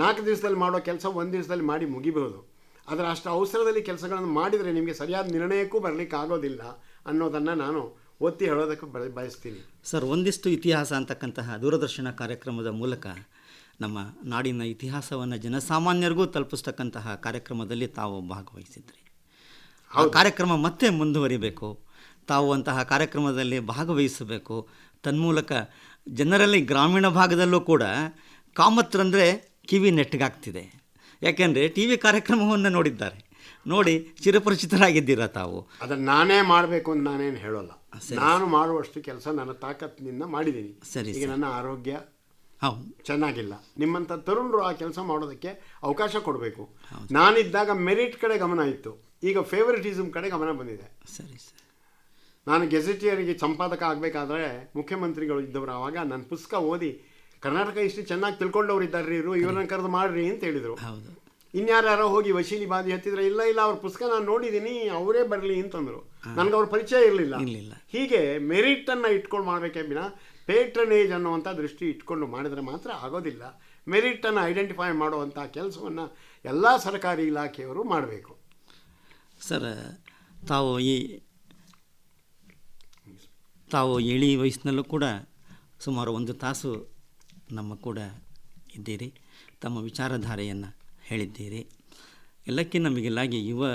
Speaker 2: 4 ದಿವಸದಲ್ಲಿ ಮಾಡೋ ಕೆಲಸ 1 ದಿವಸದಲ್ಲಿ ಮಾಡಿ ಮುಗಿಬಹುದು. ಅದರ ಅಷ್ಟು ಅವಸರದಲ್ಲಿ ಕೆಲಸಗಳನ್ನು ಮಾಡಿದರೆ ನಿಮಗೆ ಸರಿಯಾದ ನಿರ್ಣಯಕ್ಕೂ ಬರಲಿಕ್ಕೆ ಆಗೋದಿಲ್ಲ ಅನ್ನೋದನ್ನು ನಾನು ಒತ್ತಿ ಹೇಳೋದಕ್ಕೆ ಬಯಸ್ತೀನಿ.
Speaker 1: ಸರ್, ಒಂದಿಷ್ಟು ಇತಿಹಾಸ ಅಂತಕ್ಕಂತಹ ದೂರದರ್ಶನ ಕಾರ್ಯಕ್ರಮದ ಮೂಲಕ ನಮ್ಮ ನಾಡಿನ ಇತಿಹಾಸವನ್ನು ಜನಸಾಮಾನ್ಯರಿಗೂ ತಲುಪಿಸ್ತಕ್ಕಂತಹ ಕಾರ್ಯಕ್ರಮದಲ್ಲಿ ತಾವು ಭಾಗವಹಿಸಿದ್ರಿ. ಆ ಕಾರ್ಯಕ್ರಮ ಮತ್ತೆ ಮುಂದುವರಿಬೇಕು, ತಾವು ಅಂತಹ ಕಾರ್ಯಕ್ರಮದಲ್ಲಿ ಭಾಗವಹಿಸಬೇಕು. ತನ್ಮೂಲಕ ಜನರಲ್ಲಿ ಗ್ರಾಮೀಣ ಭಾಗದಲ್ಲೂ ಕೂಡ ಕಾಮತ್ರಂದರೆ ಕಿವಿ ನೆಟ್ಟಗಾಗ್ತಿದೆ. ಯಾಕೆಂದರೆ ಟಿ ವಿ ಕಾರ್ಯಕ್ರಮವನ್ನು ನೋಡಿದ್ದಾರೆ, ನೋಡಿ ಚಿರಪರಿಚಿತರಾಗಿದ್ದೀರಾ ತಾವು.
Speaker 2: ಅದನ್ನು ನಾನೇ ಮಾಡಬೇಕು ಅಂತ ನಾನೇನು ಹೇಳೋಲ್ಲ. ನಾನು ಮಾಡುವಷ್ಟು ಕೆಲಸ ನನ್ನ ತಾಕತ್ತಿನಿಂದ ಮಾಡಿದ್ದೀನಿ.
Speaker 1: ಸರಿ.
Speaker 2: ಈಗ ನನ್ನ ಆರೋಗ್ಯ
Speaker 1: ಹೌದು
Speaker 2: ಚೆನ್ನಾಗಿಲ್ಲ. ನಿಮ್ಮಂಥ ತರುಣರು ಆ ಕೆಲಸ ಮಾಡೋದಕ್ಕೆ ಅವಕಾಶ ಕೊಡಬೇಕು. ನಾನಿದ್ದಾಗ ಮೆರಿಟ್ ಕಡೆ ಗಮನ ಇತ್ತು, ಈಗ ಫೇವರಿಟಿಸಮ್ ಕಡೆ ಗಮನ ಬಂದಿದೆ.
Speaker 1: ಸರಿ ಸರ್.
Speaker 2: ನಾನು ಗೆಜೆಟಿಯರಿಗೆ ಸಂಪಾದಕ ಆಗಬೇಕಾದ್ರೆ ಮುಖ್ಯಮಂತ್ರಿಗಳು ಇದ್ದವರು. ಆವಾಗ ನನ್ನ ಪುಸ್ತಕ ಓದಿ ಕರ್ನಾಟಕ ಇಷ್ಟು ಚೆನ್ನಾಗಿ ತಿಳ್ಕೊಂಡವ್ರು ಇದ್ದಾರೆ, ಇವ್ರನ್ನ ಕರೆದು ಮಾಡ್ರಿ ಅಂತ ಹೇಳಿದರು.
Speaker 1: ಹೌದು.
Speaker 2: ಇನ್ಯಾರ್ಯಾರೋ ಹೋಗಿ ವಶೀಲಿ ಬಾದಿ ಹತ್ತಿದ್ರೆ ಇಲ್ಲ ಅವ್ರ ಪುಸ್ತಕ ನಾನು ನೋಡಿದ್ದೀನಿ, ಅವರೇ ಬರಲಿ ಅಂತಂದರು. ನನಗೆ ಅವ್ರ ಪರಿಚಯ ಇರಲಿಲ್ಲ. ಹೀಗೆ ಮೆರಿಟನ್ನು ಇಟ್ಕೊಂಡು ಮಾಡಬೇಕೇ ವಿನ ಪೇಟ್ರನೇಜ್ ಅನ್ನುವಂಥ ದೃಷ್ಟಿ ಇಟ್ಕೊಂಡು ಮಾಡಿದರೆ ಮಾತ್ರ ಆಗೋದಿಲ್ಲ. ಮೆರಿಟನ್ನು ಐಡೆಂಟಿಫೈ ಮಾಡುವಂಥ ಕೆಲಸವನ್ನು ಎಲ್ಲ ಸರ್ಕಾರಿ ಇಲಾಖೆಯವರು ಮಾಡಬೇಕು.
Speaker 1: ಸರ್, ತಾವು ಇಳಿ ವಯಸ್ಸಿನಲ್ಲೂ ಕೂಡ ಸುಮಾರು 1 ತಾಸು ನಮ್ಮ ಕೂಡ ಇದ್ದೀರಿ, ತಮ್ಮ ವಿಚಾರಧಾರೆಯನ್ನು ಹೇಳಿದ್ದೀರಿ. ಎಲ್ಲಕ್ಕಿಂತ ಮಿಗಿಲಾಗಿ ಯುವ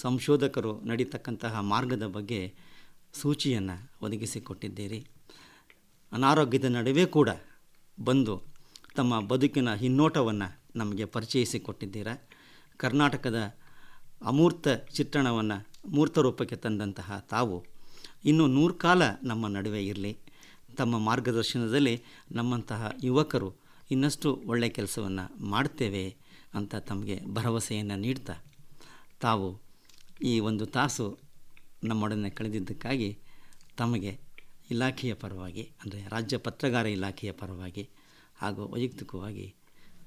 Speaker 1: ಸಂಶೋಧಕರು ನಡೀತಕ್ಕಂತಹ ಮಾರ್ಗದ ಬಗ್ಗೆ ಸೂಚಿಯನ್ನು ಒದಗಿಸಿಕೊಟ್ಟಿದ್ದೀರಿ. ಅನಾರೋಗ್ಯದ ನಡುವೆ ಕೂಡ ಬಂದು ತಮ್ಮ ಬದುಕಿನ ಹಿನ್ನೋಟವನ್ನು ನಮಗೆ ಪರಿಚಯಿಸಿಕೊಟ್ಟಿದ್ದೀರಾ. ಕರ್ನಾಟಕದ ಅಮೂರ್ತ ಚಿತ್ರಣವನ್ನು ಮೂರ್ತ ರೂಪಕ್ಕೆ ತಂದಂತಹ ತಾವು ಇನ್ನೂ 100 ಕಾಲ ನಮ್ಮ ನಡುವೆ ಇರಲಿ. ತಮ್ಮ ಮಾರ್ಗದರ್ಶನದಲ್ಲಿ ನಮ್ಮಂತಹ ಯುವಕರು ಇನ್ನಷ್ಟು ಒಳ್ಳೆಯ ಕೆಲಸವನ್ನು ಮಾಡ್ತೇವೆ ಅಂತ ತಮಗೆ ಭರವಸೆಯನ್ನು ನೀಡ್ತಾ, ತಾವು ಈ 1 ತಾಸು ನಮ್ಮೊಡನೆ ಕಳೆದಿದ್ದಕ್ಕಾಗಿ ತಮಗೆ ಇಲಾಖೆಯ ಪರವಾಗಿ, ಅಂದರೆ ರಾಜ್ಯ ಪತ್ರಗಾರ ಇಲಾಖೆಯ ಪರವಾಗಿ ಹಾಗೂ ವೈಯಕ್ತಿಕವಾಗಿ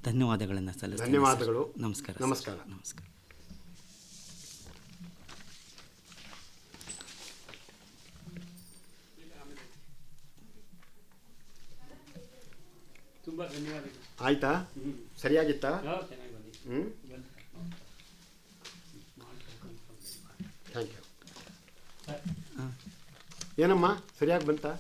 Speaker 1: ಧನ್ಯವಾದಗಳನ್ನು ಸಲ್ಲಿಸ್ತೀನಿ.
Speaker 2: ಧನ್ಯವಾದಗಳು.
Speaker 1: ನಮಸ್ಕಾರ.
Speaker 2: ನಮಸ್ಕಾರ.
Speaker 1: ನಮಸ್ಕಾರ.
Speaker 2: ಆಯ್ತಾ? ಸರಿಯಾಗಿತ್ತಾ? Thank you. ಏನಮ್ಮ ಸರಿಯಾಗಿ ಬಂತಾ?